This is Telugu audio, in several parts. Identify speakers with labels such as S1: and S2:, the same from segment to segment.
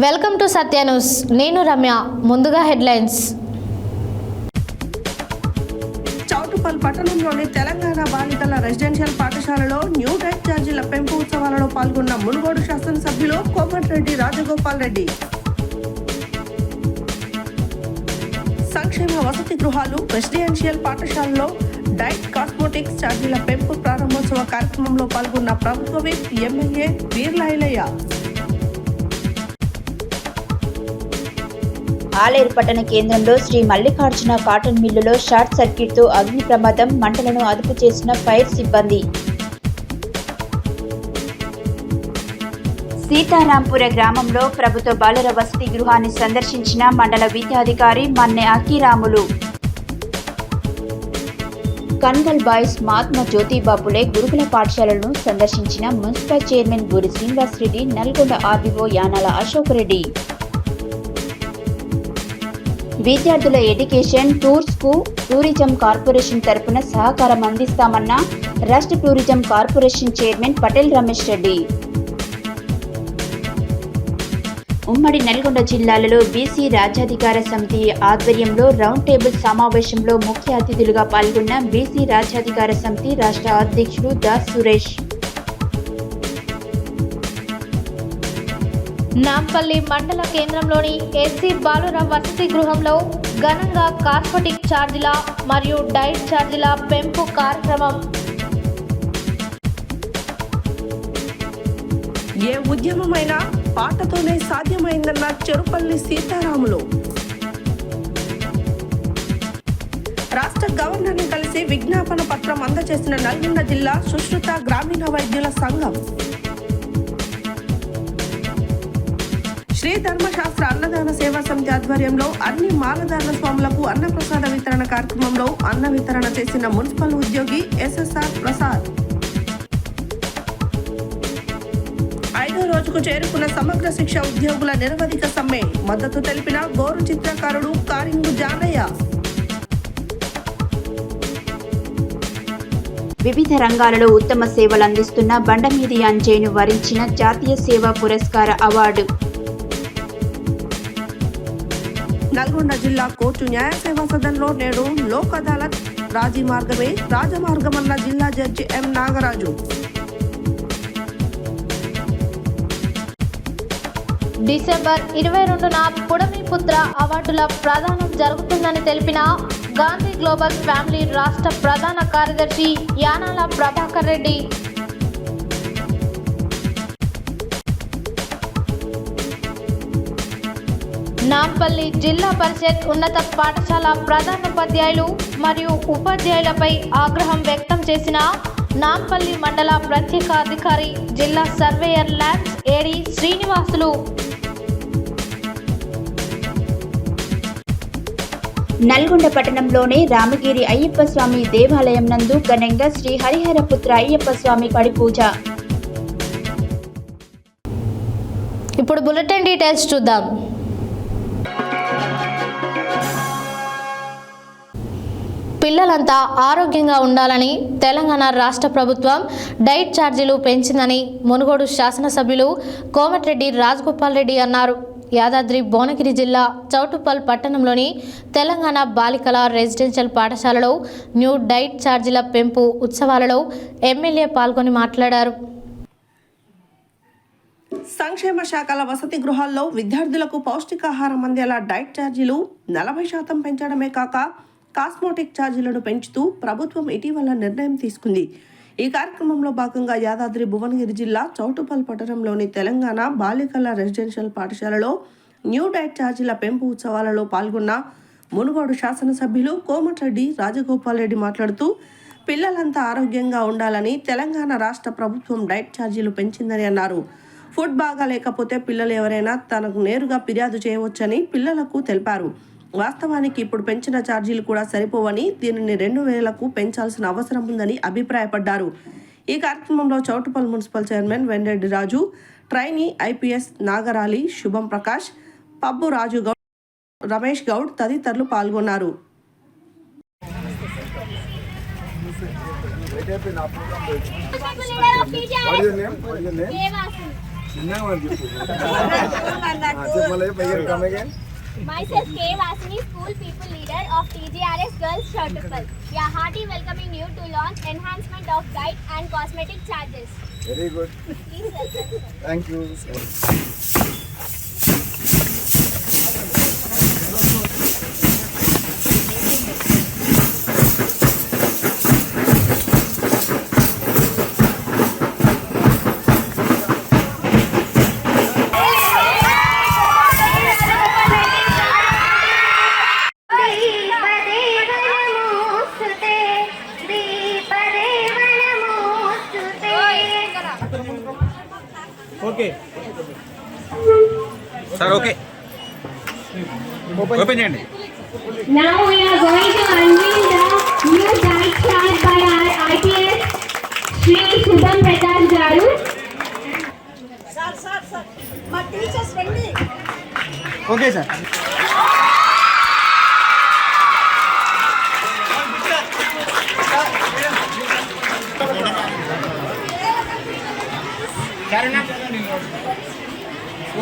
S1: Welcome to Satya news. నేను రమ్య. ముందుగా హెడ్లైన్స్.
S2: చౌటుప్పల్ పట్టణంలోని తెలంగాణ బాలికల రెసిడెన్షియల్ పాఠశాలలో న్యూ డైట్ ఛార్జీల పెంపు ఉత్సవాలలో పాల్గొన్న మునుగోడు శాసనసభ్యులు కోమటిరెడ్డి రాజగోపాల్ రెడ్డి. సంక్షేమ వసతి గృహాలు రెసిడెన్షియల్ పాఠశాలలో డైట్ కాస్మోటిక్స్ ఛార్జీల పెంపు ప్రారంభోత్సవ కార్యక్రమంలో పాల్గొన్న ప్రభుత్వ విప్ ఎమ్మెల్యే వీర్ల ఐలయ్య.
S3: ఆలేరు పట్టణ కేంద్రంలో శ్రీ మల్లికార్జున కాటన్ మిల్లులో షార్ట్ సర్క్యూట్తో అగ్ని ప్రమాదం, మంటలను అదుపు చేసిన ఫైర్ సిబ్బంది. సీతారాంపుర గ్రామంలో ప్రభుత్వ బాలుర వసతి గృహాన్ని సందర్శించిన మండల విద్యాధికారి మన్నె అక్కిరాములు. కన్గల్ బాయ్స్ మహాత్మా జ్యోతిబాపులే గురుకుల పాఠశాలను సందర్శించిన municipal chairman Boori Srinivasa Reddy, Nalgonda RDO Yanala Ashok Reddy. విద్యార్థుల ఎడ్యుకేషన్ టూర్స్ కు టూరిజం కార్పొరేషన్ తరపున సహకారం అందిస్తామన్న రాష్ట్ర tourism corporation chairman Patel Ramesh Reddy. ఉమ్మడి నల్గొండ జిల్లాలలో బీసీ రాజ్యాధికార సమితి ఆధ్వర్యంలో రౌండ్ టేబుల్ సమావేశంలో ముఖ్య అతిథులుగా పాల్గొన్న బీసీ రాజ్యాధికార సమితి రాష్ట్ర అధ్యక్షుడు దాస్ సురేష్.
S1: నాంపల్లి మండల కేంద్రంలోని ఎస్సీ బాలుర వసతి గృహంలో ఘనంగా కాస్మెటిక్ ఛార్జీల మరియు డైట్ ఛార్జీల పెంపు కార్యక్రమం.
S2: ఏ ఉద్యమమైనా పాటతోనే సాధ్యమైందన్న చెరుపల్లి సీతారాములు. రాష్ట్ర గవర్నర్ని కలిసి విజ్ఞాపన పత్రం అందజేసిన నల్గొండ జిల్లా సుశ్రుత గ్రామీణ వైద్యుల సంఘం. శ్రీ ధర్మశాస్త్ర అన్నదాన సేవా సమితి ఆధ్వర్యంలో అన్ని మాలధారణ స్వాములకు అన్నప్రసాద వితరణ కార్యక్రమంలో అన్న వితరణ చేసిన మున్సిపల్ ఉద్యోగి ఎస్ఎస్ఆర్ ప్రసాద్. 5వ రోజుకు చేరుకున్న సమగ్ర శిక్ష ఉద్యోగుల నిరవధిక సమ్మె మద్దతు తెలిపిన గోరు చిత్రకారుడు కారింగు జానయ్య.
S3: వివిధ రంగాలలో ఉత్తమ సేవలు అందిస్తున్న బండమీది అంజయ్యను వరించిన జాతీయ సేవా పురస్కార అవార్డు.
S2: నల్గొండ జిల్లా కోర్టు న్యాయ సేవా సదన్లో నేడు లోక్ అదాలత్ రాజీ మార్గమే రాజమార్గమన్న జిల్లా జడ్జి ఎం నాగరాజు.
S1: డిసెంబర్ 22న పుడమిపుత్ర అవార్డుల ప్రదానం జరుగుతుందని తెలిపిన గాంధీ గ్లోబల్ ఫ్యామిలీ రాష్ట్ర ప్రధాన కార్యదర్శి యానాల ప్రభాకర్ రెడ్డి. నాంపల్లి జిల్లా పరిషత్ ఉన్నత పాఠశాల ప్రధానోపాధ్యాయులు మరియు ఉపాధ్యాయులపై ఆగ్రహం వ్యక్తం చేసిన నాంపల్లి మండల ప్రత్యేక అధికారి జిల్లా surveyor labs AD Srinivasulu.
S3: Nalgonda పట్టణంలోని రామగిరి అయ్యప్ప స్వామి దేవాలయం నందు ఘనంగా శ్రీ హరిహరపుత్ర అయ్యప్ప స్వామి పడి పూజ.
S1: ఇప్పుడు బులెటిన్ డీటెయిల్స్ చూద్దాం. పిల్లలంతా ఆరోగ్యంగా ఉండాలని తెలంగాణ రాష్ట్ర ప్రభుత్వం డైట్ ఛార్జీలు పెంచిందని మునుగోడు శాసనసభ్యులు కోమటిరెడ్డి రాజగోపాల్ రెడ్డి అన్నారు. యాదాద్రి భువనగిరి జిల్లా చౌటుప్పల్ పట్టణంలోని తెలంగాణ బాలికల రెసిడెన్షియల్ పాఠశాలలో న్యూ డైట్ ఛార్జీల పెంపు ఉత్సవాలలో ఎమ్మెల్యే పాల్గొని మాట్లాడారు.
S2: సంక్షేమ శాఖల వసతి గృహాల్లో విద్యార్థులకు పౌష్టికాహారం అందేలా డైట్ ఛార్జీలు 40% పెంచడమే కాక కాస్మోటిక్ ఛార్జీలను పెంచుతూ ప్రభుత్వం ఇటీవల నిర్ణయం తీసుకుంది. ఈ కార్యక్రమంలో భాగంగా యాదాద్రి భువనగిరి జిల్లా చౌటుప్పల్ పట్టణంలోని తెలంగాణ బాలికల రెసిడెన్షియల్ పాఠశాలలో న్యూ డైట్ ఛార్జీల పెంపు ఉత్సవాలలో పాల్గొన్న మునుగోడు శాసనసభ్యులు కోమటిరెడ్డి రాజగోపాల్ రెడ్డి మాట్లాడుతూ పిల్లలంతా ఆరోగ్యంగా ఉండాలని తెలంగాణ రాష్ట్ర ప్రభుత్వం డైట్ ఛార్జీలు పెంచిందని అన్నారు. ఫుడ్ బాగా లేకపోతే పిల్లలు ఎవరైనా తనకు నేరుగా ఫిర్యాదు చేయవచ్చని పిల్లలకు తెలిపారు. వాస్తవానికి ఇప్పుడు పెంచిన ఛార్జీలు కూడా సరిపోవని దీనిని 2000కు పెంచాల్సిన అవసరం ఉందని అభిప్రాయపడ్డారు. ఈ కార్యక్రమంలో చౌటుప్పల్ మున్సిపల్ చైర్మన్ వెంరెడ్డి రాజు, ట్రైనీ ఐపీఎస్ నాగరాలి, శుభం ప్రకాష్, పబ్బు రాజు గౌడ్, రమేష్ గౌడ్ తదితరులు పాల్గొన్నారు.
S4: Myself K. Vasini, School People Leader of TGRS Girls Shortfall. We are hearty welcoming you to launch enhancement of diet and cosmetic charges.
S5: Very good.
S4: Please welcome.
S5: Thank you.
S6: Okay sir okay open చేయండి.
S7: Now we are going to unveil the new diet chart by our IPS Shri Subham Prakash Garu.
S6: Okay sir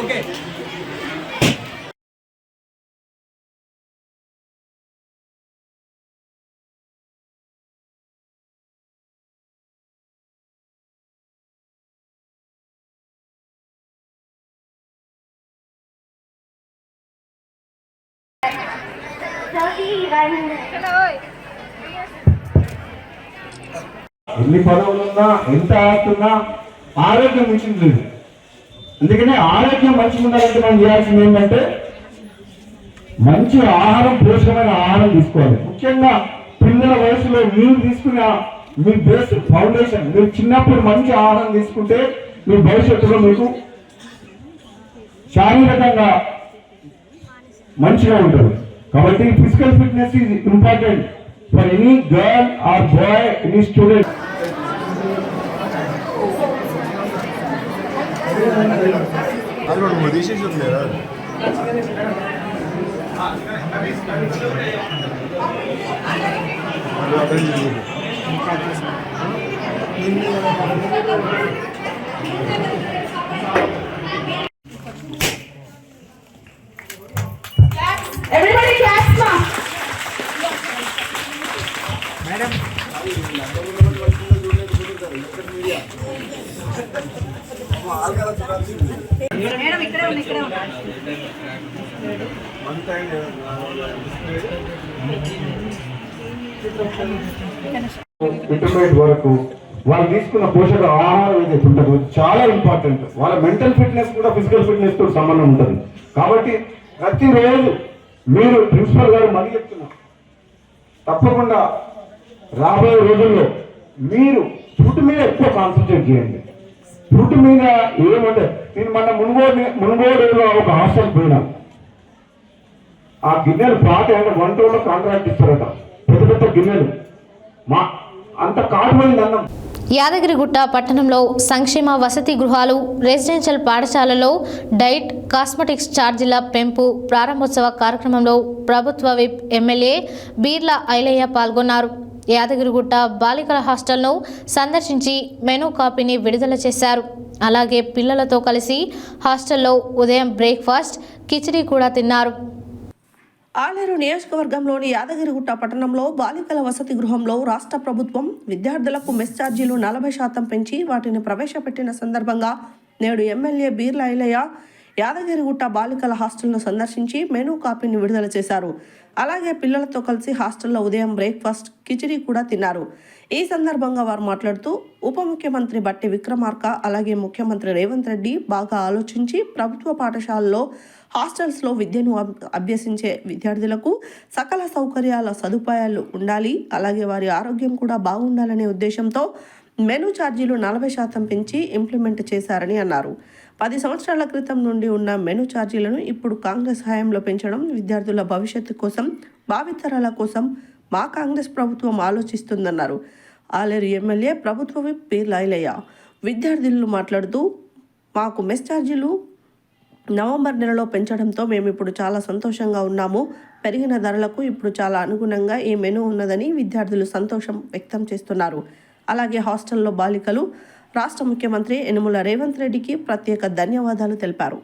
S6: okay
S8: ఎన్ని పదవులున్నా ఎంత ఆడుతున్నా ఆరోగ్యం మించింది లేదు. అందుకనే ఆరోగ్యం మంచిగా ఉండాలంటే మనం చేయాల్సింది ఏంటంటే మంచి ఆహారం, పోషకమైన ఆహారం తీసుకోవాలి. ముఖ్యంగా పిల్లల వయసులో మీరు తీసుకున్న మీ బేస్ ఫౌండేషన్, మీరు చిన్నప్పుడు మంచి ఆహారం తీసుకుంటే మీ భవిష్యత్తులో మీకు శారీరకంగా మంచిగా ఉంటుంది. కాబట్టి physical fitness is important for any girl or boy, any student.
S7: Everybody clap now.
S6: Madam
S8: intermediate వరకు వాళ్ళు తీసుకున్న పోషక ఆహారం ఏదైతే ఉంటుందో చాలా ఇంపార్టెంట్. వాళ్ళ మెంటల్ ఫిట్నెస్ కూడా ఫిజికల్ ఫిట్నెస్ తో సంబంధం ఉంటుంది. కాబట్టి ప్రతిరోజు మీరు ప్రిన్సిపల్ గారు మళ్ళీ చెప్తున్నారు, తప్పకుండా రాబోయే రోజుల్లో మీరు ఫుడ్ మీద ఎక్కువ కాన్సన్ట్రేట్ చేయండి. ఫుడ్ మీద ఏమంటే నేను మన మునుగోడులో ఒక హాస్టల్ పోయినా, ఆ గిన్నెలు పాత వంట వాళ్ళు కాంట్రాక్ట్ ఇస్తారట, పెద్ద పెద్ద గిన్నెలు, మా అంత కాటుపోయింది అన్నం.
S1: యాదగిరిగుట్ట పట్టణంలో సంక్షేమ వసతి గృహాలు, రెసిడెన్షియల్ పాఠశాలలో డైట్, కాస్మెటిక్స్ ఛార్జీల పెంపు ప్రారంభోత్సవ కార్యక్రమంలో ప్రభుత్వ విప్ ఎమ్మెల్యే బీర్ల ఐలయ్య పాల్గొన్నారు. యాదగిరిగుట్ట బాలికల హాస్టల్ను సందర్శించి మెనూ కాపీని విడుదల చేశారు. అలాగే పిల్లలతో కలిసి హాస్టల్లో ఉదయం బ్రేక్ఫాస్ట్, కిచిడి కూడా తిన్నారు.
S2: ఆలేరు నియోజకవర్గంలోని యాదగిరిగుట్ట పట్టణంలో బాలికల వసతి గృహంలో రాష్ట్ర ప్రభుత్వం విద్యార్థులకు మెస్ ఛార్జీలు 40% పెంచి వాటిని ప్రవేశపెట్టిన సందర్భంగా నేడు ఎమ్మెల్యే బీర్ల ఐలయ్య యాదగిరిగుట్ట బాలికల హాస్టల్ను సందర్శించి మెనూ కాపీని విడుదల చేశారు. అలాగే పిల్లలతో కలిసి హాస్టల్లో ఉదయం బ్రేక్ఫాస్ట్, కిచిడి కూడా తిన్నారు. ఈ సందర్భంగా వారు మాట్లాడుతూ ఉప ముఖ్యమంత్రి బట్టి విక్రమార్క అలాగే ముఖ్యమంత్రి రేవంత్ రెడ్డి బాగా ఆలోచించి ప్రభుత్వ పాఠశాలలో హాస్టల్స్లో విద్యను అభ్యసించే విద్యార్థులకు సకల సౌకర్యాల సదుపాయాలు ఉండాలి, అలాగే వారి ఆరోగ్యం కూడా బాగుండాలనే ఉద్దేశంతో మెనూ ఛార్జీలు 40% పెంచి ఇంప్లిమెంట్ చేశారని అన్నారు. 10 సంవత్సరాల క్రితం నుండి ఉన్న మెనూ ఛార్జీలను ఇప్పుడు కాంగ్రెస్ హయాంలో పెంచడం విద్యార్థుల భవిష్యత్తు కోసం, భావితరాల కోసం మా కాంగ్రెస్ ప్రభుత్వం ఆలోచిస్తుందన్నారు. ఆలేరు ఎమ్మెల్యే ప్రభుత్వ విప్ బీర్ల ఐలయ్య విద్యార్థులు మాట్లాడుతూ మాకు మెస్ ఛార్జీలు నవంబర్ నెలలో పెంచడంతో మేము ఇప్పుడు చాలా సంతోషంగా ఉన్నాము. పెరిగిన ధరలకు ఇప్పుడు చాలా అనుగుణంగా ఈ మెనూ ఉన్నదని విద్యార్థులు సంతోషం వ్యక్తం చేస్తున్నారు. అలాగే హాస్టల్లో బాలికలు రాష్ట్ర ముఖ్యమంత్రి యనుమల రేవంత్ రెడ్డికి ప్రత్యేక ధన్యవాదాలు తెలిపారు.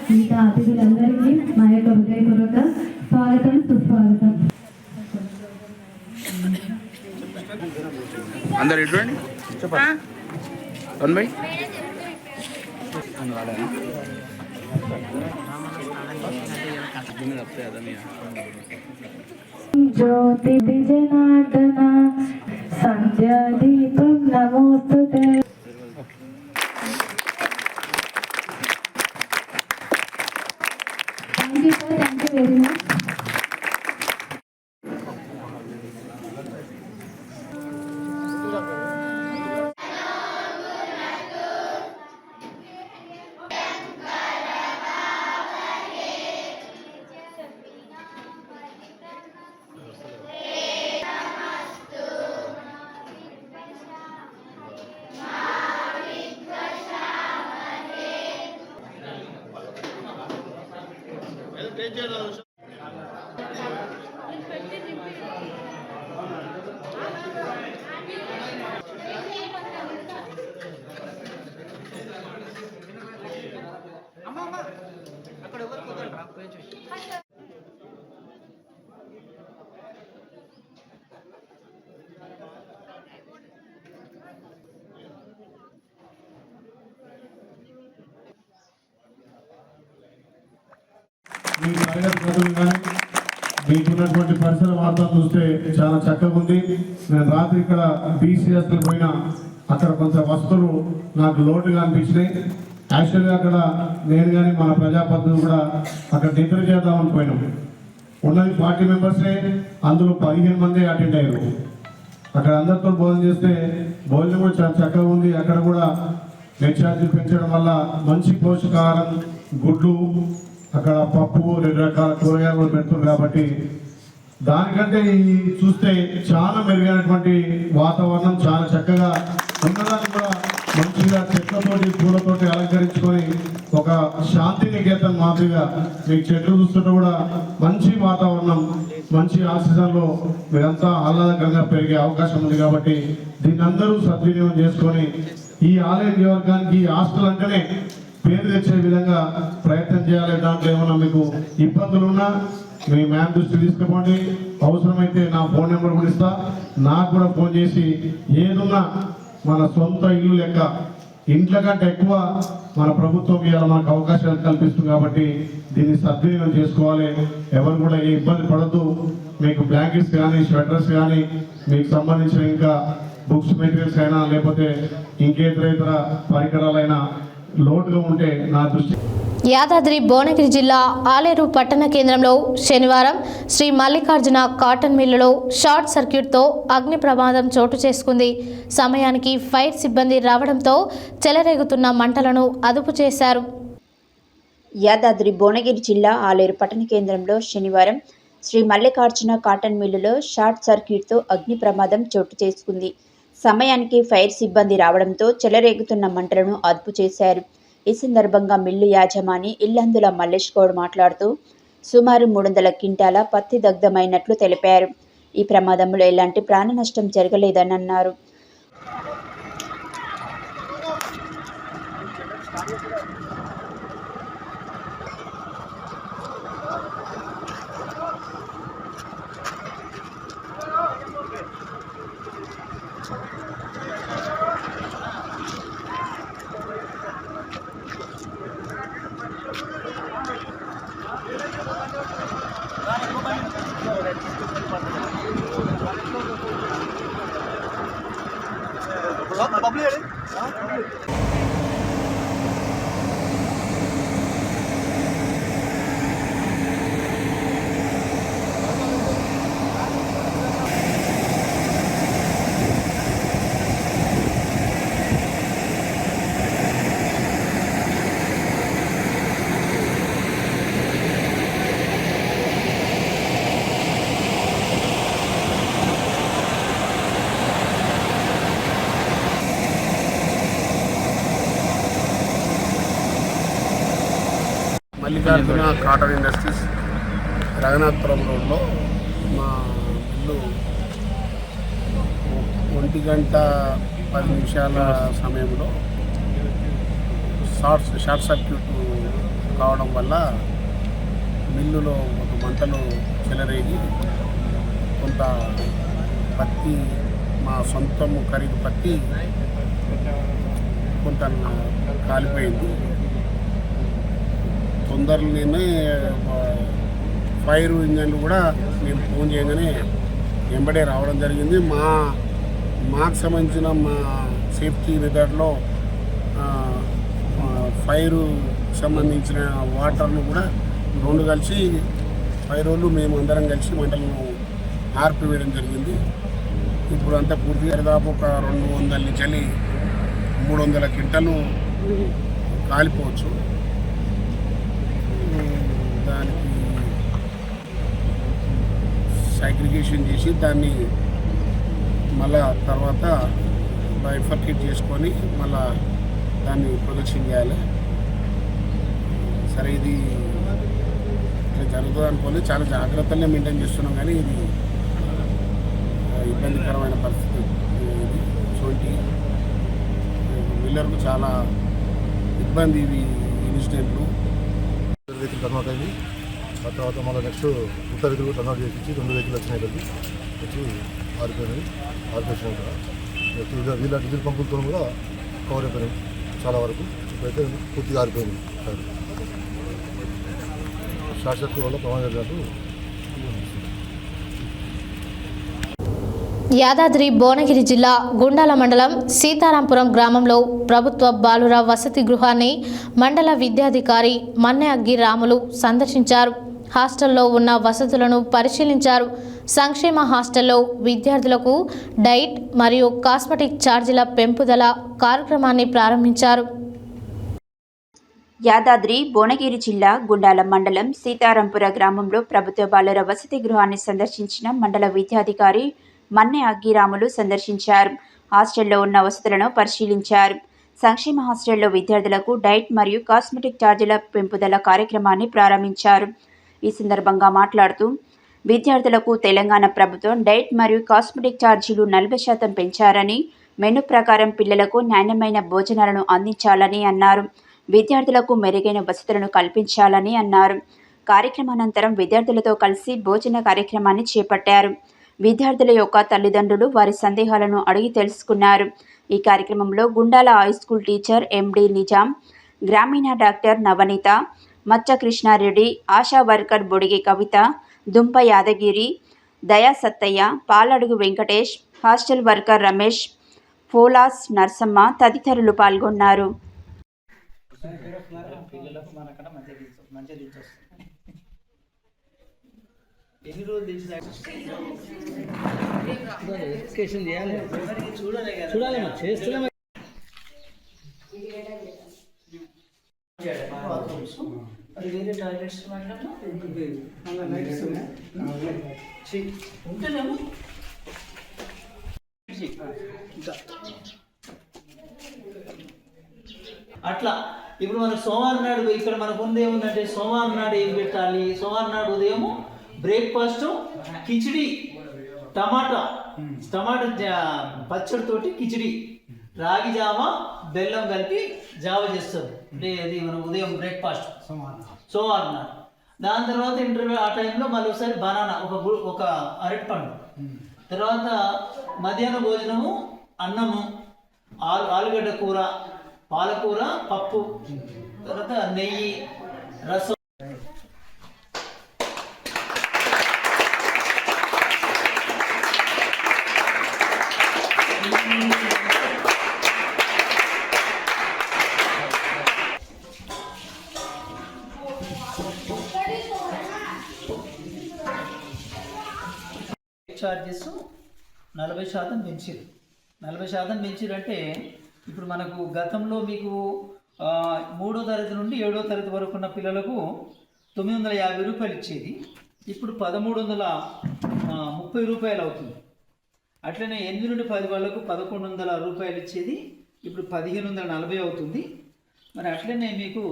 S5: మిగతా అతిథులందరికీ మా యొక్క హృదయపూర్వక స్వాగతం సుస్వాగతం.
S9: అందరు ఎటువంటి చెప్పండి
S5: జ్యోతి జనార్దన సంధ్యా దీపం నమోస్తుతే. Thank you sir, thank you very much.
S8: మీ తరగతి గదులు కానీ మీకున్నటువంటి పరిసర వాతావరణం చూస్తే చాలా చక్కగా ఉంది. నేను రాత్రి ఇక్కడ BCS పోయినా అక్కడ కొంత వస్తువులు నాకు లోటుగా అనిపించినాయి. యాక్చువల్గా అక్కడ నేను కానీ మన ప్రజాప్రతినిధులు కూడా అక్కడ నిద్ర చేద్దామని పోయినాం. ఉన్నది 40 మెంబర్సే, అందులో 15 మంది అటెండ్ అయ్యారు. అక్కడ అందరితో భోజనం చేస్తే భోజనం కూడా చాలా చక్కగా ఉంది. అక్కడ కూడా బెడ్ ఛార్జీలు పెంచడం వల్ల మంచి పోషకాహారం, గుడ్లు, అక్కడ పప్పు, 2 రకాల కూరగాయలు కూడా పెడుతుంది. కాబట్టి దానికంటే ఈ చూస్తే చాలా మెరుగైనటువంటి వాతావరణం, చాలా చక్కగా ఉన్నదాన్ని కూడా మంచిగా చెట్లతోటి పూలతోటి అలంకరించుకొని ఒక శాంతి నికేతన్ మాదిరిగా మీకు చెట్లు చూస్తుంటే కూడా మంచి వాతావరణం, మంచి ఆక్సిజన్లో మీరంతా ఆహ్లాదకరంగా పెరిగే అవకాశం ఉంది. కాబట్టి దీన్ని అందరూ సద్వినియోగం చేసుకొని ఈ ఆలయ నియోజకవర్గానికి హాస్టల్ అంటేనే పేరు తెచ్చే విధంగా ప్రయత్నం చేయాలి. దాంట్లో ఏమన్నా మీకు ఇబ్బందులు ఉన్నా మీ మ్యామ్ దృష్టి తీసుకుపోండి. అవసరమైతే నా ఫోన్ నెంబర్ కూడా ఇస్తా, నాకు కూడా ఫోన్ చేసి ఏదున్నా మన సొంత ఇల్లు లెక్క, ఇంట్ల కంటే ఎక్కువ మన ప్రభుత్వం ఇవాళ మనకు అవకాశాలు కల్పిస్తుంది. కాబట్టి దీన్ని సద్వినియోగం చేసుకోవాలి. ఎవరు కూడా ఏ ఇబ్బంది పడద్దు. మీకు బ్లాంకెట్స్ కానీ, స్వెటర్స్ కానీ, మీకు సంబంధించిన ఇంకా బుక్స్ మెటీరియల్స్ అయినా, లేకపోతే ఇంకేతర పరికరాలైనా లోటుగా ఉంటే నా దృష్టి.
S1: యాదాద్రి భువనగిరి జిల్లా ఆలేరు పట్టణ కేంద్రంలో శనివారం శ్రీ మల్లికార్జున కాటన్ మిల్లులో షార్ట్ సర్క్యూట్తో అగ్ని ప్రమాదం చోటు చేసుకుంది. సమయానికి ఫైర్ సిబ్బంది రావడంతో చెలరేగుతున్న మంటలను అదుపు చేశారు.
S3: యాదాద్రి భువనగిరి జిల్లా ఆలేరు పట్టణ కేంద్రంలో శనివారం శ్రీ మల్లికార్జున కాటన్ మిల్లులో షార్ట్ సర్క్యూట్తో అగ్ని ప్రమాదం చోటు చేసుకుంది. సమయానికి ఫైర్ సిబ్బంది రావడంతో చెలరేగుతున్న మంటలను అదుపు చేశారు. ఈ సందర్భంగా మిల్లు యాజమాని ఇల్లందుల మల్లేష్ గౌడ్ మాట్లాడుతూ సుమారు 300 క్వింటాల పత్తి దగ్ధమైనట్లు తెలిపారు. ఈ ప్రమాదంలో ఎలాంటి ప్రాణ నష్టం జరగలేదని అన్నారు.
S9: మల్లికార్జున కాటన్ ఇండస్ట్రీస్ రఘునాథపురం రోడ్లో మా ఇల్లు 1:10 సమయంలో షార్ట్ సర్క్యూట్ కావడం వల్ల మిల్లులో ఒక మంటలు చెలరేగి కొంత పత్తి, మా సొంతము ఖరీదు పత్తి కొంత కాలిపోయింది. తొందరలోనే ఫైర్ ఇంజన్లు కూడా మేము ఫోన్ చేయగానే వెంబడే రావడం జరిగింది. మాకు సంబంధించిన మా సేఫ్టీ మెథడ్లో ఫైరు సంబంధించిన వాటర్ను కూడా 2 కలిసి ఫైర్ వాళ్ళు మేము అందరం కలిసి మంటలను ఆర్పివేయడం జరిగింది. ఇప్పుడు అంతా పూర్తిగా దాదాపు ఒక 200 నుంచి 300 క్వింటాలు కాలిపోవచ్చు. దానికి సైగ్రిగేషన్ చేసి దాన్ని మళ్ళా తర్వాత బైఫర్కేట్ చేసుకొని మళ్ళా దాన్ని ప్రొడక్షన్ చేయాలి. సరే, ఇది ఇట్లా జరుగుతుంది అనుకోని చాలా జాగ్రత్తలనే మెయింటైన్ చేస్తున్నాం, కానీ ఇది ఇబ్బందికరమైన పరిస్థితి. ఇది సోంటి మిల్లర్కు చాలా ఇబ్బంది ఇవి ఇన్సిడెంట్లు.
S10: వెహికల్ కన్వర్ట్ అయింది. ఆ తర్వాత మళ్ళీ నెక్స్ట్ ఉత్తర వెహికల్ కన్వర్ట్ చేసి 2 వెహికల్ వచ్చినాయి కలిపి వచ్చి ఆరిపోయినాయి. ఆరిపోయినాయి కూడా వీళ్ళ డీజిల్ పంపులతో కూడా కవర్ అయిపోయినాయి చాలా వరకు. ఇప్పుడైతే పూర్తిగా ఆరిపోయింది. షార్ట్ సర్క్యూట్ వల్ల ప్రమాదం జరిగినట్టు.
S1: యాదాద్రి భువనగిరి జిల్లా గుండాల మండలం సీతారాంపురం గ్రామంలో ప్రభుత్వ బాలుర వసతి గృహాన్ని మండల విద్యాధికారి మన్నె అగ్గి రాములు సందర్శించారు. హాస్టల్లో ఉన్న వసతులను పరిశీలించారు. సంక్షేమ హాస్టల్లో విద్యార్థులకు డైట్ మరియు కాస్మెటిక్ ఛార్జీల పెంపుదల కార్యక్రమాన్ని ప్రారంభించారు.
S3: యాదాద్రి భువనగిరి జిల్లా గుండాల మండలం సీతారాంపుర గ్రామంలో ప్రభుత్వ బాలుర వసతి గృహాన్ని సందర్శించిన మండల విద్యాధికారి మన్నె అగ్గిరాములు సందర్శించారు. హాస్టల్లో ఉన్న వసతులను పరిశీలించారు. సంక్షేమ హాస్టల్లో విద్యార్థులకు డైట్ మరియు కాస్మెటిక్ ఛార్జీల పెంపుదల కార్యక్రమాన్ని ప్రారంభించారు. ఈ సందర్భంగా మాట్లాడుతూ విద్యార్థులకు తెలంగాణ ప్రభుత్వం డైట్ మరియు కాస్మెటిక్ ఛార్జీలు 40% పెంచారని, మెను ప్రకారం పిల్లలకు నాణ్యమైన భోజనాలను అందించాలని అన్నారు. విద్యార్థులకు మెరుగైన వసతులను కల్పించాలని అన్నారు. కార్యక్రమానంతరం విద్యార్థులతో కలిసి భోజన కార్యక్రమాన్ని చేపట్టారు. విద్యార్థుల యొక్క తల్లిదండ్రులు వారి సందేహాలను అడిగి తెలుసుకున్నారు. ఈ కార్యక్రమంలో గుండాల హై స్కూల్ టీచర్ ఎండి నిజాం, గ్రామీణ డాక్టర్ నవనీత, మచ్చ కృష్ణారెడ్డి, ఆశా వర్కర్ బొడిగి కవిత, దుంప యాదగిరి, దయా సత్తయ్య, పాలడుగు వెంకటేష్, హాస్టల్ వర్కర్ రమేష్, ఫోలాస్ నర్సమ్మ తదితరులు పాల్గొన్నారు.
S11: అట్లా ఇప్పుడు మనకు సోమవారం నాడు ఇక్కడ మనకు ఉంది ఏముందంటే సోమవారం నాడు ఏం పెట్టాలి, సోమవారం నాడు ఉదయము బ్రేక్ఫాస్ట్ కిచిడి టమాటా పచ్చడితోటి కిచిడి, రాగి జావ బెల్లం కలిపి జావ చేస్తారు. అంటే అది మనం ఉదయం బ్రేక్ఫాస్ట్ సోమవారం నాడు. దాని తర్వాత ఇంటర్వ్యూ ఆ టైంలో మళ్ళీ ఒకసారి బనానా ఒక అరటిపండు. తర్వాత మధ్యాహ్న భోజనము అన్నము, ఆలుగడ్డ కూర, పాలకూర, పప్పు, తర్వాత నెయ్యి, రసం. చార్జెస్ 40% పెంచారు. 40% పెంచారంటే ఇప్పుడు మనకు గతంలో మీకు 3వ తరగతి నుండి 7వ తరగతి వరకు ఉన్న పిల్లలకు 950 రూపాయలు ఇచ్చేది, ఇప్పుడు 1330 రూపాయలు అవుతుంది. అట్లనే 8 నుండి 10 వాళ్ళకు 1100 రూపాయలు ఇచ్చేది ఇప్పుడు 1540 అవుతుంది. మరి అట్లనే మీకు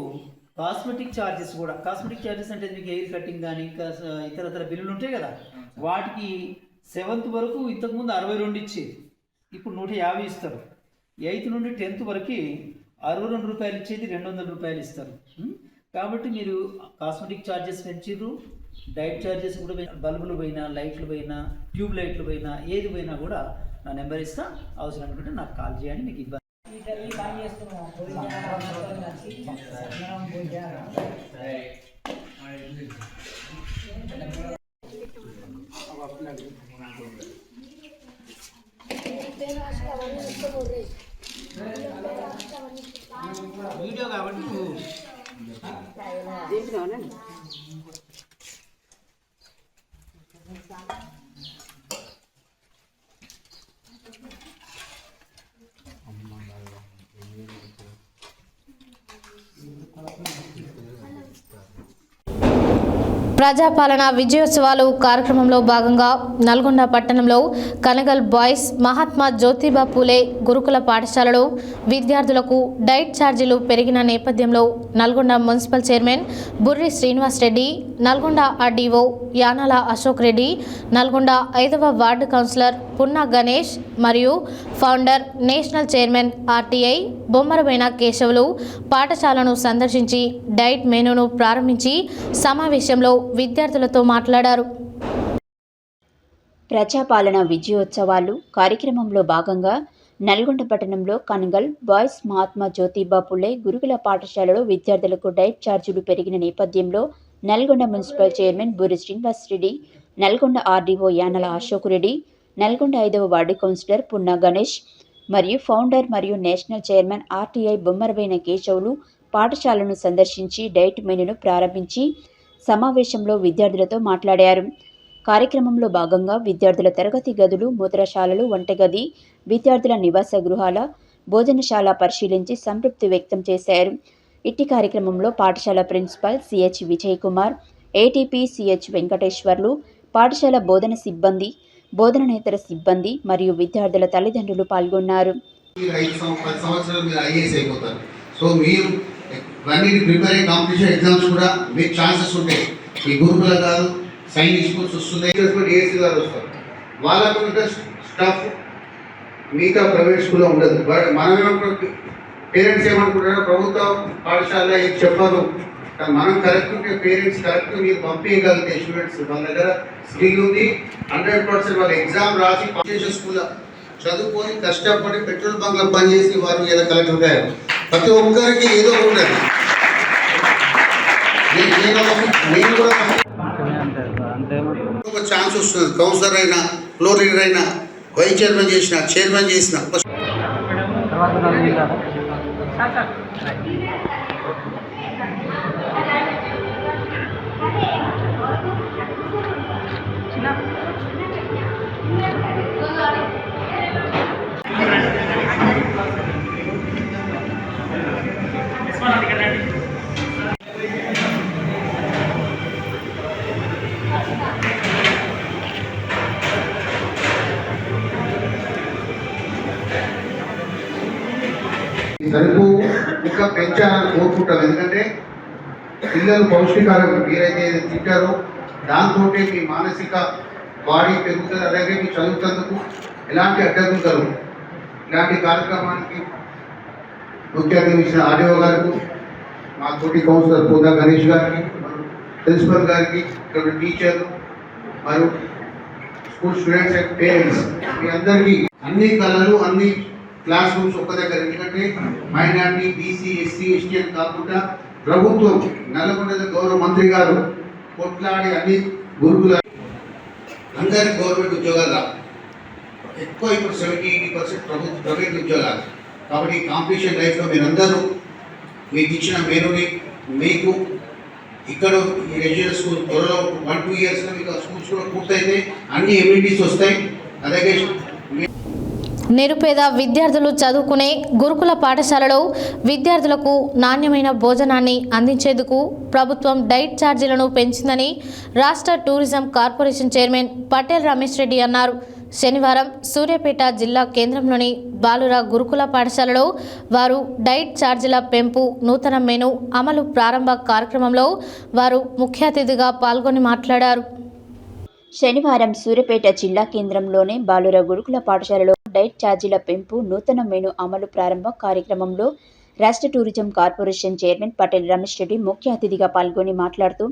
S11: కాస్మెటిక్ ఛార్జెస్ కూడా, కాస్మెటిక్ ఛార్జెస్ అంటే మీకు హెయిర్ కటింగ్ కానీ ఇంకా ఇతర బిల్లులు ఉంటాయి కదా, వాటికి 7th వరకు ఇంతకుముందు 62 ఇచ్చేది, ఇప్పుడు 150 ఇస్తారు. 8th నుండి 10th వరకు 62 రూపాయలు ఇచ్చేది 200 రూపాయలు ఇస్తారు. కాబట్టి మీరు కాస్మెటిక్ ఛార్జెస్ పెంచిర్రు, డైట్ ఛార్జెస్ కూడా బల్బులు పోయినా, లైట్లు పోయినా, ట్యూబ్ లైట్లు పోయినా, ఏది పోయినా కూడా నా నెంబర్ ఇస్తా, అవసరం అనుకుంటే నాకు కాల్ చేయండి, మీకు ఇబ్బంది. వీడియో కాబట్టి
S1: ప్రజాపాలన విజయోత్సవాలు కార్యక్రమంలో భాగంగా నల్గొండ పట్టణంలో కనగల్ బాయ్స్ మహాత్మా జ్యోతిబా పూలే గురుకుల పాఠశాలలో విద్యార్థులకు డైట్ ఛార్జీలు పెరిగిన నేపథ్యంలో Nalgonda municipal chairman Burri Srinivas Reddy, Nalgonda RDO Yanala Ashok Reddy, Nalgonda 5వ వార్డు కౌన్సిలర్ పున్నా గణేష్ మరియు founder national chairman RTI Bommarabaina Keshavulu పాఠశాలను సందర్శించి డైట్ మెనూను ప్రారంభించి సమావేశంలో విద్యార్థులతో మాట్లాడారు.
S3: ప్రజాపాలన విజయోత్సవాలు కార్యక్రమంలో భాగంగా నల్గొండ పట్టణంలో కనగల్ బాయ్స్ మహాత్మా జ్యోతిబా పూలే గురుకుల పాఠశాలలో విద్యార్థులకు డైట్ ఛార్జీలు పెరిగిన నేపథ్యంలో Nalgonda municipal chairman Burri Srinivas Reddy, Nalgonda RDO Yanala Ashok Reddy, Nalgonda 5వ వార్డు కౌన్సిలర్ పున్నా గణేష్ మరియు ఫౌండర్ మరియు national chairman RTI Bommarabaina Keshavulu పాఠశాలను సందర్శించి డైట్ మెనూను ప్రారంభించి సమావేశంలో విద్యార్థులతో మాట్లాడారు. కార్యక్రమంలో భాగంగా విద్యార్థుల తరగతి గదులు, మూత్రశాలలు, వంటగది, విద్యార్థుల నివాస గృహాల, భోజనశాల పరిశీలించి సంతృప్తి వ్యక్తం చేశారు. ఇట్టి కార్యక్రమంలో పాఠశాల principal CH Vijay Kumar, ATP CH Venkateswarlu, పాఠశాల బోధన సిబ్బంది, బోధనేతర సిబ్బంది మరియు విద్యార్థుల తల్లిదండ్రులు పాల్గొన్నారు.
S12: సో మీరు ఇవన్నీ ప్రిపేర్ అయ్యే కాంపిటీషన్ ఎగ్జామ్స్ కూడా మీకు ఛాన్సెస్ ఉంటాయి. ఈ గురుకుల కాదు, సైనిక్ స్కూల్స్ వస్తున్నాయి, ఏఎస్సీ గారు వస్తారు, వాళ్ళకు స్టాఫ్ మిగతా ప్రైవేట్ స్కూల్లో ఉండదు. బట్ మనం ఏమనుకుంటాం, పేరెంట్స్ ఏమనుకుంటారో ప్రభుత్వ పాఠశాల ఏం చెప్పరు, మనం కరెక్ట్ ఉంటే పేరెంట్స్ కరెక్ట్ మీరు పంపించగలిగితే స్టూడెంట్స్ వాళ్ళ దగ్గర స్కిల్ ఉంది, 100% వాళ్ళ ఎగ్జామ్ రాసి చేసే స్కూల్లో చదువుకొని కష్టపడి పెట్రోల్ బంక్లో పనిచేసి వారు ఏదో కలెక్టర్ అయ్యారు. ప్రతి ఒక్కరికి ఏదో ఉండదు. నేను కూడా ఒక ఛాన్స్ వస్తుంది. కౌన్సిలర్ అయినా, ఫ్లోర్ లీడర్ అయినా, వైస్ చైర్మన్ చేసిన, చైర్మన్ చేసిన సరుకు ఇంకా పెంచాలని కోరుకుంటాం. ఎందుకంటే పిల్లలు పౌష్టికాహారం మీరైతే తింటారో దాంతో మీ మానసిక బాడీ పెరుగుతుంది, అలాగే మీ చదువుతందుకు ఎలాంటి అడ్డంకులు కలవు. ఇలాంటి కార్యక్రమానికి ముఖ్య అతిథి ఆర్డీఓ గారికి, మా తోటి కౌన్సిలర్ పూదా గణేష్ గారికి, ప్రిన్సిపల్ గారికి, ఇక్కడ టీచర్లు మరియు స్కూల్ స్టూడెంట్స్ అండ్ పేరెంట్స్ మీ అందరికీ అన్ని కళలు, అన్ని క్లాస్ రూమ్స్ ఒక్క దగ్గర. ఎందుకంటే మైనార్టీ, బీసీ, ఎస్సీ, ఎస్టీ అని కాకుండా ప్రభుత్వం నల్లగొండ గౌరవ మంత్రి గారు కొట్లాడి అన్ని గురుకుల అందరికి గవర్నమెంట్ ఉద్యోగాలు ఎక్కువ, ఇప్పుడు 70-80% ప్రైవేట్ ఉద్యోగాలు. కాబట్టి కాంపిటీషన్ లైఫ్లో మీరందరూ మీకు ఇచ్చిన మెనూని మీకు ఇక్కడ ఈ రెసిడెన్షియల్ స్కూల్ త్వరలో 1-2 ఇయర్స్లో మీకు స్కూల్స్ కూడా పూర్తయితే అన్ని ఎమ్యూనిటీస్ వస్తాయి. అలాగే
S1: నిరుపేద విద్యార్థులు చదువుకునే గురుకుల పాఠశాలలో విద్యార్థులకు నాణ్యమైన భోజనాన్ని అందించేందుకు ప్రభుత్వం డైట్ ఛార్జీలను పెంచిందని రాష్ట్ర tourism corporation chairman Patel Ramesh Reddy అన్నారు. శనివారం సూర్యాపేట జిల్లా కేంద్రంలోని బాలుర గురుకుల పాఠశాలలో వారు డైట్ ఛార్జీల పెంపు నూతన మెను అమలు ప్రారంభ కార్యక్రమంలో వారు ముఖ్య అతిథిగా పాల్గొని మాట్లాడారు.
S3: శనివారం సూర్యాపేట జిల్లా కేంద్రంలోని బాలుర గురుకుల పాఠశాలలో డైట్ ఛార్జీల పెంపు నూతన మెను అమలు ప్రారంభ కార్యక్రమంలో రాష్ట్ర tourism corporation chairman Patel Ramesh Reddy ముఖ్య అతిథిగా పాల్గొని మాట్లాడుతూ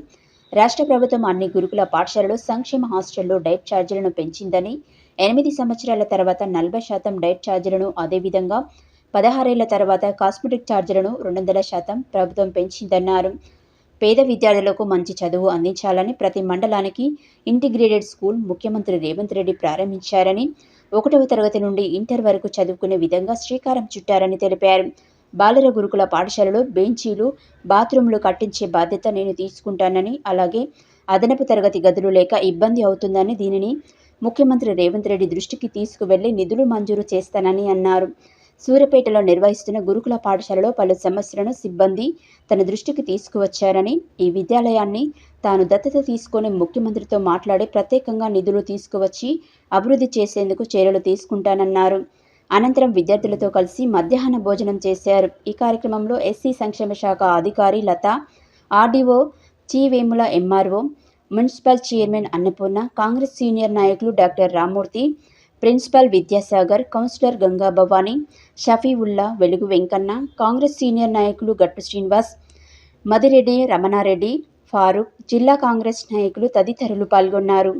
S3: రాష్ట్ర ప్రభుత్వం అన్ని గురుకుల పాఠశాలలో సంక్షేమ హాస్టల్లో డైట్ ఛార్జీలను పెంచిందని, 8 సంవత్సరాల తర్వాత 40% డైట్ ఛార్జీలను, అదేవిధంగా 16 ఏళ్ల తర్వాత కాస్మెటిక్ ఛార్జీలను 200% ప్రభుత్వం పెంచిందన్నారు. పేద విద్యార్థులకు మంచి చదువు అందించాలని ప్రతి మండలానికి ఇంటిగ్రేటెడ్ స్కూల్ ముఖ్యమంత్రి రేవంత్ రెడ్డి ప్రారంభించారని, 1వ తరగతి నుండి ఇంటర్ వరకు చదువుకునే విధంగా శ్రీకారం చుట్టారని తెలిపారు. బాలుర గురుకుల పాఠశాలలో బెంచీలు, బాత్రూంలు కట్టించే బాధ్యత నేను తీసుకుంటానని, అలాగే అదనపు తరగతి గదులు లేక ఇబ్బంది అవుతుందని, దీనిని ముఖ్యమంత్రి రేవంత్ రెడ్డి దృష్టికి తీసుకువెళ్లి నిధులు మంజూరు చేస్తానని అన్నారు. సూర్యాపేటలో నిర్వహిస్తున్న గురుకుల పాఠశాలలో పలు సమస్యలను సిబ్బంది తన దృష్టికి తీసుకువచ్చారని, ఈ విద్యాలయాన్ని తాను దత్తత తీసుకొని ముఖ్యమంత్రితో మాట్లాడి ప్రత్యేకంగా నిధులు తీసుకువచ్చి అభివృద్ధి చేసేందుకు చర్యలు తీసుకుంటానన్నారు. అనంతరం విద్యార్థులతో కలిసి మధ్యాహ్న భోజనం చేశారు. ఈ కార్యక్రమంలో ఎస్సీ సంక్షేమ శాఖ అధికారి Latha, RDO Chivemula MRO, municipal chairman Annapurna, Congress senior నాయకులు doctor Rammurthy, principal Vidyasagar, councillor Ganga Bhavani, Shafiullah, Velugu Venkanna, Congress senior నాయకులు గట్టు శ్రీనివాస్, మదిరెడ్డి రమణారెడ్డి, ఫారూక్, జిల్లా కాంగ్రెస్ నాయకులు తదితరులు పాల్గొన్నారు.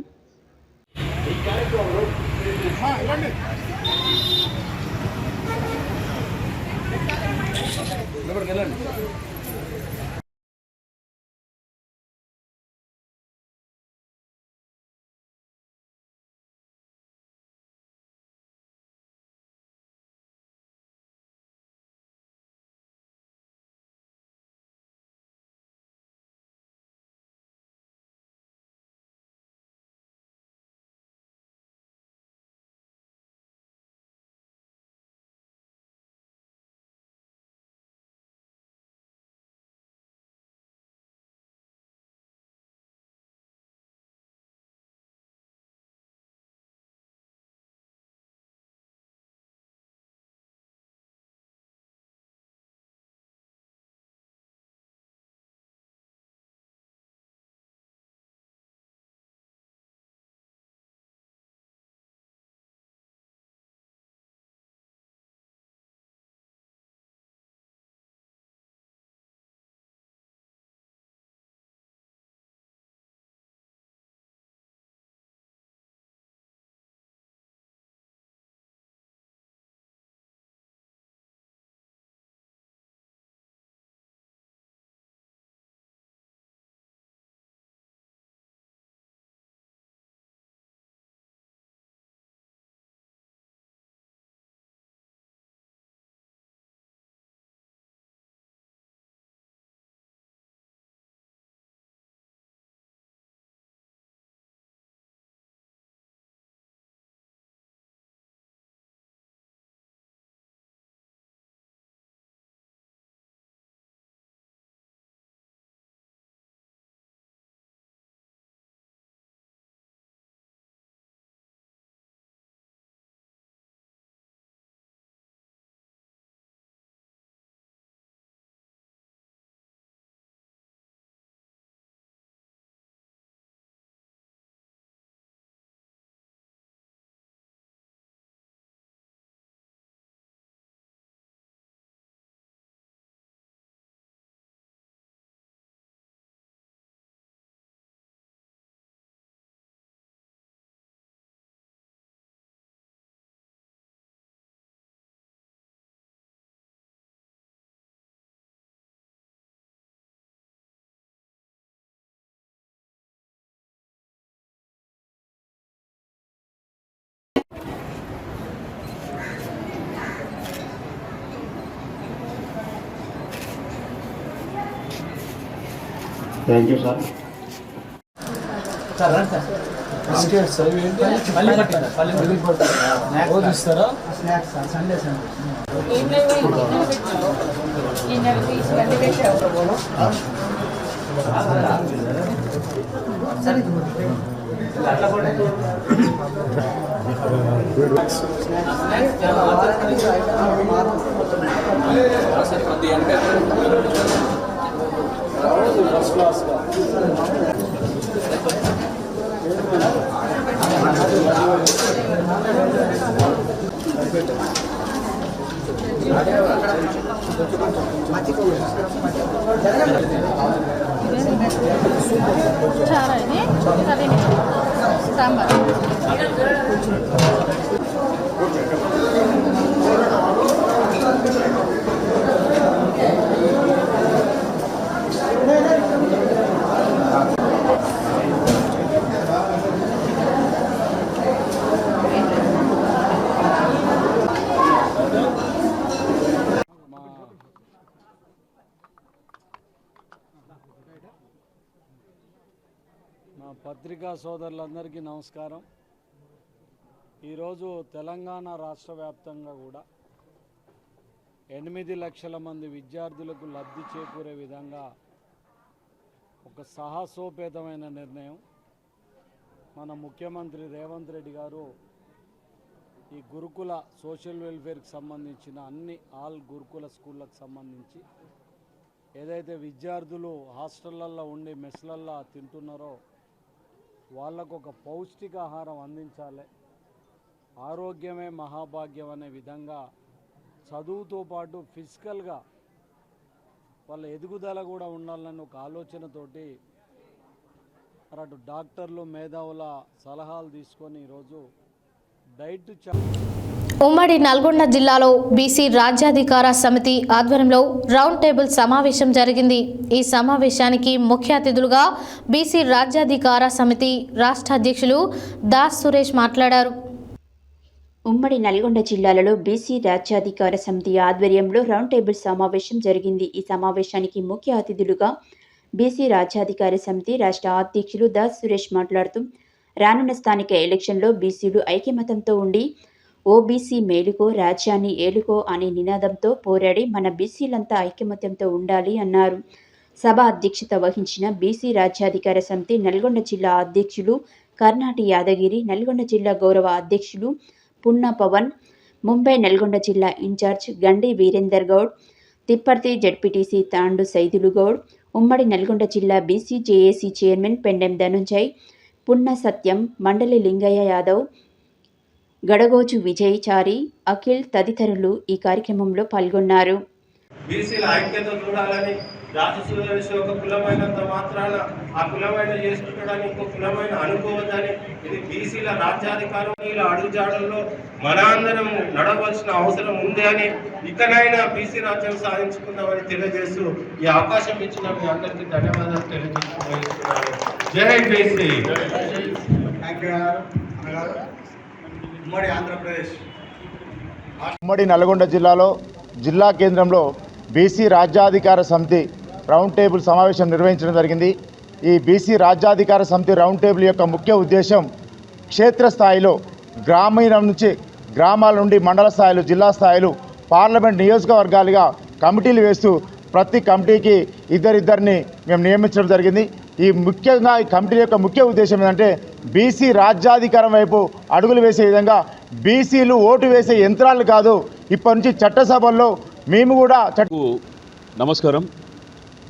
S8: Thank you sir.
S13: మా పత్రికా సోదరులందరికీ నమస్కారం. ఈరోజు తెలంగాణ రాష్ట్ర వ్యాప్తంగా కూడా 8 లక్షల మంది విద్యార్థులకు లబ్ధి చేకూరే విధంగా ఒక సాహసోపేతమైన నిర్ణయం మన ముఖ్యమంత్రి రేవంత్ రెడ్డి గారు ఈ గురుకుల సోషల్ వెల్ఫేర్కి సంబంధించిన ఆల్ గురుకుల స్కూళ్ళకు సంబంధించి ఏదైతే విద్యార్థులు హాస్టళ్ళల్లో ఉండి మెస్లల్లో తింటున్నారో వాళ్ళకు ఒక పౌష్టికాహారం అందించాలి, ఆరోగ్యమే మహాభాగ్యం అనే విధంగా చదువుతో పాటు ఫిజికల్గా వాళ్ళ ఎదుగుదల కూడా ఉండాలని ఒక ఆలోచనతోటి అటు డాక్టర్లు మేధావుల సలహాలు తీసుకొని ఈరోజు డైట్
S1: ఉమ్మడి నల్గొండ జిల్లాలో బీసీ రాజ్యాధికార సమితి ఆధ్వర్యంలో రౌండ్ టేబుల్ సమావేశం జరిగింది. ఈ సమావేశానికి ముఖ్య అతిథులుగా బీసీ రాజ్యాధికార సమితి రాష్ట్ర అధ్యక్షులు దాస్ సురేష్ మాట్లాడారు.
S3: ఉమ్మడి నల్గొండ జిల్లాలలో బీసీ రాజ్యాధికార సమితి ఆధ్వర్యంలో రౌండ్ టేబుల్ సమావేశం జరిగింది. ఈ సమావేశానికి ముఖ్య అతిథులుగా బీసీ రాజ్యాధికార సమితి రాష్ట్ర అధ్యక్షులు దాస్ సురేష్ మాట్లాడుతూ రానున్న స్థానిక ఎలక్షన్లో బీసీలు ఐక్యమతంతో ఉండి ఓబీసీ మేలుకో రాజ్యాన్ని ఏలుకో అనే నినాదంతో పోరాడి మన బీసీలంతా ఐక్యమత్యంతో ఉండాలి అన్నారు. సభ అధ్యక్షత వహించిన బీసీ రాజ్యాధికార సమితి నల్గొండ జిల్లా అధ్యక్షులు కర్ణాటి యాదగిరి, నల్గొండ జిల్లా గౌరవ అధ్యక్షులు పున్నా పవన్, ముంబై నల్గొండ జిల్లా ఇన్ఛార్జ్ గండి వీరేందర్ గౌడ్, తిప్పర్తి జడ్పీటీసీ తాండు సైదులు గౌడ్, ఉమ్మడి నల్గొండ జిల్లా BC JAC chairman Pendem Dhanunjay, Punna Satyam, Mandali Lingaiah Yadav, గడగోజు Vijay చారి, అఖిల్ తదితరులు ఈ కార్యక్రమంలో పాల్గొన్నారు.
S14: బీసీల ఐక్యత చూడాలని, రాజసూరేష్ ఒక కులమైనంత మాత్రాన ఆ కులమైన చేసుకుంటాడని ఇంకో కులమైన అనుకోవద్దని, ఇది బీసీల రాజ్యాధికారం అడుగుజాడల్లో మన అందరం నడవలసిన అవసరం ఉంది అని, ఇకనైనా బీసీ రాజ్యం సాధించుకుందామని తెలియజేస్తూ ఈ అవకాశం ఇచ్చిన మీ అందరికీ ధన్యవాదాలు తెలియజేస్తున్నాను. జై బీసీ.
S15: ఉమ్మడి నల్గొండ జిల్లాలో జిల్లా కేంద్రంలో బీసీ రాజ్యాధికార సమితి రౌండ్ టేబుల్ సమావేశం నిర్వహించడం జరిగింది. ఈ బీసీ రాజ్యాధికార సమితి రౌండ్ టేబుల్ యొక్క ముఖ్య ఉద్దేశం క్షేత్రస్థాయిలో గ్రామీణ నుంచి గ్రామాల నుండి మండల స్థాయిలు, జిల్లా స్థాయిలు, పార్లమెంట్ నియోజకవర్గాలుగా కమిటీలు వేస్తూ ప్రతి కమిటీకి ఇద్దరిని మేము నియమించడం జరిగింది. ఈ ముఖ్యంగా ఈ కమిటీ యొక్క ముఖ్య ఉద్దేశం ఏంటంటే బీసీ రాజ్యాధికారం వైపు అడుగులు వేసే విధంగా, బీసీలు ఓటు వేసే యంత్రాలు కాదు, ఇప్పటి నుంచి చట్టసభల్లో మేము కూడా
S16: నమస్కారం.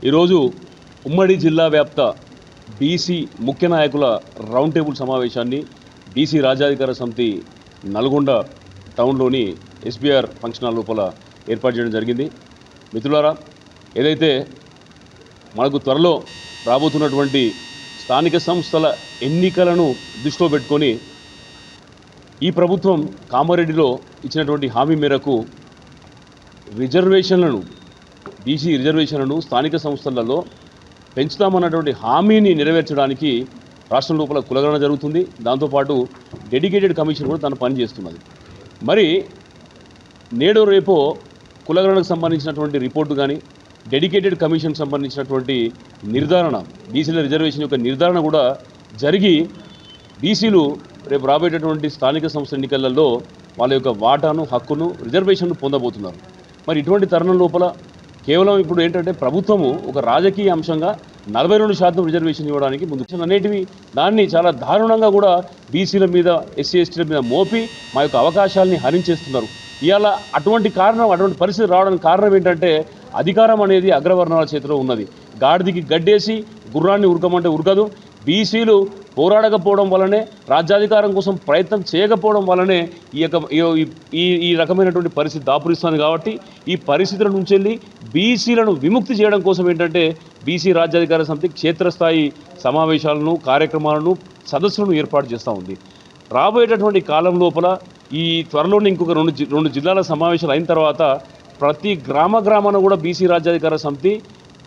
S16: ఈరోజు ఉమ్మడి జిల్లా వ్యాప్త బీసీ ముఖ్య నాయకుల రౌండ్ టేబుల్ సమావేశాన్ని బీసీ రాజ్యాధికార సమితి నల్గొండ టౌన్లోని ఎస్బీఆర్ ఫంక్షన్ హాల్ లోపల ఏర్పాటు చేయడం జరిగింది. మిత్రులారా, ఏదైతే మనకు త్వరలో రాబోతున్నటువంటి స్థానిక సంస్థల ఎన్నికలను దృష్టిలో పెట్టుకొని ఈ ప్రభుత్వం కామారెడ్డిలో ఇచ్చినటువంటి హామీ మేరకు రిజర్వేషన్లను, బీసీ రిజర్వేషన్లను స్థానిక సంస్థలలో పెంచుతామన్నటువంటి హామీని నెరవేర్చడానికి రాష్ట్రం లోపల కులగణన జరుగుతుంది. దాంతోపాటు డెడికేటెడ్ కమిషన్ కూడా తన పని చేస్తున్నది. మరి నేడో రేపో కులగణనకు సంబంధించినటువంటి రిపోర్టు కానీ, డెడికేటెడ్ కమిషన్ సంబంధించినటువంటి నిర్ధారణ, బీసీల రిజర్వేషన్ యొక్క నిర్ధారణ కూడా జరిగి బీసీలు రేపు రాబోయేటటువంటి స్థానిక సంస్థ ఎన్నికలలో వాళ్ళ యొక్క వాటాను, హక్కును, రిజర్వేషన్ను పొందబోతున్నారు. మరి ఇటువంటి తరుణం లోపల కేవలం ఇప్పుడు ఏంటంటే ప్రభుత్వము ఒక రాజకీయ అంశంగా 42% రిజర్వేషన్ ఇవ్వడానికి ముందు అనేటివి దాన్ని చాలా దారుణంగా కూడా బీసీల మీద ఎస్సీ ఎస్టీల మీద మోపి మా యొక్క అవకాశాలని హరించేస్తున్నారు. ఇవాళ అటువంటి పరిస్థితి రావడానికి కారణం ఏంటంటే అధికారం అనేది అగ్రవర్ణాల చేతిలో ఉన్నది. గాడిదికి గడ్డేసి గుర్రాన్ని ఉరకమంటే ఉరకదు. బీసీలు పోరాడకపోవడం వల్లనే, రాజ్యాధికారం కోసం ప్రయత్నం చేయకపోవడం వల్లనే ఈ రకమైనటువంటి పరిస్థితి దాపురిస్తుంది. కాబట్టి ఈ పరిస్థితుల నుంచి వెళ్ళి బీసీలను విముక్తి చేయడం కోసం ఏంటంటే బీసీ రాజ్యాధికార సమితి క్షేత్రస్థాయి సమావేశాలను, కార్యక్రమాలను, సదస్సులను ఏర్పాటు చేస్తూ ఉంది. రాబోయేటటువంటి కాలం లోపల ఈ త్వరలోనే ఇంకొక రెండు జిల్లాల సమావేశాలు అయిన తర్వాత ప్రతి గ్రామాన కూడా బీసీ రాజ్యాధికార సమితి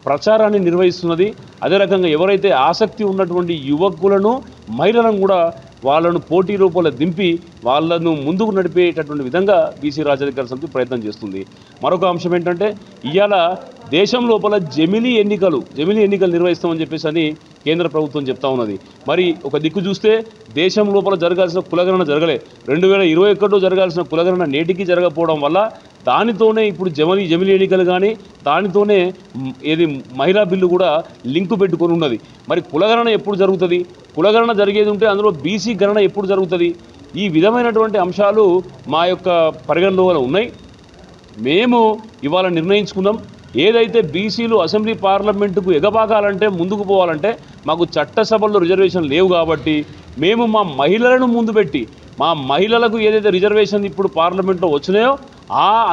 S16: ప్రచారాన్ని నిర్వహిస్తున్నది. అదే రకంగా ఎవరైతే ఆసక్తి ఉన్నటువంటి యువకులను, మహిళలను కూడా వాళ్ళను పోటీ రూపంలో దింపి వాళ్ళను ముందుకు నడిపేటటువంటి విధంగా బీసీ రాజ్యాధికార సమితి ప్రయత్నం చేస్తుంది. మరొక అంశం ఏంటంటే ఇవాళ దేశం లోపల జమిలీ ఎన్నికలు నిర్వహిస్తామని చెప్పేసి కేంద్ర ప్రభుత్వం చెప్తా ఉన్నది. మరి ఒక దిక్కు చూస్తే దేశం లోపల జరగాల్సిన కులగణన జరగలే. 2021 జరగాల్సిన కులగణన నేటికి జరగకపోవడం వల్ల దానితోనే ఇప్పుడు జమిలీ ఎన్నికలు కానీ దానితోనే మహిళా బిల్లు కూడా లింకు పెట్టుకొని ఉన్నది. మరి కులగణన ఎప్పుడు జరుగుతుంది? కులగణన జరిగేది ఉంటే అందులో బీసీ గణన ఎప్పుడు జరుగుతుంది? ఈ విధమైనటువంటి అంశాలు మా యొక్క పరిగణలో ఉన్నాయి. మేము ఇవాళ నిర్ణయించుకున్నాం, ఏదైతే బీసీలు అసెంబ్లీ పార్లమెంటుకు ఎగబాగాలంటే, ముందుకు పోవాలంటే మాకు చట్టసభల్లో రిజర్వేషన్ లేవు కాబట్టి మేము మా మహిళలను ముందు పెట్టి, మా మహిళలకు ఏదైతే రిజర్వేషన్ ఇప్పుడు పార్లమెంట్లో వచ్చినాయో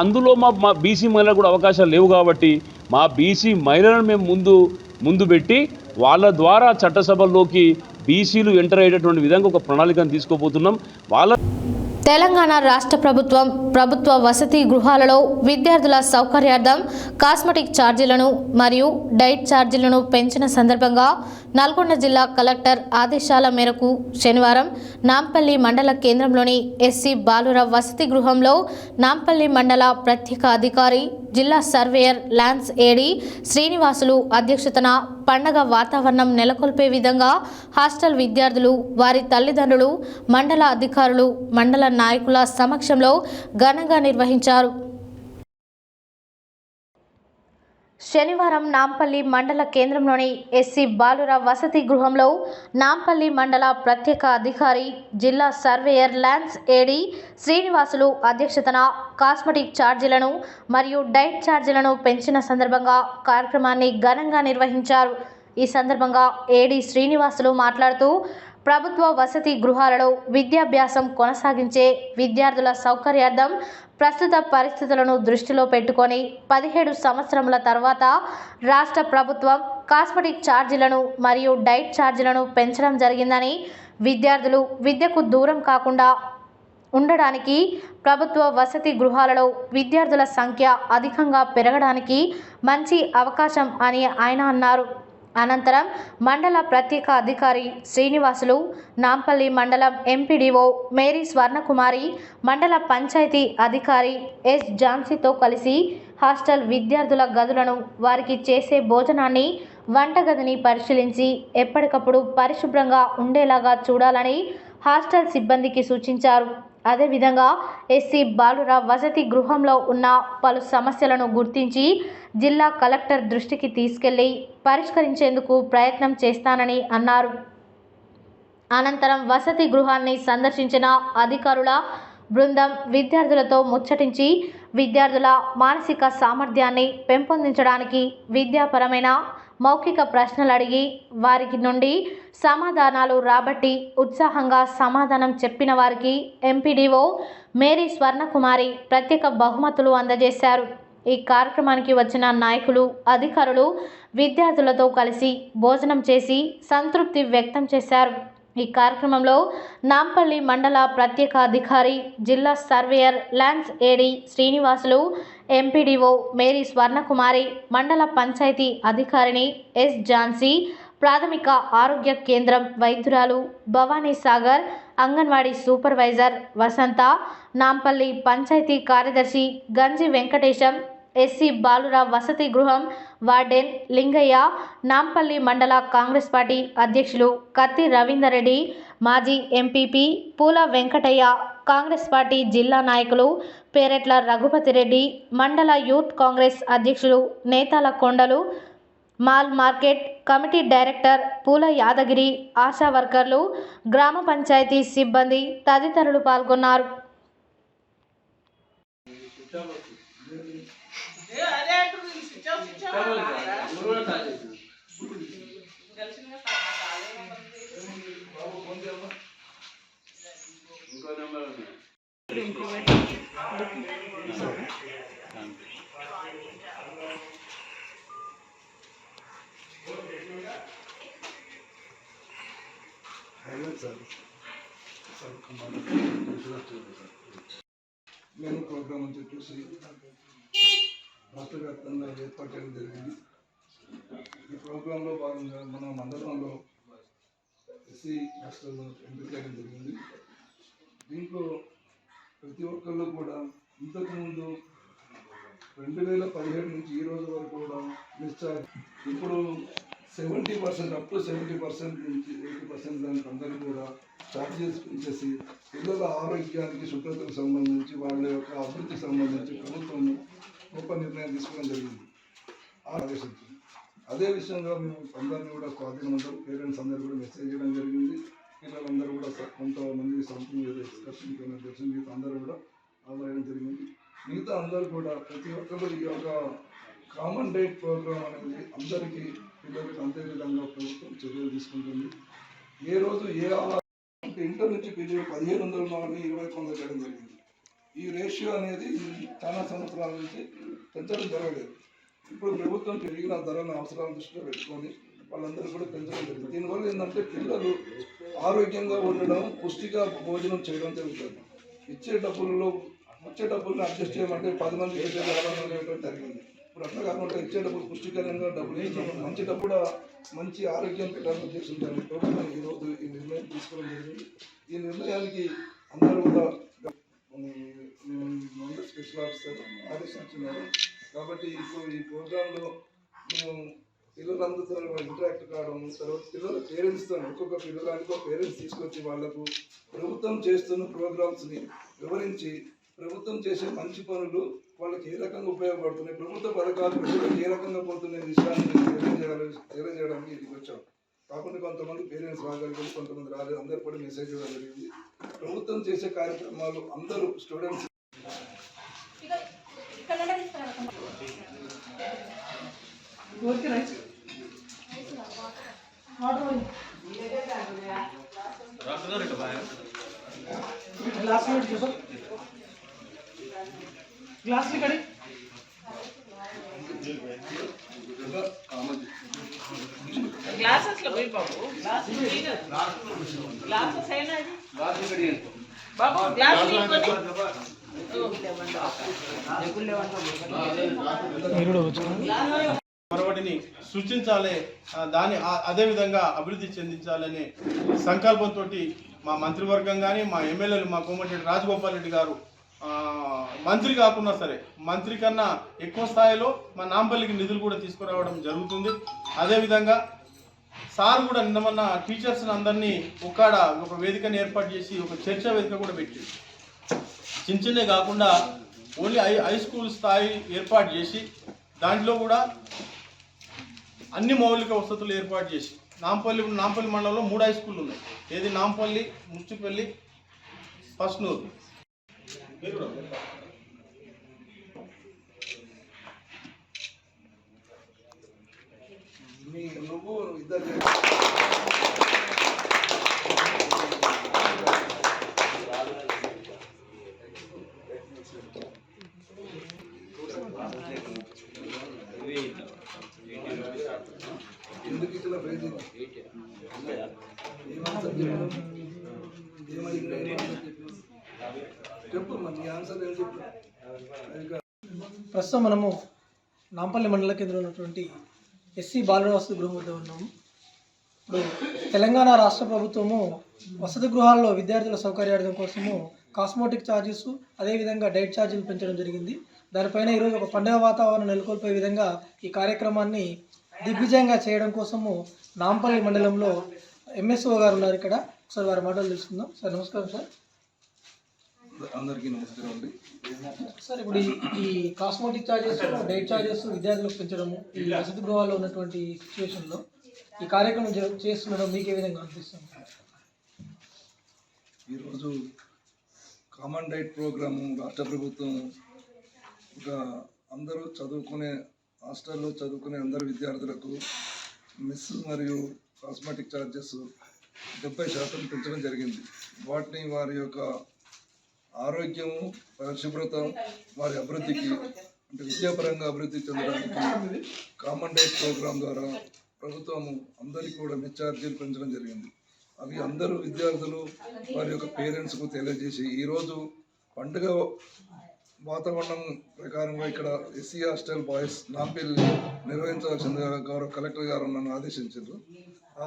S16: అందులో మా బీసీ మహిళలకు కూడా అవకాశాలు లేవు కాబట్టి మా బీసీ మహిళలను మేము ముందు పెట్టి వాళ్ళ ద్వారా చట్టసభల్లోకి బీసీలు ఎంటర్ అయ్యేటటువంటి విధంగా ఒక ప్రణాళికను తీసుకోబోతున్నాం.
S1: తెలంగాణ రాష్ట్ర ప్రభుత్వ వసతి గృహాలలో విద్యార్థుల సౌకర్యార్థం కాస్మెటిక్ ఛార్జీలను మరియు డైట్ ఛార్జీలను పెంచిన సందర్భంగా నల్గొండ జిల్లా కలెక్టర్ ఆదేశాల మేరకు శనివారం నాంపల్లి మండల కేంద్రంలోని ఎస్సీ బాలుర వసతి గృహంలో నాంపల్లి మండల ప్రత్యేక అధికారి, జిల్లా సర్వేయర్ ల్యాన్స్ ఏడీ శ్రీనివాసులు అధ్యక్షతన పండగ వాతావరణం నెలకొల్పే విధంగా హాస్టల్ విద్యార్థులు, వారి తల్లిదండ్రులు, మండల అధికారులు, మండల నాయకుల సమక్షంలో ఘనంగా నిర్వహించారు. శనివారం నాంపల్లి మండల కేంద్రంలోని ఎస్సీ బాలుర వసతి గృహంలో నాంపల్లి మండల ప్రత్యేక అధికారి, జిల్లా సర్వేయర్ ల్యాన్స్ ఏడీ శ్రీనివాసులు అధ్యక్షతన కాస్మెటిక్ ఛార్జీలను మరియు డైట్ ఛార్జీలను పెంచిన సందర్భంగా కార్యక్రమాన్ని ఘనంగా నిర్వహించారు. ఈ సందర్భంగా ఏడీ శ్రీనివాసులు మాట్లాడుతూ ప్రభుత్వ వసతి గృహాలలో విద్యాభ్యాసం కొనసాగించే విద్యార్థుల సౌకర్యార్థం ప్రస్తుత పరిస్థితులను దృష్టిలో పెట్టుకొని 17 సంవత్సరముల తర్వాత రాష్ట్ర ప్రభుత్వం కాస్మెటిక్ ఛార్జీలను మరియు డైట్ ఛార్జీలను పెంచడం జరిగిందని, విద్యార్థులు విద్యకు దూరం కాకుండా ఉండడానికి ప్రభుత్వ వసతి గృహాలలో విద్యార్థుల సంఖ్య అధికంగా పెరగడానికి మంచి అవకాశం అని ఆయన అన్నారు. అనంతరం మండల ప్రత్యేక అధికారి శ్రీనివాసులు, నాంపల్లి మండలం ఎంపీడీఓ మేరీ స్వర్ణకుమారి, మండల పంచాయతీ అధికారి ఎస్ ఝాన్సీతో కలిసి హాస్టల్ విద్యార్థుల గదులను, వారికి చేసే భోజనాన్ని, వంటగదిని పరిశీలించి ఎప్పటికప్పుడు పరిశుభ్రంగా ఉండేలాగా చూడాలని హాస్టల్ సిబ్బందికి సూచించారు. అదేవిధంగా ఎస్సీ బాలుర వసతి గృహంలో ఉన్న పలు సమస్యలను గుర్తించి జిల్లా కలెక్టర్ దృష్టికి తీసుకెళ్లి పరిష్కరించేందుకు ప్రయత్నం చేస్తానని అన్నారు. అనంతరం వసతి గృహాన్ని సందర్శించిన అధికారుల బృందం విద్యార్థులతో ముచ్చటించి విద్యార్థుల మానసిక సామర్థ్యాన్ని పెంపొందించడానికి విద్యాపరమైన మౌఖిక ప్రశ్నలు అడిగి వారికి నుండి సమాధానాలు రాబట్టి ఉత్సాహంగా సమాధానం చెప్పిన వారికి ఎంపీడీఓ మేరీ స్వర్ణకుమారి ప్రత్యేక బహుమతులు అందజేశారు. ఈ కార్యక్రమానికి వచ్చిన నాయకులు, అధికారులు విద్యార్థులతో కలిసి భోజనం చేసి సంతృప్తి వ్యక్తం చేశారు. ఈ కార్యక్రమంలో నాంపల్లి మండల ప్రత్యేక అధికారి, జిల్లా సర్వేయర్ ల్యాన్స్ ఏడీ శ్రీనివాసులు, ఎంపీడీఓ మేరీ స్వర్ణకుమారి, మండల పంచాయతీ అధికారిని ఎస్ ఝాన్సీ, ప్రాథమిక ఆరోగ్య కేంద్రం వైద్యురాలు భవానీ సాగర్, అంగన్వాడీ సూపర్వైజర్ వసంత, నాంపల్లి పంచాయతీ కార్యదర్శి గంజి వెంకటేశం, ఎస్సీ బాలుర వసతి గృహం వార్డెన్ లింగయ్య, నాంపల్లి మండల కాంగ్రెస్ పార్టీ అధ్యక్షులు కత్తి రవీందర్ రెడ్డి, మాజీ ఎంపీపీ పూల వెంకటయ్య, కాంగ్రెస్ పార్టీ జిల్లా నాయకులు పేరెట్ల రఘుపతిరెడ్డి, మండల యూత్ కాంగ్రెస్ అధ్యక్షులు నేతాల కొండలు, మాల్ మార్కెట్ కమిటీ డైరెక్టర్ పూల యాదగిరి, ఆశా వర్కర్లు, గ్రామ పంచాయతీ సిబ్బంది తదితరులు పాల్గొన్నారు.
S10: నేను ప్రోగ్రాం అని చెప్పేసి రాష్ట్ర వ్యాప్తంగా ఏర్పాటు చేయడం జరిగింది. ఈ ప్రోగ్రాంలో భాగంగా మన మండలంలో ఎస్సీ హాస్టల్ ఎంపిక చేయడం జరిగింది. దీంట్లో ప్రతి ఒక్కళ్ళు కూడా ఇంతకుముందు 2017 నుంచి ఈ రోజు వరకు కూడా డిశ్చార్జ్ ఇప్పుడు 70% అప్ టు 70% నుంచి 80% దానికి అందరికీ కూడా చార్జెస్ పెంచేసి పిల్లల ఆరోగ్యానికి శుభ్రతకు సంబంధించి వాళ్ళ యొక్క అభివృద్ధికి సంబంధించి ప్రభుత్వం గొప్ప నిర్ణయం తీసుకోవడం జరిగింది. ఆదేశించింది. అదే విషయంగా మేము అందరినీ కూడా స్వాధీనమందరూ పేరెంట్స్ అందరూ కూడా మెసేజ్ చేయడం జరిగింది. పిల్లలందరూ కూడా కొంతమంది సంథింగ్ ఏదో ఎక్స్కర్షన్ దర్శనం మిగతా అందరూ కూడా ఆదాయం జరిగింది. మిగతా అందరూ కూడా ప్రతి ఒక్కరు ఈ యొక్క కామన్ డైట్ ప్రోగ్రామ్ అనేది అందరికీ పిల్లలకి అంతే విధంగా ప్రభుత్వం చర్యలు తీసుకుంటుంది. ఏ రోజు ఏ ఆహారం ఇంటర్ నుంచి పిల్లలు 1500 నుండి 20 చేయడం జరిగింది. ఈ రేషియో అనేది చాలా సంవత్సరాల నుంచి పెంచడం జరగలేదు. ఇప్పుడు ప్రభుత్వం పెరిగిన ధరల అవసరాలను దృష్టిలో పెట్టుకొని వాళ్ళందరూ కూడా పెంచడం జరిగింది. దీనివల్ల ఏంటంటే పిల్లలు ఆరోగ్యంగా ఉండడం, పుష్టిగా భోజనం చేయడం జరుగుతుంది. వచ్చే డబ్బులను అడ్జస్ట్ చేయమంటే 10 మంది జరిగింది. ఇప్పుడు అట్లా కాకుండా ఇచ్చే డబ్బులు పుష్టికరంగా డబ్బులు ఇచ్చినప్పుడు మంచి డబ్బు కూడా మంచి ఆరోగ్యం పెట్టాలని ఉద్దేశించాలని ప్రభుత్వం ఈరోజు ఈ నిర్ణయం తీసుకోవడం జరిగింది. ఈ నిర్ణయానికి అందరూ కూడా స్పెషల్ ఆఫీసర్ ఆదేశించున్నారు. కాబట్టి ఇప్పుడు ఈ ప్రోగ్రాంలో మేము పిల్లలందరితో ఇంటరాక్ట్ కావడం, తర్వాత పిల్లల పేరెంట్స్తో ఒక్కొక్క పిల్లలకు పేరెంట్స్ తీసుకొచ్చి వాళ్లకు ప్రభుత్వం చేస్తున్న ప్రోగ్రామ్స్ని వివరించి ప్రభుత్వం చేసే మంచి పనులు వాళ్ళకి ఏ రకంగా ఉపయోగపడుతున్నాయి, ప్రభుత్వ పథకాలు ప్రజలకు ఏ రకంగా పోతున్నాయి విషయాన్ని తెలియజేయడానికి ఇది వచ్చాం. కాకుండా కొంతమంది పేరెంట్స్ రాగలిగారు, కొంతమంది రాలేదు. అందరూ కూడా మెసేజ్ ఇవ్వడం జరిగింది. ప్రభుత్వం చేసే కార్యక్రమాలు అందరూ స్టూడెంట్స్
S6: ग्लास में कड़ी
S11: గ్లాసెస్ లో పోయి బాబు గ్లాస్ గ్లాసెస్ అయినా బాబు గ్లాస్
S14: మరొకటిని సృష్టించాలి, దాన్ని అదేవిధంగా అభివృద్ధి చెందించాలనే సంకల్పంతో మా మంత్రివర్గం కానీ మా ఎమ్మెల్యేలు మా కోమటిరెడ్డి రాజగోపాల్ రెడ్డి గారు మంత్రి కాకున్నా సరే మంత్రి కన్నా ఎక్కువ స్థాయిలో మా నాంపల్లికి నిధులు కూడా తీసుకురావడం జరుగుతుంది. అదేవిధంగా సార్ కూడా నిన్న మొన్న టీచర్స్ని అందరినీ ఒక వేదికను ఏర్పాటు చేసి ఒక చర్చా వేదిక కూడా పెట్టి చిన్నే కాకుండా ఓన్లీ హై స్కూల్ స్థాయి ఏర్పాటు చేసి దాంట్లో కూడా అన్ని మౌలిక వసతులు ఏర్పాటు చేసి నాంపల్లి మండలంలో 3 హై స్కూళ్ళు ఉన్నాయి. ఏది నాంపల్లి, ముచ్చుపల్లి, పస్నూరు.
S10: నువ్వు ఇద్దరు ఎందుకు ఇట్లా ప్రైజ్ చెప్పు మరి ఆన్సర్ ఏం చెప్పు.
S6: ప్రస్తుతం మనము నాంపల్లి మండల కేంద్రంలో ఉన్నటువంటి ఎస్సీ బాలుర వసతి గృహం వద్ద ఉన్నాము. ఇప్పుడు తెలంగాణ రాష్ట్ర ప్రభుత్వము వసతి గృహాల్లో విద్యార్థుల సౌకర్యార్థం కోసము కాస్మోటిక్ ఛార్జెస్ అదేవిధంగా డైట్ ఛార్జీలు పెంచడం జరిగింది. దానిపైన ఈరోజు ఒక పండుగ వాతావరణం నెలకొల్పే విధంగా ఈ కార్యక్రమాన్ని దిగ్విజయంగా చేయడం కోసము నాంపల్లి మండలంలో ఎంఎస్ఓ గారు ఉన్నారు. ఇక్కడ సార్ వారి మాటలు తెలుసుకుందాం. సార్ నమస్కారం సార్.
S10: అందరికీ నమస్కారం అండి.
S6: సార్ ఇప్పుడు ఈ కాస్మోటిక్ ఛార్జెస్, డైట్ ఛార్జెస్ విద్యార్థులకు పెంచడము ఈ వసతి గృహాల్లో ఉన్నటువంటి సిచ్యువేషన్లో ఈ కార్యక్రమం చేస్తుండడం మీకు ఏ విధంగా అనిపిస్తుంది?
S10: ఈరోజు కామన్ డైట్ ప్రోగ్రాము రాష్ట్ర ప్రభుత్వం ఒక అందరూ చదువుకునే హాస్టల్లో చదువుకునే అందరు విద్యార్థులకు మెస్ మరియు కాస్మెటిక్ ఛార్జెస్ 70% పెంచడం జరిగింది. వాటిని వారి యొక్క ఆరోగ్యము, పరిశుభ్రత, వారి అభివృద్ధికి అంటే విద్యాపరంగా అభివృద్ధి చెందడానికి కామన్ డైట్ ప్రోగ్రాం ద్వారా ప్రభుత్వం అందరికీ కూడా మెస్ ఛార్జీలు పెంచడం జరిగింది. అవి అందరూ విద్యార్థులు వారి యొక్క పేరెంట్స్కు తెలియజేసి ఈరోజు పండుగ వాతావరణం ప్రకారంగా ఇక్కడ ఎస్సీ హాస్టల్ బాయ్స్ నాంపల్లి నిర్వహించవలసిందిగా గౌరవ కలెక్టర్ గారు నన్ను ఆదేశించారు. ఆ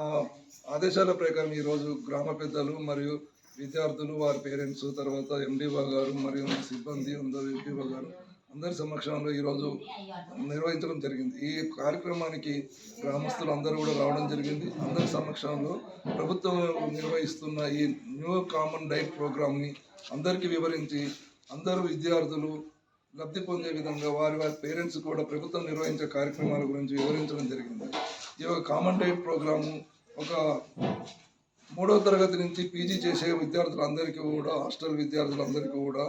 S10: ఆదేశాల ప్రకారం ఈరోజు గ్రామ పెద్దలు మరియు విద్యార్థులు వారి పేరెంట్స్ తర్వాత ఎండిఓ గారు మరియు సిబ్బంది అందరూ ఎండిఓ గారు అందరి సమక్షంలో ఈరోజు నిర్వహించడం జరిగింది. ఈ కార్యక్రమానికి గ్రామస్తులు అందరూ కూడా రావడం జరిగింది. అందరి సమక్షంలో ప్రభుత్వం నిర్వహిస్తున్న ఈ న్యూ కామన్ డైట్ ప్రోగ్రామ్ని అందరికీ వివరించి అందరూ విద్యార్థులు లబ్ధి పొందే విధంగా వారి పేరెంట్స్ కూడా ప్రభుత్వం నిర్వహించే కార్యక్రమాల గురించి వివరించడం జరిగింది. ఈ యొక్క కామన్ డైట్ ప్రోగ్రాము ఒక 3వ తరగతి నుంచి పీజీ చేసే విద్యార్థులందరికీ కూడా హాస్టల్ విద్యార్థులందరికీ కూడా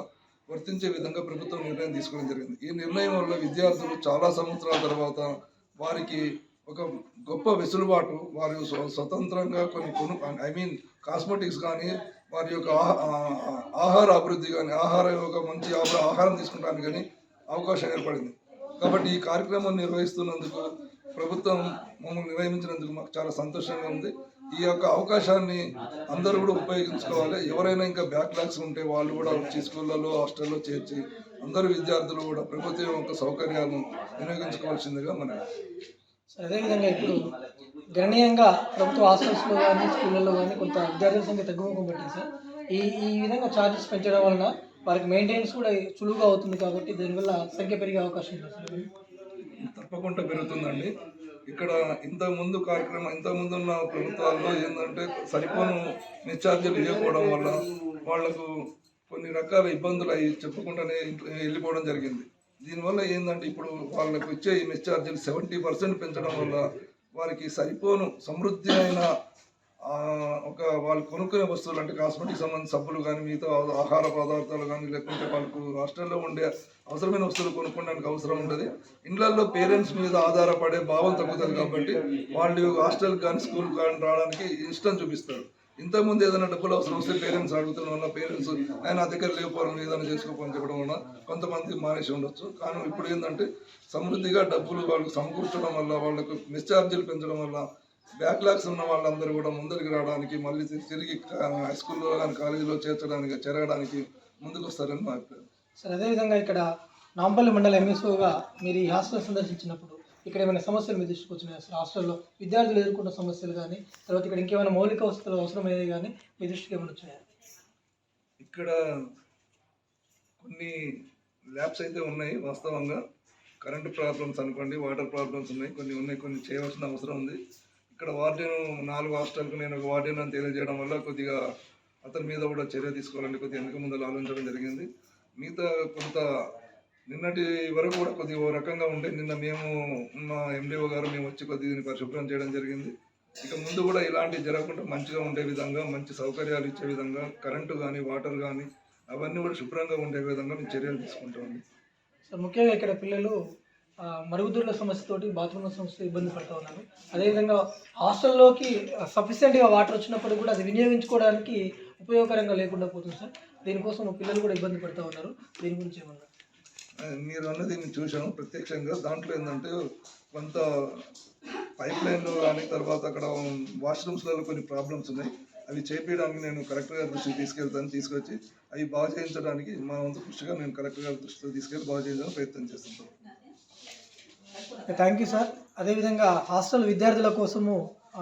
S10: వర్తించే విధంగా ప్రభుత్వం నిర్ణయం తీసుకోవడం జరిగింది. ఈ నిర్ణయం వల్ల విద్యార్థులు చాలా సంవత్సరాల తర్వాత వారికి ఒక గొప్ప వెసులుబాటు, వారు స్వతంత్రంగా కొన్ని కాస్మెటిక్స్ కానీ వారి యొక్క ఆహార అభివృద్ధి కానీ ఒక మంచి ఆహారం తీసుకోవడానికి కానీ అవకాశం ఏర్పడింది. కాబట్టి ఈ కార్యక్రమం నిర్వహిస్తున్నందుకు ప్రభుత్వం మమ్మల్ని నిర్వహించినందుకు మాకు చాలా సంతోషంగా ఉంది. ఈ యొక్క అవకాశాన్ని అందరూ కూడా ఉపయోగించుకోవాలి. ఎవరైనా ఇంకా బ్యాక్లాగ్స్ ఉంటే వాళ్ళు కూడా వచ్చి స్కూళ్ళలో హాస్టల్లో చేర్చి అందరు విద్యార్థులు కూడా ప్రభుత్వం యొక్క సౌకర్యాలను వినియోగించుకోవాల్సిందిగా మనం.
S6: అదేవిధంగా ఇప్పుడు గణనీయంగా ప్రభుత్వ హాస్టల్స్లో కానీ స్కూళ్ళల్లో కానీ కొంత విద్యార్థుల సంఖ్య తగ్గుముఖం పెట్టింది సార్. ఈ విధంగా ఛార్జెస్ పెంచడం వలన వారికి మెయింటెనెన్స్ కూడా సులువుగా అవుతుంది కాబట్టి దీనివల్ల సంఖ్య పెరిగే అవకాశం ఉంది సార్.
S10: తప్పకుండా పెరుగుతుందండి. ఇక్కడ ఇంతకుముందు ఉన్న ప్రభుత్వాల్లో ఏంటంటే సరిపోను నిశ్చార్జీలు ఇవ్వకపోవడం వల్ల వాళ్లకు కొన్ని రకాల ఇబ్బందులు అవి చెప్పకుండానే వెళ్ళిపోవడం జరిగింది. దీనివల్ల ఏంటంటే ఇప్పుడు వాళ్ళకు ఇచ్చే ఈ నిశ్చార్జీలు 70% పెంచడం వల్ల వారికి సరిపోను సమృద్ధి అయిన వాళ్ళు కొనుక్కునే వస్తువులు అంటే కాస్మెటిక్ సంబంధించిన సబ్బులు కానీ మిగతా ఆహార పదార్థాలు కానీ లేకుంటే వాళ్ళకు హాస్టల్లో ఉండే అవసరమైన వస్తువులు కొనుక్కోవడానికి అవసరం ఉంటుంది. ఇళ్లలో పేరెంట్స్ మీద ఆధారపడే భావం తగ్గుతుంది కాబట్టి వాళ్ళు హాస్టల్కి కానీ స్కూల్కి కానీ రావడానికి ఇష్టం చూపిస్తారు. ఇంతకుముందు ఏదైనా డబ్బులు అవసరం వస్తే పేరెంట్స్ అడుగుతున్న వల్ల పేరెంట్స్ నా దగ్గర లేకపోవడం ఏదైనా చేసుకోపోని చెప్పడం వల్ల కొంతమంది మానేసి ఉండొచ్చు. కానీ ఇప్పుడు ఏంటంటే సమృద్ధిగా డబ్బులు వాళ్ళకు సమకూర్చడం వల్ల వాళ్ళకు మెస్ ఛార్జీలు పెంచడం వల్ల బ్యాక్లాగ్స్ ఉన్న వాళ్ళందరూ కూడా ముందరికి రావడానికి మళ్ళీ తిరిగి హై స్కూల్లో కానీ కాలేజీలో చేరడానికి ముందుకు వస్తారని మా అభిప్రాయం.
S6: సార్ అదేవిధంగా ఇక్కడ నాంపల్లి మండల ఎంఎస్ఓగా మీరు ఈ హాస్టల్ సందర్శించినప్పుడు ఇక్కడ ఏమైనా సమస్యలు మీ దృష్టికి వచ్చినాయి సార్? హాస్టల్లో విద్యార్థులు ఎదుర్కొన్న సమస్యలు కానీ తర్వాత ఇక్కడ ఇంకేమైనా మౌలిక వసతులు అవసరమయ్యేది కానీ మీ దృష్టికి ఏమైనా వచ్చాయా?
S10: ఇక్కడ కొన్ని ల్యాబ్స్ అయితే ఉన్నాయి. వాస్తవంగా కరెంటు ప్రాబ్లమ్స్ అనుకోండి, వాటర్ ప్రాబ్లమ్స్ ఉన్నాయి, కొన్ని చేయవలసిన అవసరం ఉంది. ఇక్కడ వార్డెన్ 4 హాస్టల్కు నేను ఒక వార్డెన్ అని తెలియజేయడం వల్ల కొద్దిగా అతని మీద కూడా చర్య తీసుకోవాలని కొద్దిగా వెనక ముందు ఆలోచించడం జరిగింది. మిగతా కొంత నిన్నటి వరకు కూడా కొద్దిగా ఓ రకంగా ఉండే నిన్న మేము మా ఎండిఓ గారు మేము వచ్చి కొద్దిగా దీన్ని పరిశుభ్రం చేయడం జరిగింది. ఇక ముందు కూడా ఇలాంటివి జరగకుండా మంచిగా ఉండే విధంగా మంచి సౌకర్యాలు ఇచ్చే విధంగా కరెంటు కానీ వాటర్ కానీ అవన్నీ కూడా శుభ్రంగా ఉండే విధంగా మేము చర్యలు తీసుకుంటామండి.
S6: సార్ ముఖ్యంగా ఇక్కడ పిల్లలు మరుగుదొడ్ల సమస్యతోటి బాత్రూమ్ల సమస్య ఇబ్బంది పడుతూ ఉన్నారు. అదేవిధంగా హాస్టల్లోకి సఫిషియెంట్గా వాటర్ వచ్చినప్పుడు కూడా అది వినియోగించుకోవడానికి ఉపయోగకరంగా లేకుండా పోతుంది సార్. దీనికోసం పిల్లలు కూడా ఇబ్బంది పడుతూ ఉన్నారు. దీని గురించి ఏమన్నా?
S10: మీరు అన్నది నేను చూశాను ప్రత్యక్షంగా. దాంట్లో ఏంటంటే కొంత పైప్ లైన్లు కానీ తర్వాత అక్కడ వాష్రూమ్స్లలో కొన్ని ప్రాబ్లమ్స్ ఉన్నాయి. అవి చేపించడానికి నేను కలెక్టర్ గారి దృష్టికి తీసుకొచ్చి అవి బాగు చేయించడానికి మా వంతు కృషిగా నేను కలెక్టర్ గారి దృష్టిలో తీసుకెళ్ళి బాగు చేయించడానికి ప్రయత్నం చేస్తుంటాను.
S6: Thank you sir. అదేవిధంగా హాస్టల్ విద్యార్థుల కోసము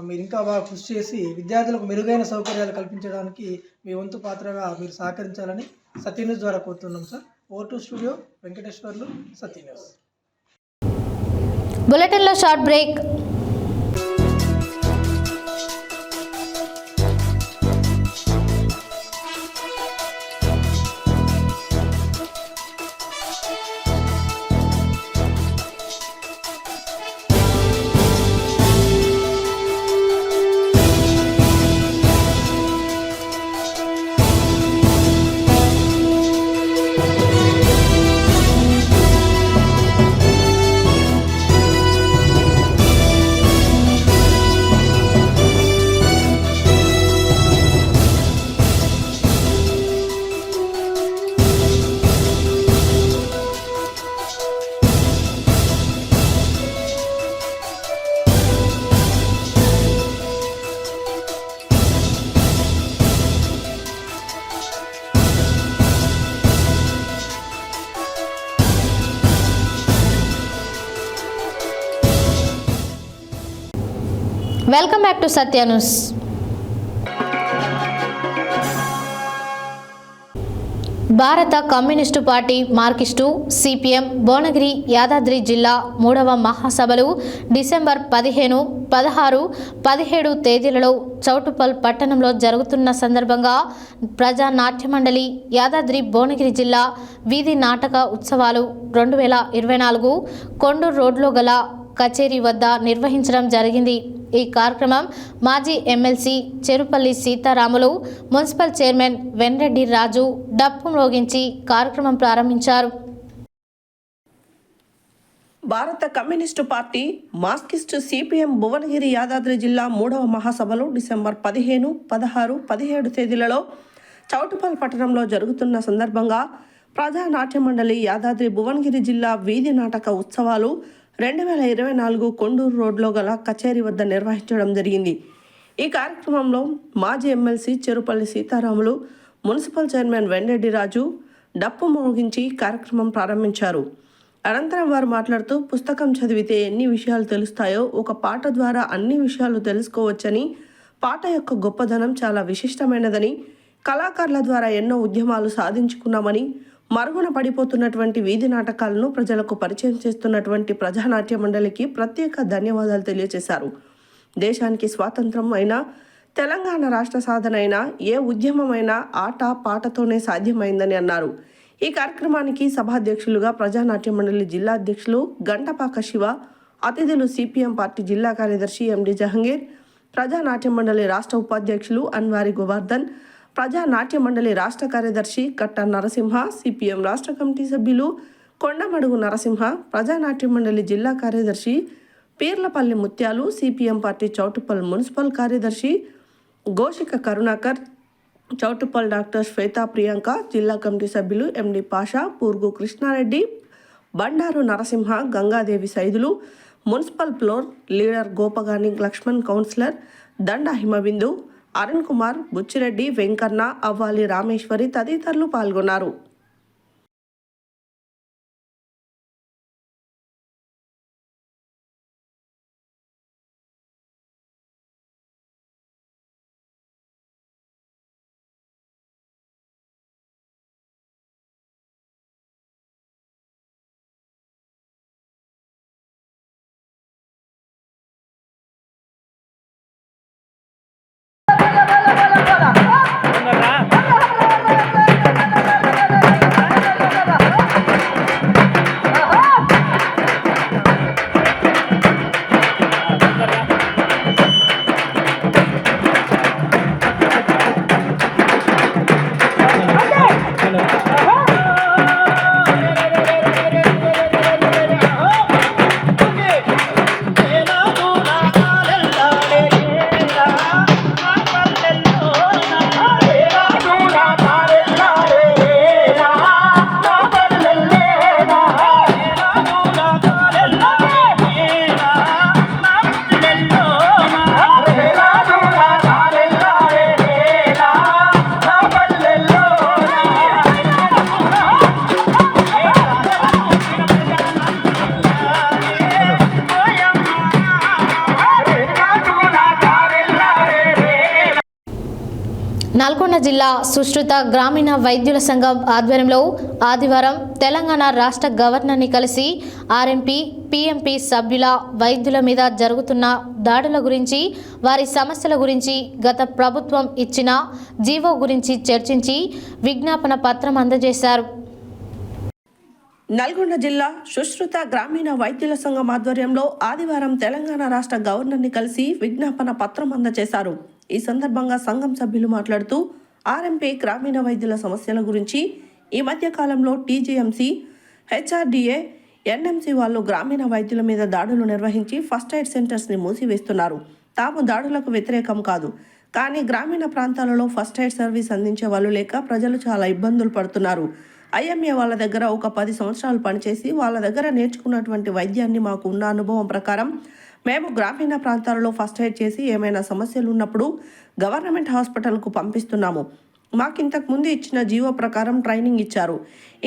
S6: మీరు ఇంకా బాగా కృషి చేసి విద్యార్థులకు మెరుగైన సౌకర్యాలు కల్పించడానికి మీ వంతు పాత్రగా మీరు సహకరించాలని సత్య న్యూస్ ద్వారా కోరుతున్నాం sir. Over to studio Venkateswarlu, Satya news.
S1: బులెటిన్లో short break. Welcome back to Satya news. భారత communist party Marxist CPM Bhuvanagiri Yadadri జిల్లా 3వ మహాసభలు డిసెంబర్ 15, 16, 17 తేదీలలో చౌటుప్పల్ పట్టణంలో జరుగుతున్న సందర్భంగా ప్రజా నాట్య మండలి యాదాద్రి భువనగిరి జిల్లా వీధి నాటక ఉత్సవాలు 2024 కొండూరు రోడ్లో గల కచేరీ వద్ద నిర్వహించడం జరిగింది. ఈ కార్యక్రమం మాజీ ఎమ్మెల్సీ చెరుపల్లి సీతారాములు, మున్సిపల్ చైర్మన్ వెన్రెడ్డి రాజు డప్పు మ్రోగించి కార్యక్రమం ప్రారంభించారు.
S2: భారత communist party Marxist CPM Bhuvanagiri Yadadri జిల్లా 3వ మహాసభలు డిసెంబర్ 15, 16, 17 తేదీలలో చౌటుప్పల్ పట్టణంలో జరుగుతున్న సందర్భంగా ప్రజా నాట్య మండలి యాదాద్రి భువనగిరి జిల్లా వీధి నాటక ఉత్సవాలు 2024 కొండూరు రోడ్లో గల కచేరీ వద్ద నిర్వహించడం జరిగింది. ఈ కార్యక్రమంలో మాజీ ఎమ్మెల్సీ చెరుపల్లి సీతారాములు, మున్సిపల్ చైర్మన్ వెన్రెడ్డి రాజు డప్పు మోగించి కార్యక్రమం ప్రారంభించారు. అనంతరం వారు మాట్లాడుతూ పుస్తకం చదివితే ఎన్ని విషయాలు తెలుస్తాయో ఒక పాట ద్వారా అన్ని విషయాలు తెలుసుకోవచ్చని, పాట యొక్క గొప్పదనం చాలా విశిష్టమైనదని, కళాకారుల ద్వారా ఎన్నో ఉద్యమాలు సాధించుకున్నామని, మరుగున పడిపోతున్నటువంటి వీధి నాటకాలను ప్రజలకు పరిచయం చేస్తున్నటువంటి ప్రజానాట్య మండలికి ప్రత్యేక ధన్యవాదాలు తెలియజేశారు. దేశానికి స్వాతంత్రం అయినా, తెలంగాణ రాష్ట్ర సాధన అయినా, ఏ ఉద్యమమైనా ఆట పాటతోనే సాధ్యమైందని అన్నారు. ఈ కార్యక్రమానికి సభాధ్యక్షులుగా ప్రజానాట్య మండలి జిల్లా అధ్యక్షులు గంటపాక శివ, అతిథులు సిపిఎం పార్టీ జిల్లా కార్యదర్శి ఎండి జహంగీర్, ప్రజానాట్య మండలి రాష్ట్ర ఉపాధ్యక్షులు అన్వారి గోవర్ధన్, ప్రజా నాట్య మండలి రాష్ట్ర కార్యదర్శి కట్ట నరసింహ, సిపిఎం రాష్ట్ర కమిటీ సభ్యులు కొండమడుగు నరసింహ, ప్రజానాట్య మండలి జిల్లా కార్యదర్శి పీర్లపల్లి ముత్యాలు, సిపిఎం పార్టీ చౌటుప్పల్ మున్సిపల్ కార్యదర్శి గోషిక కరుణాకర్, చౌటుప్పల్ డాక్టర్ శ్వేతా ప్రియాంక, జిల్లా కమిటీ సభ్యులు MD Pasha, Purgu Krishna Reddy, Bandaru Narasimha, Gangadevi Saidulu, municipal floor leader Gopagani Laxman, councillor Danda Himabindu, Arun Kumar, Buchi Reddy, Venkanna, అవ్వాలి రామేశ్వరి తదితరులు పాల్గొన్నారు.
S1: నల్గొండ జిల్లా సుశ్రుత గ్రామీణ వైద్యుల సంఘం ఆధ్వర్యంలో ఆదివారం తెలంగాణ రాష్ట్ర గవర్నర్ని కలిసి ఆర్ఎంపీ, పీఎంపీ సభ్యుల వైద్యుల మీద జరుగుతున్న దాడుల గురించి, వారి సమస్యల గురించి, గత ప్రభుత్వం ఇచ్చిన జీవో గురించి చర్చించి విజ్ఞాపన పత్రం అందజేశారు.
S2: నల్గొండ జిల్లా సుశ్రుత గ్రామీణ వైద్యుల సంఘం ఆధ్వర్యంలో ఆదివారం తెలంగాణ రాష్ట్ర గవర్నర్ని కలిసి విజ్ఞాపన పత్రం అందజేశారు. ఈ సందర్భంగా సంఘం సభ్యులు మాట్లాడుతూ ఆర్ఎంపీ గ్రామీణ వైద్యుల సమస్యల గురించి, ఈ మధ్య కాలంలో టీజీఎంసీ, హెచ్ఆర్డీఏ, ఎన్ఎంసీ వాళ్ళు గ్రామీణ వైద్యుల మీద దాడులు నిర్వహించి ఫస్ట్ ఎయిడ్ సెంటర్స్ని మూసివేస్తున్నారు. తాము దాడులకు వ్యతిరేకం కాదు, కానీ గ్రామీణ ప్రాంతాలలో ఫస్ట్ ఎయిడ్ సర్వీస్ అందించే వాళ్ళు లేక ప్రజలు చాలా ఇబ్బందులు పడుతున్నారు. ఐఎంఏ వాళ్ళ దగ్గర ఒక 10 సంవత్సరాలు పనిచేసి వాళ్ళ దగ్గర నేర్చుకున్నటువంటి వైద్యాన్ని మాకు ఉన్న అనుభవం ప్రకారం మేము గ్రామీణ ప్రాంతాలలో ఫస్ట్ ఎయిడ్ చేసి ఏమైనా సమస్యలు ఉన్నప్పుడు గవర్నమెంట్ హాస్పిటల్కు పంపిస్తున్నాము. మాకింతకు ముందు ఇచ్చిన జీవో ప్రకారం ట్రైనింగ్ ఇచ్చారు.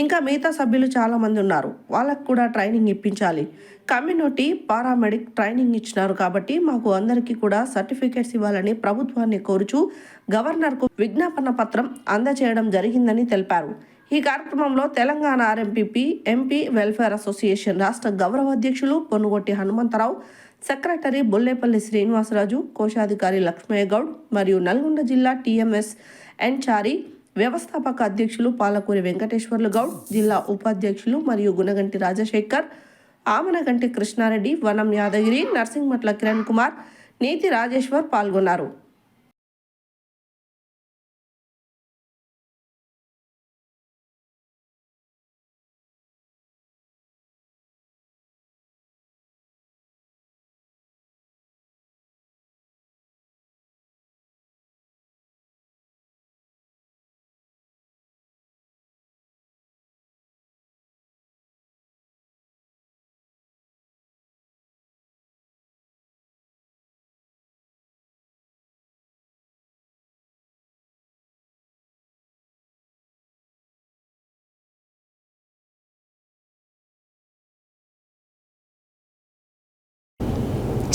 S2: ఇంకా మిగతా సభ్యులు చాలామంది ఉన్నారు, వాళ్ళకు కూడా ట్రైనింగ్ ఇప్పించాలి. కమ్యూనిటీ పారామెడిక్ ట్రైనింగ్ ఇచ్చినారు కాబట్టి మాకు అందరికీ కూడా సర్టిఫికేట్స్ ఇవ్వాలని ప్రభుత్వాన్ని కోరుచూ గవర్నర్కు విజ్ఞాపన పత్రం అందజేయడం జరిగిందని తెలిపారు. ఈ కార్యక్రమంలో Telangana RMP MP welfare association రాష్ట్ర గౌరవ అధ్యక్షులు పొన్నుగొట్టి హనుమంతరావు, సెక్రటరీ బొల్లేపల్లి శ్రీనివాసరాజు, కోశాధికారి లక్ష్మయ్య గౌడ్ మరియు నల్గొండ జిల్లా టీఎంఎస్ ఎన్చారి వ్యవస్థాపక అధ్యక్షులు పాలకూరి వెంకటేశ్వర్లు గౌడ్, జిల్లా ఉపాధ్యక్షులు మరియు గుణగంటి రాజశేఖర్, ఆమనగంటి కృష్ణారెడ్డి, వనం యాదగిరి, నర్సింగ్మట్ల కిరణ్ కుమార్, నీతి రాజేశ్వర్ పాల్గొన్నారు.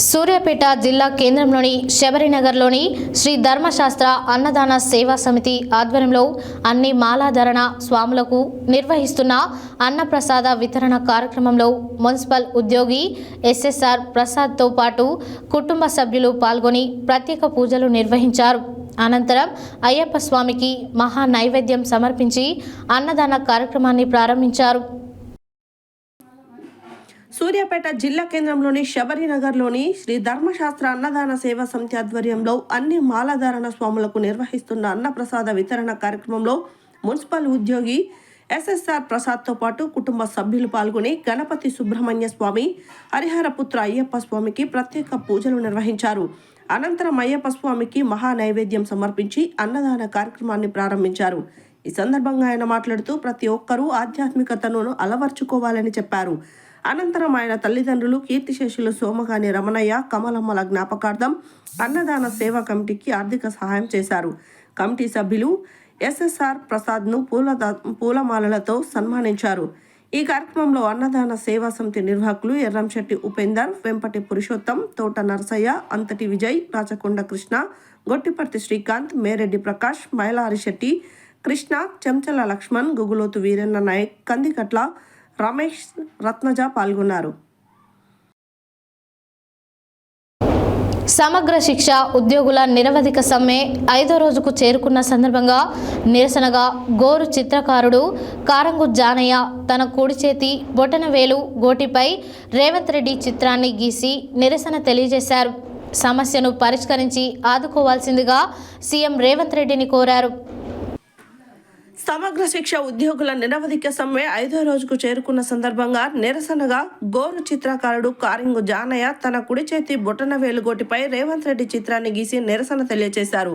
S1: సూర్యాపేట జిల్లా కేంద్రంలోని శబరినగర్లోని శ్రీ ధర్మశాస్త్ర అన్నదాన సేవా సమితి ఆధ్వర్యంలో అన్ని మాలాధరణ స్వాములకు నిర్వహిస్తున్న అన్నప్రసాద వితరణ కార్యక్రమంలో మున్సిపల్ ఉద్యోగి ఎస్ఎస్ఆర్ ప్రసాద్తో పాటు కుటుంబ సభ్యులు పాల్గొని ప్రత్యేక పూజలు నిర్వహించారు. అనంతరం అయ్యప్ప స్వామికి మహా నైవేద్యం సమర్పించి అన్నదాన కార్యక్రమాన్ని ప్రారంభించారు.
S2: సూర్యాపేట జిల్లా కేంద్రంలోని శబరినగర్లోని శ్రీ ధర్మశాస్త్ర అన్నదాన సేవా సమితి ఆధ్వర్యంలో అన్ని మాలాధారణ స్వాములకు నిర్వహిస్తున్న అన్నప్రసాద వితరణ కార్యక్రమంలో మున్సిపల్ ఉద్యోగి ఎస్ఎస్ఆర్ ప్రసాద్తో పాటు కుటుంబ సభ్యులు పాల్గొని గణపతి సుబ్రహ్మణ్య స్వామి, హరిహరపుత్ర అయ్యప్ప స్వామికి ప్రత్యేక పూజలు నిర్వహించారు. అనంతరం అయ్యప్ప స్వామికి మహా నైవేద్యం సమర్పించి అన్నదాన కార్యక్రమాన్ని ప్రారంభించారు. ఈ సందర్భంగా ఆయన మాట్లాడుతూ ప్రతి ఒక్కరూ ఆధ్యాత్మికతను అలవర్చుకోవాలని చెప్పారు. అనంతరం ఆయన తల్లిదండ్రులు కీర్తిశేషులు సోమగాని రమణయ్య, కమలమ్మల జ్ఞాపకార్థం అన్నదాన సేవా కమిటీకి ఆర్థిక సహాయం చేశారు. కమిటీ సభ్యులు ఎస్ఎస్ఆర్ ప్రసాద్ను పూలమాలలతో సన్మానించారు. ఈ కార్యక్రమంలో అన్నదాన సేవా సమితి నిర్వాహకులు ఎర్రంశెట్టి ఉపేందర్, వెంపటి పురుషోత్తం, తోట నరసయ్య, అంతటి విజయ్, రాచకొండ కృష్ణ, గొట్టిపర్తి శ్రీకాంత్, మేరెడ్డి ప్రకాష్, మైలారిశెట్టి కృష్ణ, చెంచల లక్ష్మణ్, గుగులోతు వీరన్న నాయక్, కందికట్ల రమేష్, రత్నజ పాల్గొన్నారు.
S1: సమగ్ర శిక్ష ఉద్యోగుల నిరవధిక సమ్మె 5వ రోజుకు చేరుకున్న సందర్భంగా నిరసనగా గోరు చిత్రకారుడు కారంగు జానయ్య తన కుడి చేతి బొటనవేలు గోటిపై రేవంత్ రెడ్డి చిత్రాన్ని గీసి నిరసన తెలియజేశారు. సమస్యను పరిష్కరించి ఆదుకోవాల్సిందిగా సీఎం రేవంత్ రెడ్డిని కోరారు.
S2: సమగ్ర శిక్ష ఉద్యోగుల నిరవధిక సమ్మె 5వ రోజుకు చేరుకున్న సందర్భంగా నిరసనగా గోరు చిత్రకారుడు కారింగు జానయ్య తన కుడి చేతి బొటన వేలుగోటిపై రేవంత్ రెడ్డి చిత్రాన్ని గీసి నిరసన తెలియజేశారు.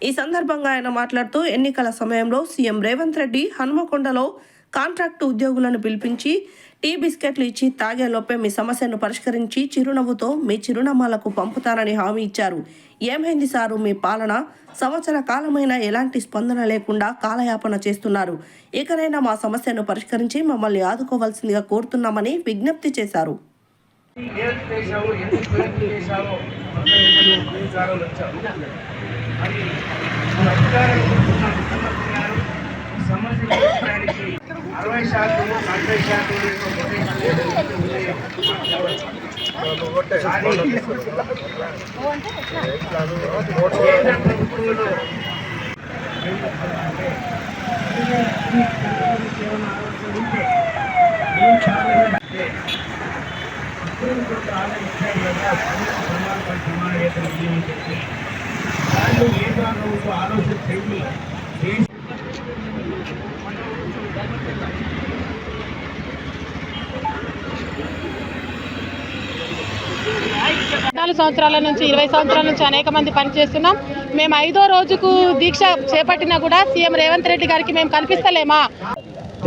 S2: ఈ సందర్భంగా ఆయన మాట్లాడుతూ ఎన్నికల సమయంలో సీఎం రేవంత్ రెడ్డి హనుమకొండలో కాంట్రాక్టు ఉద్యోగులను పిలిపించి టీ బిస్కెట్లు ఇచ్చి తాగేలోపే మీ సమస్యను పరిష్కరించి చిరునవ్వుతో మీ చిరునామాలకు పంపుతానని హామీ ఇచ్చారు. ఏమైంది సారు మీ పాలన? సంవత్సర కాలమైన ఎలాంటి స్పందన లేకుండా కాలయాపన చేస్తున్నారు. ఇకనైనా మా సమస్యను పరిష్కరించి మమ్మల్ని ఆదుకోవాల్సిందిగా కోరుతున్నామని విజ్ఞప్తి చేశారు.
S17: సంవత్సరాల నుంచి 20 సంవత్సరాల నుంచి అనేక మంది పనిచేస్తున్నాం. మేము 5వ రోజుకు దీక్ష చేపట్టినా కూడా సీఎం రేవంత్ రెడ్డి గారికి మేము కల్పిస్తలేమా?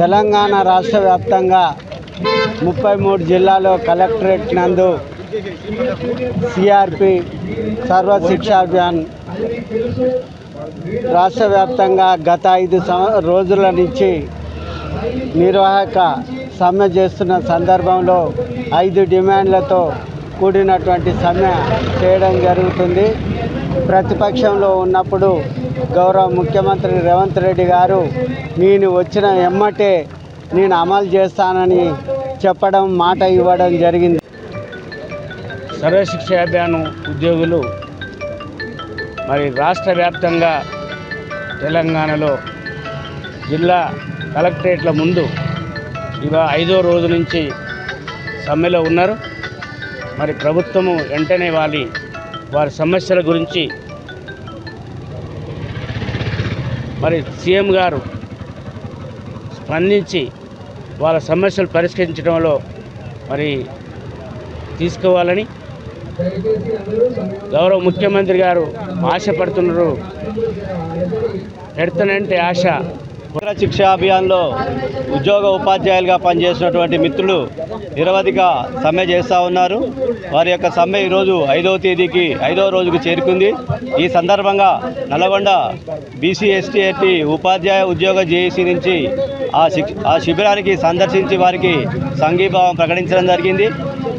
S18: తెలంగాణ రాష్ట్ర వ్యాప్తంగా 33 జిల్లాలో కలెక్టరేట్ నందు సిఆర్పి సర్వ శిక్షా అభియాన్ రాష్ట్ర వ్యాప్తంగా గత 5 రోజుల నుంచి నిర్వాహక సమ్మె చేస్తున్న సందర్భంలో 5 డిమాండ్లతో కూడినటువంటి సమ్మె చేయడం జరుగుతుంది. ప్రతిపక్షంలో ఉన్నప్పుడు గౌరవ ముఖ్యమంత్రి రేవంత్ రెడ్డి గారు నేను వచ్చిన ఎమ్మటే నేను అమలు చేస్తానని చెప్పడం, మాట ఇవ్వడం జరిగింది.
S19: సర్వశిక్ష అభియాన్ ఉద్యోగులు మరి రాష్ట్ర వ్యాప్తంగా తెలంగాణలో జిల్లా కలెక్టరేట్ల ముందు ఇవాళ 5వ రోజు నుంచి సమ్మెలో ఉన్నారు. మరి ప్రభుత్వము వెంటనే వారి సమస్యల గురించి మరి సీఎం గారు స్పందించి వాళ్ళ సమస్యలు పరిష్కరించడంలో మరి తీసుకోవాలని గౌరవ ముఖ్యమంత్రి గారు ఆశపడుతున్నారు. పెడతానంటే ఆశ.
S18: శిక్ష అభియాన్లో ఉద్యోగ ఉపాధ్యాయులుగా పనిచేసినటువంటి మిత్రులు నిరవధిక సమ్మె చేస్తూ ఉన్నారు. వారి యొక్క సమ్మె ఈరోజు 5వ తేదీకి 5వ రోజుకు చేరుకుంది. ఈ సందర్భంగా నల్గొండ బీసీ ఎస్టీ ఉపాధ్యాయ ఉద్యోగ జేఏసీ నుంచి ఆ శిబిరానికి సందర్శించి వారికి సంఘీభావం ప్రకటించడం జరిగింది.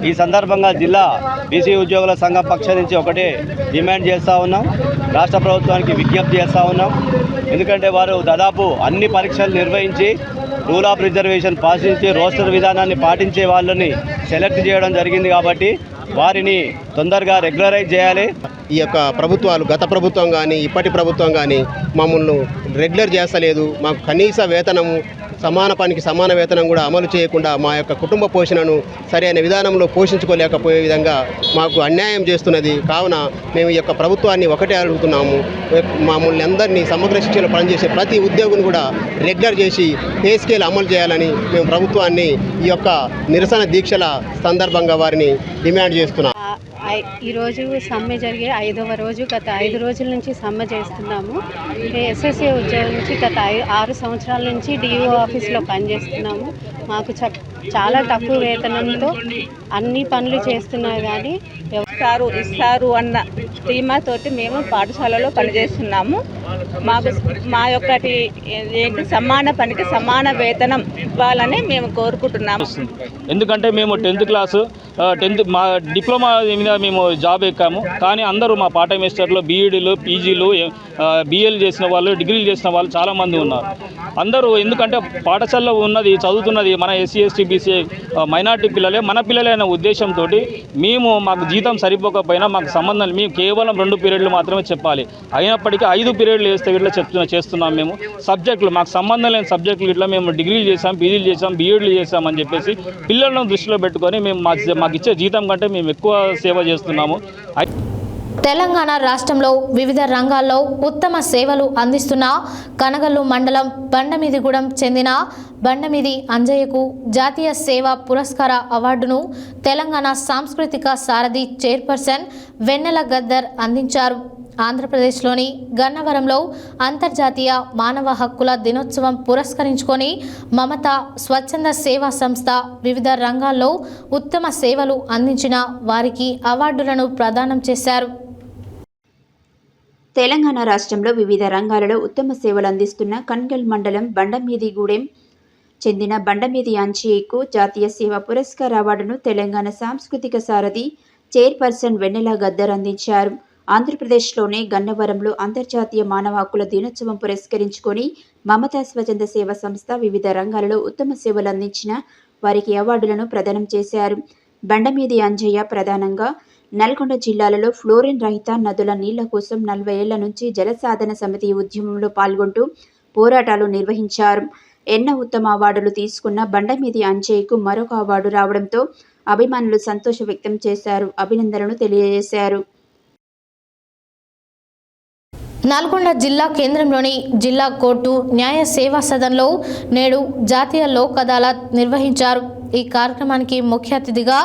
S18: ఈ సందర్భంగా జిల్లా బీసీ ఉద్యోగుల సంఘం పక్షం నుంచి ఒకటే డిమాండ్ చేస్తూ ఉన్నాం. రాష్ట్ర ప్రభుత్వానికి విజ్ఞప్తి చేస్తూ ఉన్నాం. ఎందుకంటే వారు దాదాపు అన్ని పరీక్షలు నిర్వహించి రూల్ ఆఫ్ రిజర్వేషన్ పాటించి రోస్టర్ విధానాన్ని పాటించే వాళ్ళని సెలెక్ట్ చేయడం జరిగింది. కాబట్టి వారిని తొందరగా రెగ్యులరైజ్ చేయాలి.
S20: ఈ యొక్క ప్రభుత్వాలు, గత ప్రభుత్వం కానీ ఇప్పటి ప్రభుత్వం కానీ మమ్మల్ని రెగ్యులర్ చేస్తలేదు. మాకు కనీస వేతనము, సమాన పనికి సమాన వేతనం కూడా అమలు చేయకుండా మా యొక్క కుటుంబ పోషణను సరైన విధానంలో పోషించుకోలేకపోయే విధంగా మాకు అన్యాయం చేస్తున్నది. కావున మేము ఈ యొక్క ప్రభుత్వాన్ని ఒకటే అడుగుతున్నాము, మమ్మల్ని అందరినీ సమగ్ర శిక్షలో పనిచేసే ప్రతి ఉద్యోగిని కూడా రెగ్యులర్ చేసి పే స్కేల్ అమలు చేయాలని మేము ప్రభుత్వాన్ని ఈ యొక్క నిరసన దీక్షల సందర్భంగా వారిని డిమాండ్ చేస్తున్నాం.
S21: ఈరోజు సమ్మె జరిగే 5వ రోజు. గత 5 రోజుల నుంచి సమ్మె చేస్తున్నాము. ఎస్ఎస్ఏ ఉద్యోగం నుంచి గత 6 సంవత్సరాల నుంచి డిఓ ఆఫీస్లో పనిచేస్తున్నాము. మాకు చాలా తక్కువ వేతనంతో అన్ని పనులు చేస్తున్నా కానీ
S22: ఇస్తారు అన్న ధీమాతోటి మేము పాఠశాలలో పనిచేస్తున్నాము. మా యొక్కటి ఏంటి సమాన పనికి సమాన వేతనం ఇవ్వాలని మేము కోరుకుంటున్నాము.
S23: ఎందుకంటే మేము 10th క్లాసు మా డిప్లొమా మీద మేము జాబ్ ఎక్కాము. కానీ అందరూ మా పార్ట్ టైం మాస్టర్లు బీఈడీలు, పీజీలు, బీఎల్ చేసిన వాళ్ళు, డిగ్రీలు చేసిన వాళ్ళు చాలామంది ఉన్నారు. అందరూ ఎందుకంటే పాఠశాలలో చదువుతున్నది మన ఎస్సీ ఎస్టీ బీసీ మైనార్టీ పిల్లలే, మన పిల్లలే అనే ఉద్దేశంతో మాకు జీతం సరిపోకపోయినా మాకు సంబంధం, మేము కేవలం 2 పీరియడ్లు మాత్రమే చెప్పాలి. అయినప్పటికీ 5 పీరియడ్లు వేస్తే ఇట్లా చేస్తున్నాం. మేము సబ్జెక్టులు మాకు సంబంధం లేని సబ్జెక్టులు ఇట్లా మేము డిగ్రీలు చేసాం, పీజీలు చేసాం, బీఎడ్లు చేసామని చెప్పేసి పిల్లలను దృష్టిలో పెట్టుకొని మేము మాకు ఇచ్చే జీతం కంటే మేము ఎక్కువ సేవ చేస్తున్నాము.
S1: తెలంగాణ రాష్ట్రంలో వివిధ రంగాల్లో ఉత్తమ సేవలు అందిస్తున్న కనగల్లు మండలం బండమీదిగూడెం చెందిన బండమీది అంజయ్యకు జాతీయ సేవా పురస్కార అవార్డును తెలంగాణ సాంస్కృతిక సారథి చైర్పర్సన్ వెన్నెల గద్దర్ అందించారు. ఆంధ్రప్రదేశ్లోని గన్నవరంలో అంతర్జాతీయ మానవ హక్కుల దినోత్సవం పురస్కరించుకొని మమత స్వచ్ఛంద సేవా సంస్థ వివిధ రంగాల్లో ఉత్తమ సేవలు అందించిన వారికి అవార్డులను ప్రదానం చేశారు.
S3: తెలంగాణ రాష్ట్రంలో వివిధ రంగాలలో ఉత్తమ సేవలు అందిస్తున్న కన్గల్ మండలం బండమీదిగూడెం చెందిన బండమీది అంజయ్యకు జాతీయ సేవా పురస్కార అవార్డును తెలంగాణ సాంస్కృతిక సారథి చైర్పర్సన్ వెన్నెల గద్దర్ అందించారు. ఆంధ్రప్రదేశ్లోని గన్నవరంలో అంతర్జాతీయ మానవ హక్కుల దినోత్సవం పురస్కరించుకొని మమతా స్వచ్ఛంద సేవా సంస్థ వివిధ రంగాలలో ఉత్తమ సేవలు అందించిన వారికి అవార్డులను ప్రదానం చేశారు. బండమీది అంజయ్య ప్రధానంగా నల్గొండ జిల్లాలలో ఫ్లోరిన్ రహిత నదుల నీళ్ల కోసం 40 ఏళ్ల నుంచి జలసాధన సమితి ఉద్యమంలో పాల్గొంటూ పోరాటాలు నిర్వహించారు. ఎన్నో ఉత్తమ అవార్డులు తీసుకున్న బండమీది అంజయ్యకు మరొక అవార్డు రావడంతో అభిమానులు సంతోషం వ్యక్తం చేశారు, అభినందనలు తెలియజేశారు.
S1: నల్గొండ జిల్లా కేంద్రంలోని జిల్లా కోర్టు న్యాయ సేవా సదన్లో నేడు జాతీయ లోక్ అదాలత్ నిర్వహించారు. ఈ కార్యక్రమానికి ముఖ్య అతిథిగా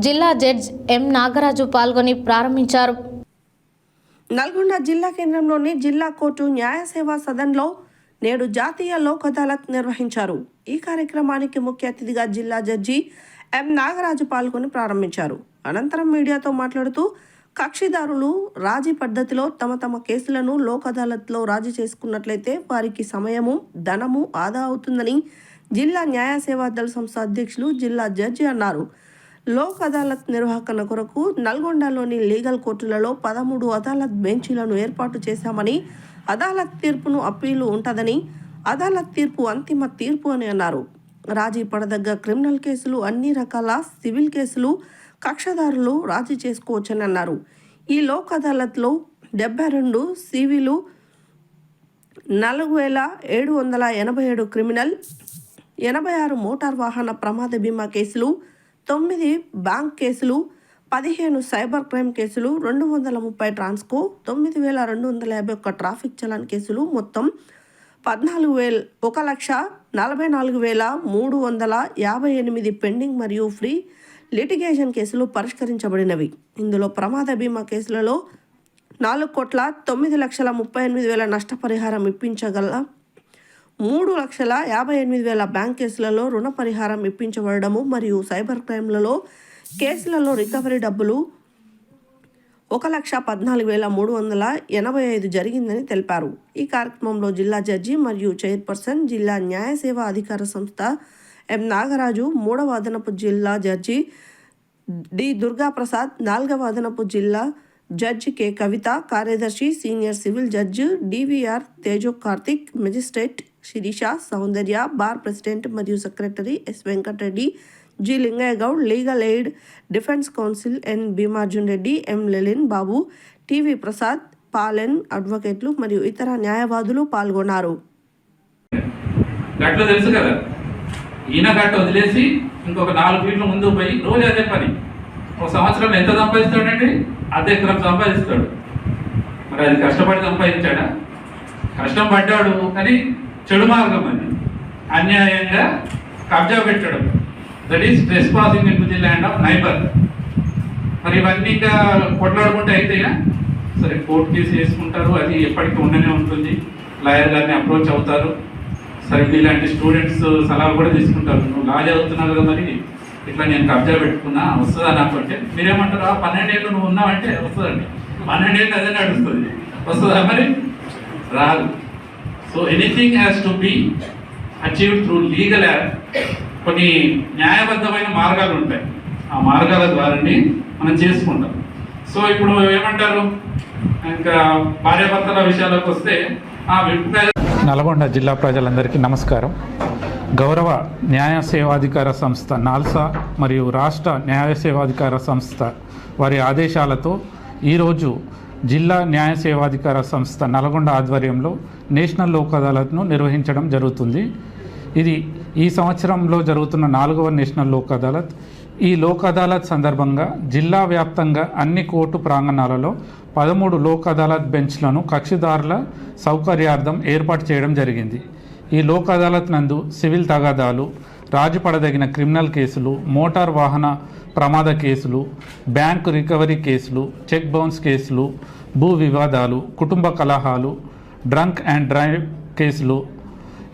S1: జిల్లా జడ్జి ఎం నాగరాజు పాల్గొని ప్రారంభించారు.
S2: నల్గొండ జిల్లా కేంద్రంలోని జిల్లా కోర్టు న్యాయ సేవా సదన్లో నేడు జాతీయ లోక్ అదాలత్ నిర్వహించారు. ఈ కార్యక్రమానికి ముఖ్య అతిథిగా జిల్లా జడ్జి ఎం నాగరాజు పాల్గొని ప్రారంభించారు. అనంతరం మీడియాతో మాట్లాడుతూ కక్షిదారులు రాజీ పద్ధతిలో తమ కేసులను లోక్ అదాలత్లో రాజీ చేసుకున్నట్లయితే వారికి సమయము ధనము ఆదా అవుతుందని జిల్లా న్యాయ సేవా దళ సంస్థ అధ్యక్షులు జిల్లా జడ్జి అన్నారు. లోక్ అదాలత్ నిర్వహణ కొరకు నల్గొండలోని లీగల్ కోర్టులలో 13 అదాలత్ బెంచీలను ఏర్పాటు చేశామని, అదాలత్ తీర్పును అప్పీలు ఉంటుందని, అదాలత్ తీర్పు అంతిమ తీర్పు అని అన్నారు. రాజీ పడదగ్గ క్రిమినల్ కేసులు, అన్ని రకాల సివిల్ కేసులు కక్షదారులు రాజీ చేసుకోవచ్చని అన్నారు. ఈ లోక్ అదాలత్లో 72 సివిలు, 4787 క్రిమినల్, 86 మోటార్ వాహన ప్రమాద బీమా కేసులు, 9 బ్యాంక్ కేసులు, 15 సైబర్ క్రైమ్ కేసులు, 230 ట్రాన్స్కో, 9251 ట్రాఫిక్ చలాన్ కేసులు, మొత్తం 1,44,358 పెండింగ్ మరియు ఫ్రీ లిటిగేషన్ కేసులు పరిష్కరించబడినవి. ఇందులో ప్రమాద బీమా కేసులలో 4,09,38,000 నష్టపరిహారం ఇప్పించగల, 3,58,000 బ్యాంక్ కేసులలో రుణ పరిహారం ఇప్పించబడము మరియు సైబర్ క్రైమ్లలో కేసులలో రికవరీ డబ్బులు 1,14,385 జరిగిందని తెలిపారు. ఈ కార్యక్రమంలో జిల్లా జడ్జి మరియు చైర్పర్సన్, జిల్లా న్యాయ సేవా అధికార సంస్థ ఎం నాగరాజు, 3వ అదనపు జిల్లా జడ్జి డి దుర్గాప్రసాద్, 4వ అదనపు జిల్లా జడ్జి కె కవిత, కార్యదర్శి senior civil judge DVR Tejo Karthik, magistrate Sirisha Soundarya, bar president మరియు secretary S Venkatareddy, G Lingaiah Goud, legal aid defence council N Bheemarjun Reddy, M Lelin Babu, TV Prasad, పాలెన్ అడ్వకేట్లు మరియు ఇతర న్యాయవాదులు పాల్గొన్నారు.
S4: గట్లు తెలుసు కదా, ఈయన గట్టు వదిలేసి ఇంకొక 4 ఫీట్ల ముందు పోయి రోజు అదే పని. ఒక సంవత్సరం ఎంత సంపాదిస్తాడండి? అర్ధ ఎకరం సంపాదిస్తాడు. మరి అది కష్టపడి సంపాదించాడా? కష్టం పడ్డాడు, కానీ చెడు మార్గం అది. అన్యాయంగా కబ్జా పెట్టడం, that is trespassing into the land of neighbour. మరి ఇవన్నీ ఇంకా కొట్లాడుకుంటే అయితేగా? సరే, కోర్టు కేసు వేసుకుంటారు, అది ఎప్పటికీ ఉండనే ఉంటుంది. లాయర్ గారిని అప్రోచ్ అవుతారు. సరే, ఇలాంటి స్టూడెంట్స్ సలహా కూడా తీసుకుంటారు. నువ్వు లా చదువుతున్నావు కదా, మరి ఇట్లా నేను కబ్జా పెట్టుకున్నా వస్తుందా నాకు అంటే మీరేమంటారు? 12 ఏళ్ళు నువ్వు ఉన్నావంటే వస్తుందండి. 12 ఏళ్ళు అదే నడుస్తుంది. వస్తుందా? మరి రాదు. So anything has to be achieved through legal act. కొన్ని న్యాయబద్ధమైన మార్గాలు ఉంటాయి, ఆ మార్గాల ద్వారానే మనం చేసుకుంటాం. సో ఇప్పుడు ఏమంటారు, ఇంకా భార్యాభర్తల విషయాలకు వస్తే
S5: నల్గొండ జిల్లా ప్రజలందరికీ నమస్కారం. గౌరవ న్యాయ సేవాధికార సంస్థ నాల్సా మరియు రాష్ట్ర న్యాయ సేవాధికార సంస్థ వారి ఆదేశాలతో ఈరోజు జిల్లా న్యాయ సేవాధికార సంస్థ నల్గొండ ఆధ్వర్యంలో నేషనల్ లోక్ అదాలత్ను నిర్వహించడం జరుగుతుంది. ఇది ఈ సంవత్సరంలో జరుగుతున్న 4వ నేషనల్ లోక్ అదాలత్. ఈ లోక్ అదాలత్ సందర్భంగా జిల్లా వ్యాప్తంగా అన్ని కోర్టు ప్రాంగణాలలో 13 లోక్ అదాలత్ బెంచ్లను కక్షిదారుల సౌకర్యార్థం ఏర్పాటు చేయడం జరిగింది. ఈ లోక్ అదాలత్ నందు సివిల్ తగాదాలు, రాజీ పడదగిన క్రిమినల్ కేసులు, మోటార్ వాహన ప్రమాద కేసులు, బ్యాంకు రికవరీ కేసులు, చెక్ బౌన్స్ కేసులు, భూ వివాదాలు, కుటుంబ కలహాలు, డ్రంక్ అండ్ డ్రైవ్ కేసులు,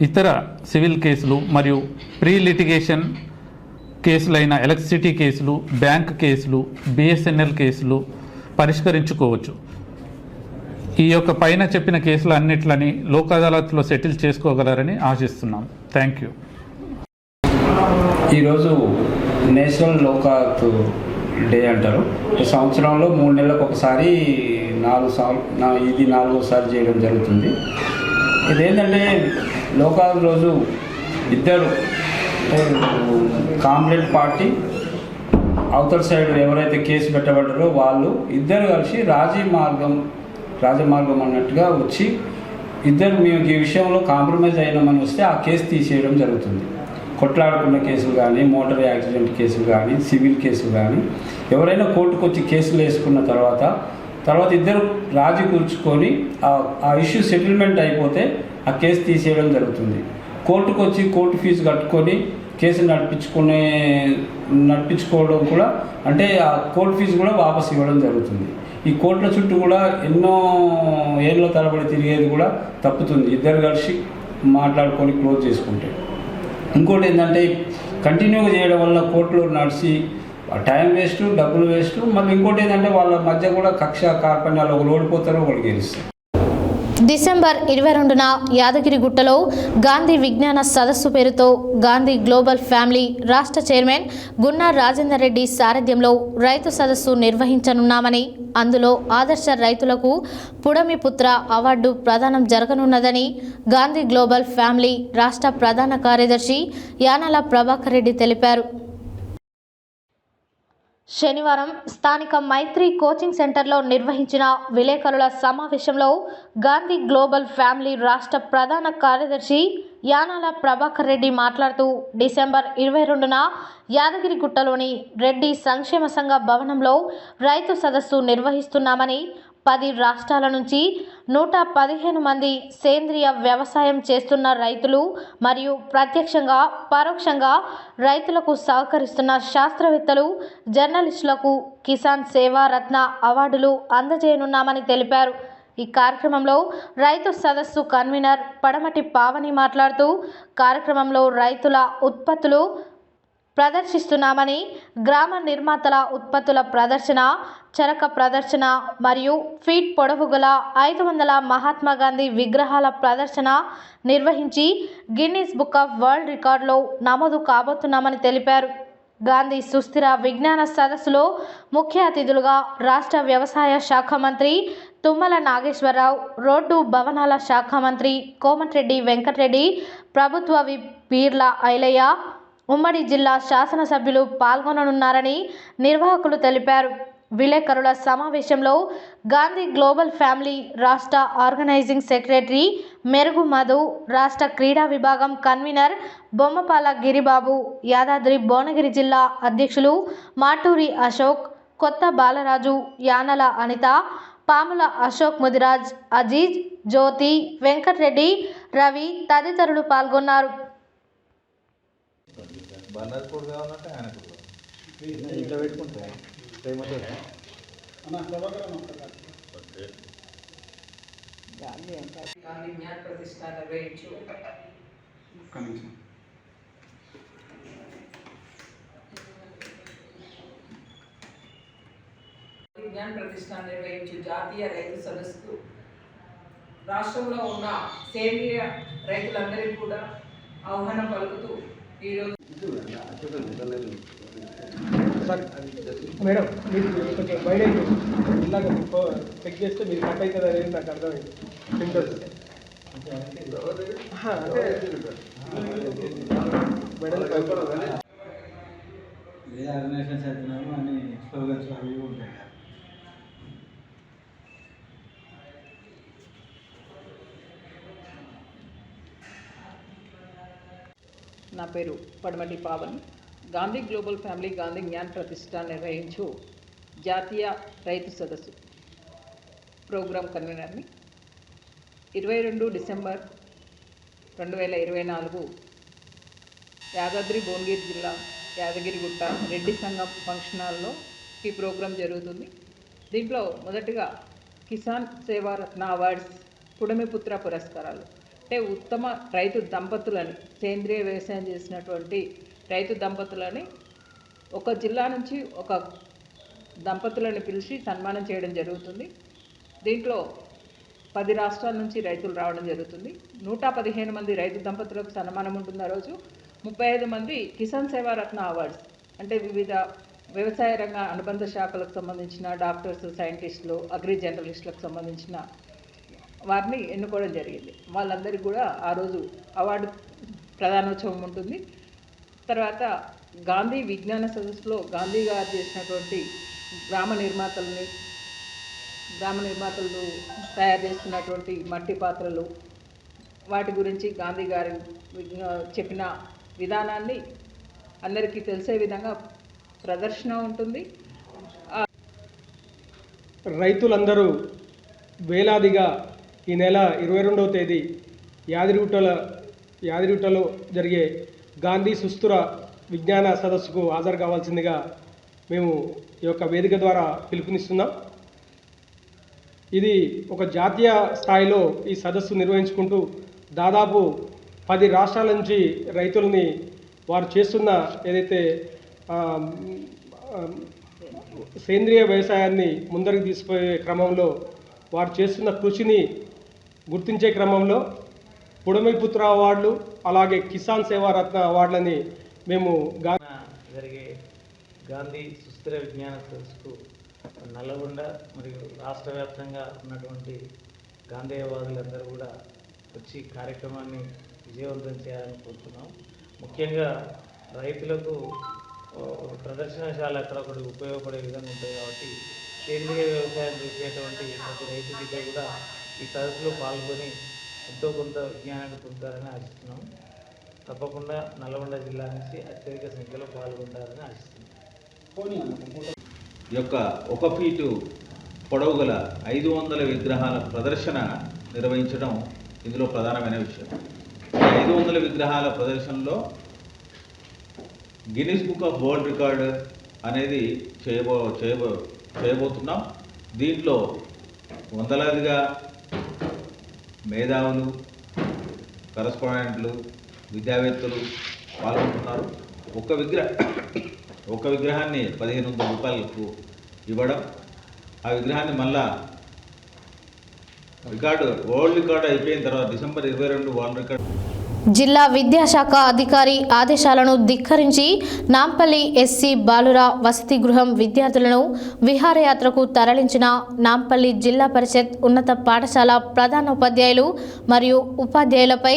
S5: ఇతర సివిల్ కేసులు మరియు ప్రీ లిటిగేషన్ కేసులైన ఎలక్ట్రిసిటీ కేసులు, బ్యాంక్ కేసులు, బిఎస్ఎన్ఎల్ కేసులు పరిష్కరించుకోవచ్చు. ఈ యొక్క పైన చెప్పిన కేసులు అన్నిట్లని లోక్ అదాలత్లో సెటిల్ చేసుకోగలరని ఆశిస్తున్నాం. Thank you.
S7: ఈరోజు నేషనల్ లోక్ అదాలత్ డే అంటారు. ఈ సంవత్సరంలో 3 నెలలకు ఒకసారి 4వసారి చేయడం జరుగుతుంది. ఇదేంటంటే లోక్ అదాలత్ రోజు ఇద్దరు కాంప్లైంట్ పార్టీ, అవతల సైడ్ ఎవరైతే కేసు పెట్టబడ్డారో వాళ్ళు ఇద్దరు కలిసి రాజమార్గం అన్నట్టుగా వచ్చి ఇద్దరు మేము ఈ విషయంలో కాంప్రమైజ్ అయినామని వస్తే ఆ కేసు తీసేయడం జరుగుతుంది. కొట్లాడుకున్న కేసులు కానీ, మోటార్ యాక్సిడెంట్ కేసులు కానీ, సివిల్ కేసులు కానీ ఎవరైనా కోర్టుకు వచ్చి కేసులు వేసుకున్న తర్వాత ఇద్దరు రాజీ కూర్చుకొని ఆ ఇష్యూ సెటిల్మెంట్ అయిపోతే ఆ కేసు తీసేయడం జరుగుతుంది. కోర్టుకు వచ్చి కోర్టు ఫీజు కట్టుకొని కేసు నడిపించుకోవడం కూడా, అంటే ఆ కోర్టు ఫీజు కూడా వాపసు ఇవ్వడం జరుగుతుంది. ఈ కోర్టుల చుట్టూ కూడా ఎన్నో ఏళ్ళ తరబడి తిరిగేది కూడా తప్పుతుంది, ఇద్దరు కలిసి మాట్లాడుకొని క్లోజ్ చేసుకుంటే. ఇంకోటి ఏంటంటే కంటిన్యూగా చేయడం వల్ల కోర్టులో నడిచి టైం వేస్ట్, డబ్బులు వేస్ట్. మళ్ళీ ఇంకోటి ఏంటంటే వాళ్ళ మధ్య కూడా కక్ష కార్పణ్యాలు, ఒకరు ఓడిపోతారు, ఒకరు గెలుస్తారు.
S1: డిసెంబర్ 22న యాదగిరిగుట్టలో గాంధీ విజ్ఞాన సదస్సు పేరుతో గాంధీ గ్లోబల్ ఫ్యామిలీ రాష్ట్ర చైర్మన్ గున్నా రాజేందర్ రెడ్డి సారథ్యంలో రైతు సదస్సు నిర్వహించనున్నామని, అందులో ఆదర్శ రైతులకు పుడమిపుత్ర అవార్డు ప్రదానం జరగనున్నదని గాంధీ గ్లోబల్ ఫ్యామిలీ రాష్ట్ర ప్రధాన కార్యదర్శి యానాల ప్రభాకర్ రెడ్డి తెలిపారు. శనివారం స్థానిక మైత్రి కోచింగ్ సెంటర్లో నిర్వహించిన విలేకరుల సమావేశంలో గాంధీ గ్లోబల్ ఫ్యామిలీ రాష్ట్ర ప్రధాన కార్యదర్శి యానాల ప్రభాకర్ రెడ్డి మాట్లాడుతూ, డిసెంబర్ 22న యాదగిరిగుట్టలోని రెడ్డి సంక్షేమ సంఘ భవనంలో రైతు సదస్సు నిర్వహిస్తున్నామని, 10 రాష్ట్రాల నుంచి 115 మంది సేంద్రియ వ్యవసాయం చేస్తున్న రైతులు మరియు ప్రత్యక్షంగా పరోక్షంగా రైతులకు సహకరిస్తున్న శాస్త్రవేత్తలు, జర్నలిస్టులకు కిసాన్ సేవా రత్న అవార్డులు అందజేయనున్నామని తెలిపారు. ఈ కార్యక్రమంలో రైతు సదస్సు కన్వీనర్ పడమటి పావని మాట్లాడుతూ, కార్యక్రమంలో రైతుల ఉత్పత్తులు ప్రదర్శిస్తున్నామని, గ్రామ నిర్మాతల ఉత్పత్తుల ప్రదర్శన, చరక ప్రదర్శన మరియు ఫీట్ పొడవు గల 500 మహాత్మా గాంధీ విగ్రహాల ప్రదర్శన నిర్వహించి గిన్నీస్ బుక్ ఆఫ్ వరల్డ్ రికార్డులో నమోదు కాబోతున్నామని తెలిపారు. గాంధీ సుస్థిర విజ్ఞాన సదస్సులో ముఖ్య అతిథులుగా రాష్ట్ర వ్యవసాయ శాఖ మంత్రి తుమ్మల నాగేశ్వరరావు, రోడ్డు భవనాల శాఖ మంత్రి కోమటిరెడ్డి వెంకటరెడ్డి, ప్రభుత్వ విప్ పీర్ల ఐలయ్య, ఉమ్మడి జిల్లా శాసనసభ్యులు పాల్గొననున్నారని నిర్వాహకులు తెలిపారు. విలేకరుల సమావేశంలో గాంధీ గ్లోబల్ ఫ్యామిలీ రాష్ట్ర ఆర్గనైజింగ్ సెక్రటరీ మెరుగు మధు, రాష్ట్ర క్రీడా విభాగం కన్వీనర్ బొమ్మపాల గిరిబాబు, యాదాద్రి భువనగిరి జిల్లా అధ్యక్షులు మాటూరి అశోక్, కొత్త బాలరాజు, యానల అనిత, పాముల అశోక్ ముదిరాజ్, అజీజ్, జ్యోతి, వెంకటరెడ్డి, రవి తదితరులు పాల్గొన్నారు.
S8: గాంధీ జ్ఞాన ప్రతిష్ట నిర్వహించు జ్ఞాన ప్రతిష్ట నిర్వహించు జాతీయ రైతు సదస్సు రాష్ట్రంలో ఉన్న సేంద్రియ రైతులందరికీ కూడా ఆహ్వానం పలుకుతూ ఈరోజు
S6: మేడం మీరు కొంచెం బయట ఇలాగ చెక్ చేస్తే మీరు కట్ అవుతుంది అనేది నాకు అర్థమైంది.
S9: వేరే ఆర్గనైజేషన్స్ అవుతున్నాము అన్ని స్లోగన్స్ అవి ఉంటాయి.
S8: నా పేరు పడమటి పావని. గాంధీ గ్లోబల్ ఫ్యామిలీ గాంధీ జ్ఞాన ప్రతిష్ట నిర్వహించు జాతీయ రైతు సదస్సు ప్రోగ్రాం కన్వీనర్ని. 22 డిసెంబర్ 2024 యాదాద్రి భువనగిరి జిల్లా యాదగిరిగుట్ట రెడ్డి సంఘం ఫంక్షన్ హాల్లో ఈ ప్రోగ్రాం జరుగుతుంది. దీంట్లో మొదటిగా కిసాన్ సేవా రత్న అవార్డ్స్, పుడమిపుత్ర పురస్కారాలు అంటే ఉత్తమ రైతు దంపతులని, సేంద్రియ వ్యవసాయం చేసినటువంటి రైతు దంపతులని ఒక జిల్లా నుంచి ఒక దంపతులను పిలిచి సన్మానం చేయడం జరుగుతుంది. దీంట్లో 10 రాష్ట్రాల నుంచి రైతులు రావడం జరుగుతుంది. 115 మంది రైతు దంపతులకు సన్మానం ఉంటుంది. ఆ రోజు 35 మంది కిసాన్ సేవా రత్న అవార్డ్స్ అంటే వివిధ వ్యవసాయ రంగ అనుబంధ శాఖలకు సంబంధించిన డాక్టర్స్, సైంటిస్టులు, అగ్రి జర్నలిస్టులకు సంబంధించిన వారిని ఎన్నుకోవడం జరిగింది. వాళ్ళందరికీ కూడా ఆ రోజు అవార్డు ప్రధానోత్సవం ఉంటుంది. తర్వాత గాంధీ విజ్ఞాన సదస్సులో గాంధీ గారు చేసినటువంటి గ్రామ నిర్మాతలు తయారు చేస్తున్నటువంటి మట్టి పాత్రలు, వాటి గురించి గాంధీ గారు చెప్పిన విధానాన్ని అందరికీ తెలిసే విధంగా ప్రదర్శన ఉంటుంది.
S6: రైతులందరూ వేలాదిగా ఈ నెల 22వ తేదీ యాదగిరిగుట్టలో జరిగే గాంధీ సుస్థిర విజ్ఞాన సదస్సుకు హాజరు కావాల్సిందిగా మేము ఈ యొక్క వేదిక ద్వారా పిలుపునిస్తున్నాం. ఇది ఒక జాతీయ స్థాయిలో ఈ సదస్సు నిర్వహించుకుంటూ దాదాపు 10 రాష్ట్రాల నుంచి రైతుల్ని వారు చేస్తున్న ఏదైతే సేంద్రియ వ్యవసాయాన్ని ముందరికి తీసుకుపోయే క్రమంలో వారు చేస్తున్న కృషిని గుర్తించే క్రమంలో పుడమిపుత్ర అవార్డులు అలాగే కిసాన్ సేవారత్న అవార్డులని మేము
S12: జరిగే గాంధీ సుస్థిర విజ్ఞాన సదస్సుకు నల్లగొండ మరియు రాష్ట్ర వ్యాప్తంగా ఉన్నటువంటి గాంధేయవాదులందరూ కూడా వచ్చి కార్యక్రమాన్ని విజయవంతం చేయాలని కోరుతున్నాం. ముఖ్యంగా రైతులకు ప్రదర్శనశాల అక్కడొకటి ఉపయోగపడే విధంగా ఉంటుంది కాబట్టి సేంద్రియ వ్యవసాయం చేసేటువంటి ప్రతి రైతు బిడ్డ కూడా ఈ సదస్సులో పాల్గొని ఎంతో కొంత విజ్ఞానాన్ని పొందుతారని ఆశిస్తున్నాం. తప్పకుండా నల్లగొండ జిల్లా నుంచి అత్యధిక సంఖ్యలో పాల్గొంటారని ఆశిస్తున్నాం.
S13: ఈ యొక్క 1 ఫీటు పొడవు గల 500 విగ్రహాల ప్రదర్శన నిర్వహించడం ఇందులో ప్రధానమైన విషయం. 500 విగ్రహాల ప్రదర్శనలో Guinness book of world record అనేది చేయబోతున్నాం. దీంట్లో వందలాదిగా మేధావులు, కరస్పాండెంట్లు, విద్యావేత్తలు పాల్గొంటున్నారు. ఒక విగ్రహాన్ని 1500 రూపాయలకు ఇవ్వడం, ఆ విగ్రహాన్ని మళ్ళా వరల్డ్ రికార్డు అయిపోయిన తర్వాత డిసెంబర్ 22 వరల్డ్ రికార్డు.
S1: జిల్లా విద్యాశాఖ అధికారి ఆదేశాలను ధిక్కరించి నాంపల్లి ఎస్సీ బాలుర వసతి గృహం విద్యార్థులను విహారయాత్రకు తరలించిన నాంపల్లి జిల్లా పరిషత్ ఉన్నత పాఠశాల ప్రధానోపాధ్యాయులు మరియు ఉపాధ్యాయులపై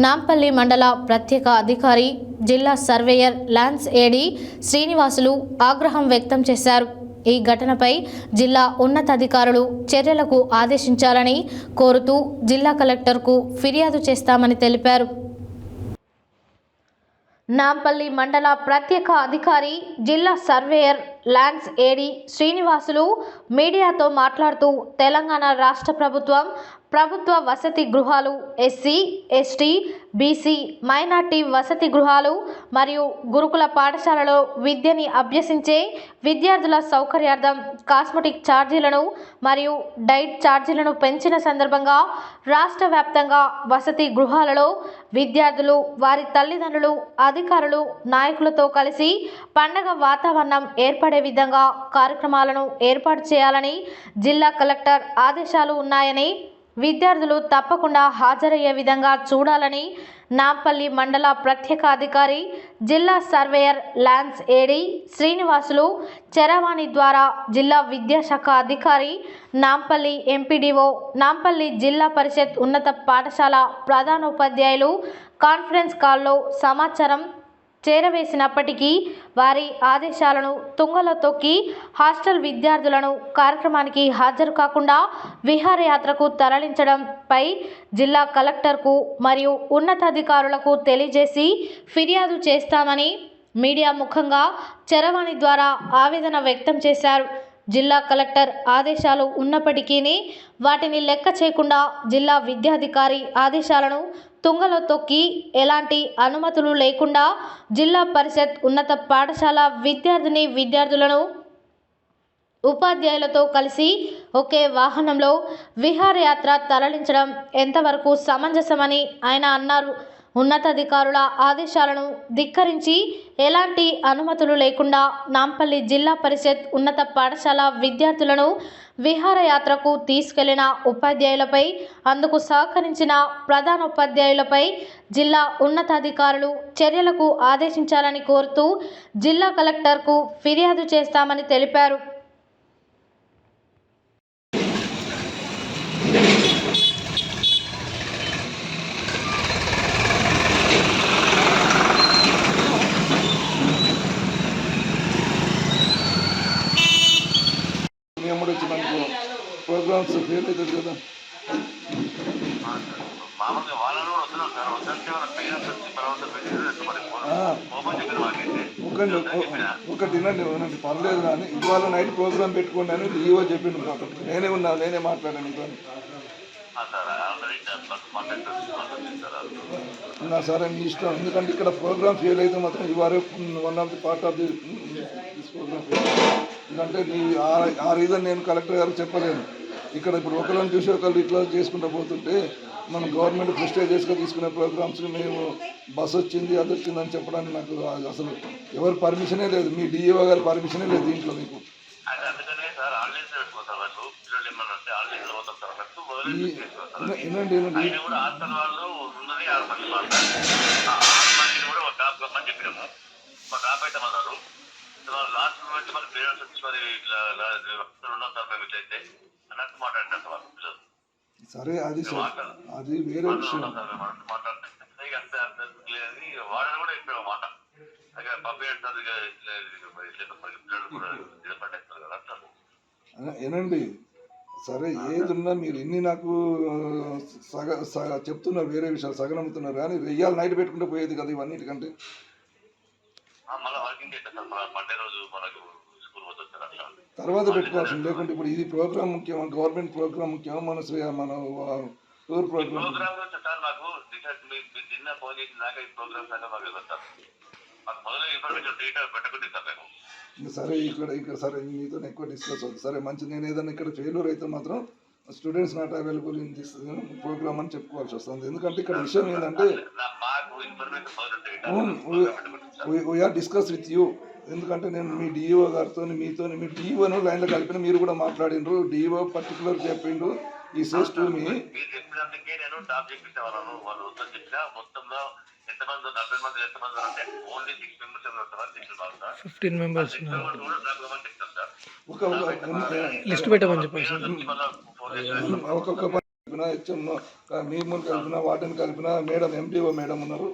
S1: నాంపల్లి మండల ప్రత్యేక అధికారి జిల్లా సర్వేయర్ లాన్స్ ఏడి శ్రీనివాసులు ఆగ్రహం వ్యక్తం చేశారు. ఈ ఘటనపై జిల్లా ఉన్నతాధికారులు చర్యలకు ఆదేశించాలని కోరుతూ జిల్లా కలెక్టర్కు ఫిర్యాదు చేస్తామని తెలిపారు. నాంపల్లి మండల ప్రత్యేక అధికారి జిల్లా సర్వేయర్ లాన్స్ ఏడి శ్రీనివాసులు మీడియాతో మాట్లాడుతూ తెలంగాణ రాష్ట్ర ప్రభుత్వ వసతి గృహాలు, ఎస్సీ, ఎస్టీ, బీసీ, మైనార్టీ వసతి గృహాలు మరియు గురుకుల పాఠశాలలో విద్యని అభ్యసించే విద్యార్థుల సౌకర్యార్థం కాస్మెటిక్ ఛార్జీలను మరియు డైట్ ఛార్జీలను పెంచిన సందర్భంగా రాష్ట్ర వ్యాప్తంగా వసతి గృహాలలో విద్యార్థులు, వారి తల్లిదండ్రులు, అధికారులు, నాయకులతో కలిసి పండగ వాతావరణం ఏర్పడే విధంగా కార్యక్రమాలను ఏర్పాటు చేయాలని జిల్లా కలెక్టర్ ఆదేశాలు ఉన్నాయని, విద్యార్థులు తప్పకుండా హాజరయ్యే విధంగా చూడాలని నాంపల్లి మండల ప్రత్యేక అధికారి జిల్లా సర్వేయర్ లాన్స్ ఏడి శ్రీనివాసులు చరవాణి ద్వారా జిల్లా విద్యాశాఖ అధికారి, నాంపల్లి ఎంపీడీఓ, నాంపల్లి జిల్లా పరిషత్ ఉన్నత పాఠశాల ప్రధానోపాధ్యాయులు కాన్ఫరెన్స్ కాల్లో సమాచారం చేరవేసినప్పటికీ వారి ఆదేశాలను తుంగలో తొక్కి హాస్టల్ విద్యార్థులను కార్యక్రమానికి హాజరు కాకుండా విహారయాత్రకు తరలించడంపై జిల్లా కలెక్టర్కు మరియు ఉన్నతాధికారులకు తెలియజేసి ఫిర్యాదు చేస్తామని మీడియా ముఖంగా చరవాణి ద్వారా ఆవేదన వ్యక్తం చేశారు. జిల్లా కలెక్టర్ ఆదేశాలు ఉన్నప్పటికీ వాటిని లెక్క చేయకుండా జిల్లా విద్యాధికారి ఆదేశాలను తుంగలో తొక్కి ఎలాంటి అనుమతులు లేకుండా జిల్లా పరిషత్ ఉన్నత పాఠశాల విద్యార్థులను ఉపాధ్యాయులతో కలిసి ఒకే వాహనంలో విహారయాత్ర తరలించడం ఎంతవరకు సమంజసమని ఆయన అన్నారు. ఉన్నతాధికారుల ఆదేశాలను ధిక్కరించి ఎలాంటి అనుమతులు లేకుండా నాంపల్లి జిల్లా పరిషత్ ఉన్నత పాఠశాల విద్యార్థులను విహారయాత్రకు తీసుకెళ్లిన ఉపాధ్యాయులపై, అందుకు సహకరించిన ప్రధానోపాధ్యాయులపై జిల్లా ఉన్నతాధికారులు చర్యలకు ఆదేశించాలని కోరుతూ జిల్లా కలెక్టర్కు ఫిర్యాదు చేస్తామని తెలిపారు.
S10: ప్రోగ్రామ్స్ ఫెయిల్ అవుతుంది కదా. ఒకటి వినండి, పర్లేదు కానీ ఇవాళ నైట్ ప్రోగ్రామ్ పెట్టుకోండి అని ఈవో చెప్పిండు. నేనే మాట్లాడాను మీతో. సరే మీ ఇష్టం, ఎందుకంటే ఇక్కడ ప్రోగ్రామ్ ఫెయిల్ అయితే మాత్రం ఇవాళ one of the part of this programme fail. ఎందుకంటే ఆ రీజన్ నేను కలెక్టర్ గారికి చెప్పలేను. ఇక్కడ ఇప్పుడు ఒకళ్ళని చూసి ఒకళ్ళు ఇట్లా చేసుకుంటూ పోతుంటే
S11: మనం గవర్నమెంట్ ప్రెస్టేజియస్గా తీసుకునే ప్రోగ్రామ్స్ని మేము బస్ వచ్చింది అది వచ్చిందని చెప్పడానికి నాకు అసలు ఎవరు పర్మిషనే లేదు, మీ డిఈఓ గారి పర్మిషనే లేదు దీంట్లో మీకు. వినండి సరే, అది వేరే విషయం. ఏనండి సరే, ఏదున్నా మీరు ఇన్ని నాకు చెప్తున్నారు, వేరే విషయాలు సగనమ్ముతున్నారు, కానీ రెయ్యాలు నైట్ పెట్టుకుంటే పోయేది కదా ఇవన్నిటికంటే. తర్వాత పెట్టుకోవాల్సింది, లేకుంటే ఇప్పుడు ఇది ప్రోగ్రామ్ ముఖ్యమా, గవర్నమెంట్ ప్రోగ్రామ్ ముఖ్యమా, మన టూర్ ప్రోగ్రామ్. సరే, ఇక్కడ సరే మీతో ఎక్కువ డిస్కస్ అవుతుంది. సరే మంచి, నేను ఏదైనా ఇక్కడ ఫెయిల్యూర్ అయితే మాత్రం students not available in this programme అని చెప్పుకోవాల్సి వస్తుంది. ఎందుకంటే ఇక్కడ విషయం ఏంటంటే వీఆర్ డిస్కస్ విత్ యూ. ఎందుకంటే నేను మీ డిఈఓ గారితో మీతో మీ డిఈఓను లైన్లో కలిపిన, మీరు కూడా మాట్లాడినరు, డిఈఓ పర్టికులర్ చెప్పిండు ఈ సేస్ టు మీ.
S6: లిస్ట్ పెట్టమని చెప్పండి సార్.
S11: ఒక్కొక్క కలిపిన హెచ్ఎం మేము కలిపిన వాటిని కలిపిన మేడం ఎండిఓ మేడం ఉన్నారు,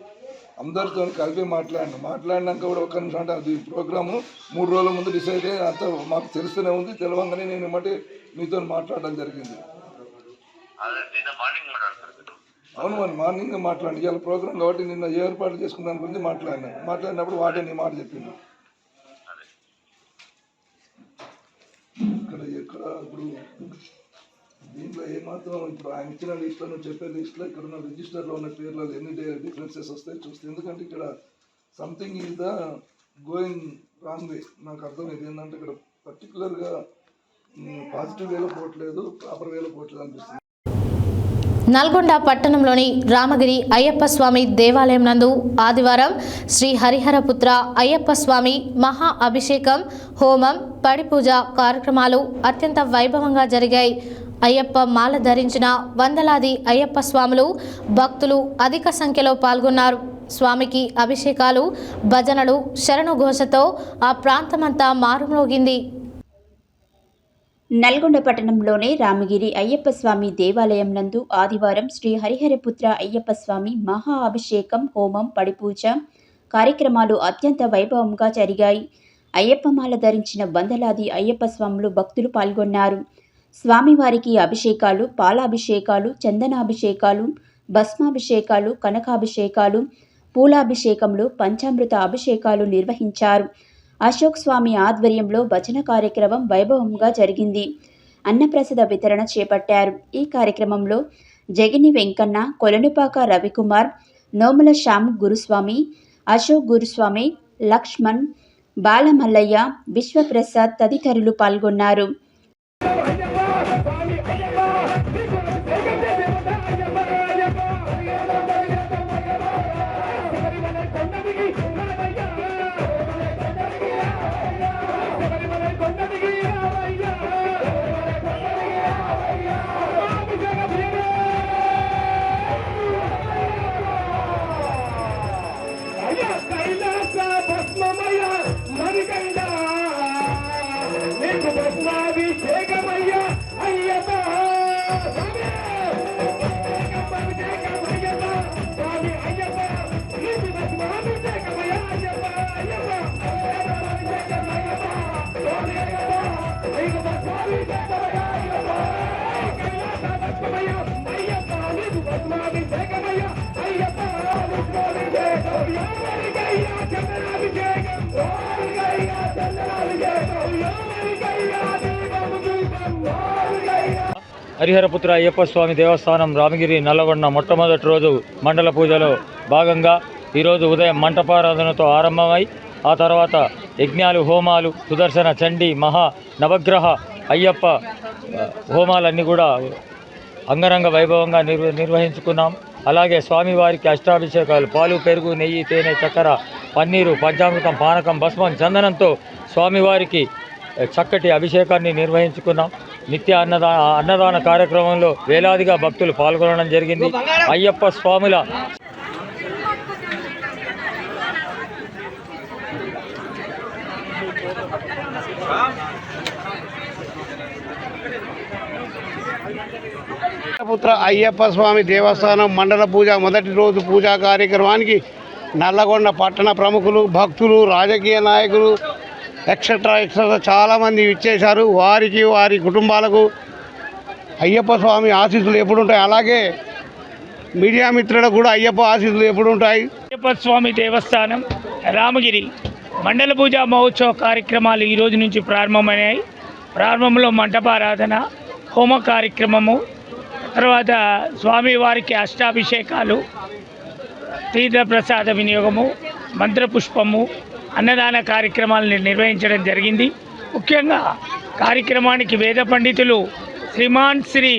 S11: అందరితో కలిపి మాట్లాడినాక కూడా ఒక్క నిమిషం అంటే అది ప్రోగ్రాము 3 రోజుల ముందు డిసైడ్ అయ్యి అంత మాకు తెలుస్తూనే ఉంది. తెలవంగానే నేను ఏమంటే మీతో మాట్లాడడం జరిగింది. అవును, మరి మార్నింగ్ మాట్లాడి ఇవాళ ప్రోగ్రామ్ కాబట్టి నిన్న ఏర్పాటు చేసుకున్న దాని గురించి మాట్లాడినప్పుడు వాటే నీ మాట చెప్పింది. ఇక్కడ ఇప్పుడు దీంట్లో ఏమాత్రం ఇప్పుడు ఆయన ఇచ్చిన లిస్ట్లో నువ్వు చెప్పే లిస్ట్లో ఇక్కడ ఉన్న రిజిస్టర్లో ఉన్న పేర్లలో ఎన్ని డిఫరెన్సెస్ వస్తాయి చూస్తే. ఎందుకంటే ఇక్కడ something is the going wrong way. నాకు అర్థమైంది ఏంటంటే ఇక్కడ పర్టికులర్గా పాజిటివ్ వేలో పోవట్లేదు, ప్రాపర్ వేలో పోవట్లేదు అనిపిస్తుంది.
S1: నల్గొండ పట్టణంలోని రామగిరి అయ్యప్ప స్వామి దేవాలయం నందు ఆదివారం శ్రీ హరిహరపుత్ర అయ్యప్ప స్వామి మహా అభిషేకం, హోమం, పడిపూజ కార్యక్రమాలు అత్యంత వైభవంగా జరిగాయి. అయ్యప్ప మాల ధరించిన వందలాది అయ్యప్ప స్వాములు, భక్తులు అధిక సంఖ్యలో పాల్గొన్నారు. స్వామికి అభిషేకాలు, భజనలు, శరణు ఘోషతో ఆ ప్రాంతమంతా మారుమ్రోగింది.
S3: నల్గొండ పట్టణంలోని రామగిరి అయ్యప్ప స్వామి దేవాలయం నందు ఆదివారం శ్రీ హరిహరపుత్ర అయ్యప్ప స్వామి మహా అభిషేకం, హోమం, పడిపూజ కార్యక్రమాలు అత్యంత వైభవంగా జరిగాయి. అయ్యప్పమాల ధరించిన వందలాది అయ్యప్ప స్వాములు, భక్తులు పాల్గొన్నారు. స్వామివారికి అభిషేకాలు, పాలాభిషేకాలు, చందనాభిషేకాలు, భస్మాభిషేకాలు, కనకాభిషేకాలు, పూలాభిషేకములు, పంచామృత అభిషేకాలు నిర్వహించారు. అశోక్ స్వామి ఆధ్వర్యంలో భజన కార్యక్రమం వైభవంగా జరిగింది. అన్నప్రసాద వితరణ చేపట్టారు. ఈ కార్యక్రమంలో జగిని వెంకన్న, కొలనుపాక రవికుమార్, నోముల శ్యామ్ గురుస్వామి, అశోక్ గురుస్వామి, లక్ష్మణ్, బాలమల్లయ్య, విశ్వప్రసాద్ తదితరులు పాల్గొన్నారు.
S15: హరిహరపుత్ర అయ్యప్ప స్వామి దేవస్థానం రామగిరి నల్లగొండ మొట్టమొదటి రోజు మండల పూజలో భాగంగా ఈరోజు ఉదయం మంటపారాధనతో ఆరంభమై ఆ తర్వాత యజ్ఞాలు, హోమాలు, సుదర్శన, చండీ, మహా, నవగ్రహ అయ్యప్ప హోమాలన్నీ కూడా అంగరంగ వైభవంగా నిర్వహించుకున్నాం. అలాగే స్వామివారికి అష్టాభిషేకాలు, పాలు, పెరుగు, నెయ్యి, తేనె, చక్కెర, పన్నీరు, పంచామృతం, పానకం, భస్మం, చందనంతో స్వామివారికి చక్కటి అభిషేకాన్ని నిర్వహించుకున్నాం. నిత్య అన్నదాన కార్యక్రమంలో వేలాదిగా భక్తులు పాల్గొనడం జరిగింది. అయ్యప్ప స్వాముల
S19: పుత్ర అయ్యప్ప స్వామి దేవస్థానం మండల పూజ మొదటి రోజు పూజా కార్యక్రమానికి నల్లగొండ పట్టణ ప్రముఖులు, భక్తులు, రాజకీయ నాయకులు ఎక్సెట్రా చాలామంది ఇచ్చేశారు. వారికి, వారి కుటుంబాలకు అయ్యప్ప స్వామి ఆశీస్సులు ఎప్పుడు ఉంటాయి. అలాగే మీడియా మిత్రులకు కూడా అయ్యప్ప ఆశీస్సులు ఎప్పుడు ఉంటాయి. అయ్యప్ప స్వామి దేవస్థానం రామగిరి మండల పూజ మహోత్సవ కార్యక్రమాలు ఈ రోజు నుంచి ప్రారంభమైనాయి. ప్రారంభంలో మంటపారాధన, హోమ కార్యక్రమము, తర్వాత స్వామివారికి అష్టాభిషేకాలు, తీర్థప్రసాద వినియోగము, మంత్రపుష్పము, అన్నదాన కార్యక్రమాలను నిర్వహించడం జరిగింది. ముఖ్యంగా కార్యక్రమానికి వేద పండితులు శ్రీమాన్ శ్రీ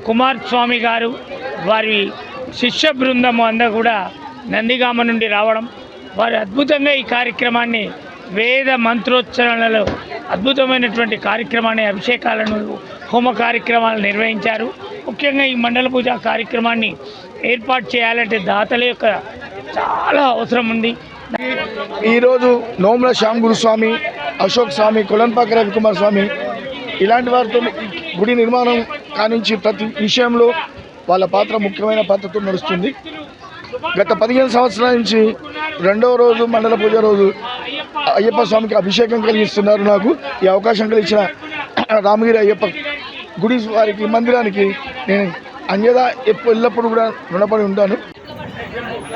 S19: కుమార్ స్వామి గారు, వారి శిష్య బృందము అందరూ కూడా నందిగామ నుండి రావడం, వారు అద్భుతంగా ఈ కార్యక్రమాన్ని వేద మంత్రోచ్చరణలో అద్భుతమైనటువంటి కార్యక్రమాన్ని, అభిషేకాలను, హోమ కార్యక్రమాలు నిర్వహించారు. ముఖ్యంగా ఈ మండల పూజ కార్యక్రమాన్ని ఏర్పాటు చేయాలంటే దాతల యొక్క చాలా అవసరం ఉంది.
S11: ఈరోజు నోముల శ్యామ్ గురుస్వామి, అశోక్ స్వామి, కొలన్పాక రవికుమార్ స్వామి ఇలాంటి వారితో గుడి నిర్మాణం కానించి ప్రతి విషయంలో వాళ్ళ పాత్ర ముఖ్యమైన పాత్రతో నడుస్తుంది. గత 15 సంవత్సరాల నుంచి రెండవ రోజు మండల పూజ రోజు అయ్యప్ప స్వామికి అభిషేకం కలిగిస్తున్నారు. నాకు ఈ అవకాశం కలిగించిన రామగిరి అయ్యప్ప గుడి వారికి, మందిరానికి నేను అంజదా ఎల్లప్పుడూ కూడా రుణపడి ఉంటాను.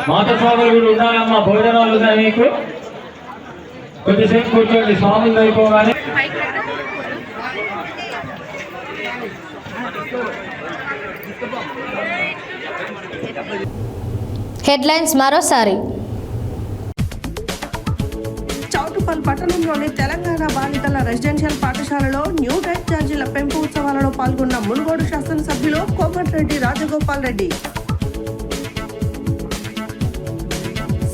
S15: మాత స్వాములు కూడా ఉండాలమ్మా. భోజనాలు ఉన్నాయి మీకు, కొద్దిసేపు కూర్చోండి. స్వాములు అయిపోగానే
S1: హెడ్లైన్స్ మరోసారి.
S2: చౌటుప్పల్ పట్టణంలోని తెలంగాణ బాలికల రెసిడెన్షియల్ పాఠశాలలో న్యూ డైట్ ఛార్జీల పెంపు ఉత్సవాలలో పాల్గొన్న మునుగోడు శాసనసభ్యులు కోమటిరెడ్డి రాజగోపాల్ రెడ్డి.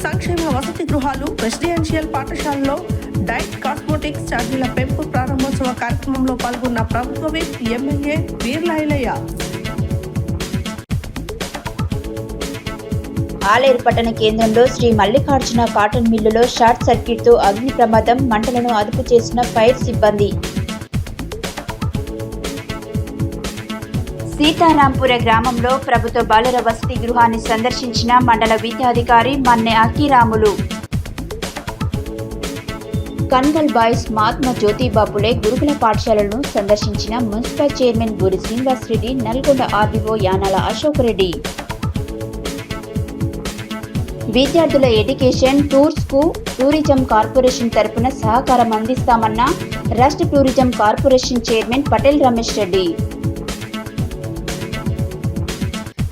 S2: సంక్షేమ వసతి గృహాలు, రెసిడెన్షియల్ పాఠశాలలో డైట్ కాస్మోటిక్స్ ఛార్జీల పెంపు ప్రారంభోత్సవ కార్యక్రమంలో పాల్గొన్న ప్రభుత్వ విప్ ఎమ్మెల్యే వీర్లాయిలయ్య.
S3: ఆలేరు పట్టణ కేంద్రంలో శ్రీ మల్లికార్జున కాటన్ మిల్లులో షార్ట్ సర్క్యూట్తో అగ్ని ప్రమాదం, మంటలను అదుపు చేసిన ఫైర్ సిబ్బంది. సీతారాంపుర గ్రామంలో ప్రభుత్వ బాలుర వసతి గృహాన్ని సందర్శించిన మండల విద్యాధికారి మన్నె అక్కిరాములు. కన్గల్ బాయ్స్ మహాత్మా జ్యోతిబాపులే గురుకుల పాఠశాలను సందర్శించిన municipal chairman Boori Srinivas Reddy, Nalgonda RDO Yanala Ashok Reddy. విద్యార్థుల ఎడ్యుకేషన్ టూర్స్ కు టూరిజం కార్పొరేషన్ తరపున సహకారం అందిస్తామన్న రాష్ట్ర tourism corporation chairman Patel Ramesh Reddy.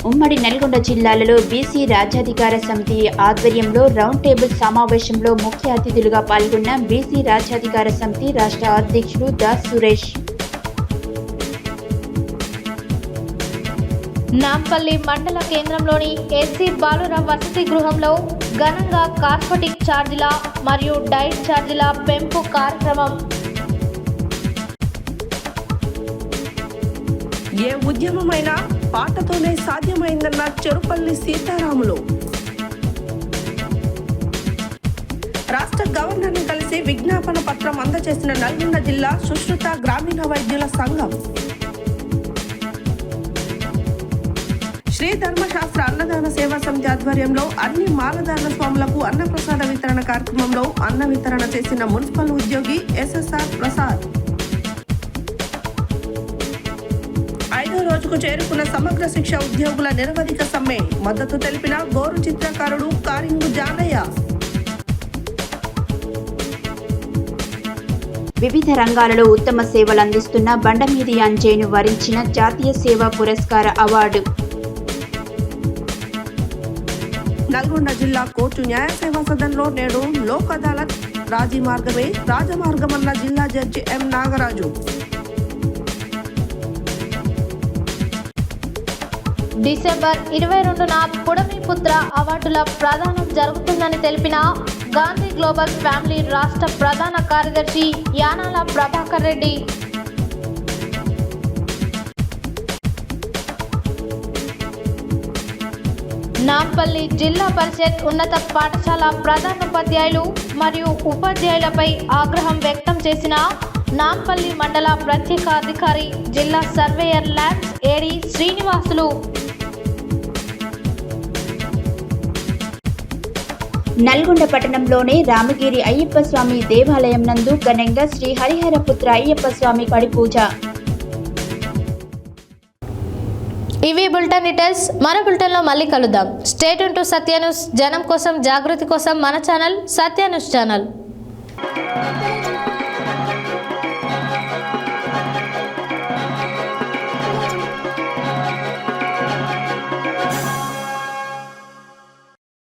S3: ఉమ్మడి నల్గొండ జిల్లాలలో బీసీ రాజ్యాధికార సమితి ఆధ్వర్యంలో రౌండ్ టేబుల్ సమావేశంలో ముఖ్య అతిథులుగా పాల్గొన్న బీసీ రాజ్యాధికార సమితి రాష్ట్ర అధ్యక్షుడు దాస్ సురేష్.
S1: నాంపల్లి మండల కేంద్రంలోని ఎస్సీ బాలుర వసతి గృహంలో ఘనంగా కాస్మెటిక్ ఛార్జీల మరియు డైట్ ఛార్జీల పెంపు కార్యక్రమం.
S2: ఏ ఉద్యమమైనా పాటతోనే సాధ్యమైందన్న చెరుపల్లి సీతారాములు. రాష్ట్ర గవర్నర్ని కలిసి విజ్ఞాపన పత్రం అందజేసిన నల్గొండ జిల్లా సుశ్రుత గ్రామీణ వైద్యుల సంఘం. శ్రీ ధర్మశాస్త్ర అన్నదాన సేవా సమితి ఆధ్వర్యంలో అన్ని మాలదాన స్వాములకు అన్నప్రసాద వితరణ కార్యక్రమంలో అన్న వితరణ చేసిన మున్సిపల్ ఉద్యోగి ఎస్ఎస్ఆర్ ప్రసాద్. 5వ రోజుకు చేరుకున్న సమగ్ర శిక్ష ఉద్యోగుల నిరవధిక సమ్మె మద్దతు తెలిపిన గోరు చిత్రకారుడు కారింగు జానయ్య.
S3: వివిధ రంగాలలో ఉత్తమ సేవలు అందిస్తున్న బండమీది అంజయ్యను వరించిన జాతీయ సేవా పురస్కార అవార్డు.
S2: నల్గొండ జిల్లా కోర్టు న్యాయ సేవా సదన్లో నేడు లోక్ అదాలత్ రాజీ మార్గమే రాజమార్గమన్న జిల్లా జడ్జి ఎం నాగరాజు.
S1: డిసెంబర్ 22న పుడమిపుత్ర అవార్డుల ప్రదానం జరుగుతుందని తెలిపిన గాంధీ గ్లోబల్ ఫ్యామిలీ రాష్ట్ర ప్రధాన కార్యదర్శి యానాల ప్రభాకర్ రెడ్డి. నాంపల్లి జిల్లా పరిషత్ ఉన్నత పాఠశాల ప్రధానోపాధ్యాయులు మరియు ఉపాధ్యాయులపై ఆగ్రహం వ్యక్తం చేసిన నాంపల్లి మండల ప్రత్యేక అధికారి జిల్లా surveyor labs AD Srinivasulu.
S3: Nalgonda పట్టణంలోని రామగిరి అయ్యప్ప స్వామి దేవాలయం నందు ఘనంగా శ్రీ హరిహరపుత్ర అయ్యప్ప స్వామి పడి పూజ.
S1: ఇవి బులెటిన్ డీటెయిల్స్. మన బులెటిన్లో మళ్ళీ కలుద్దాం. Stay tune to Satya news. జనం కోసం, జాగృతి కోసం మన ఛానల్ సత్య న్యూస్ ఛానల్.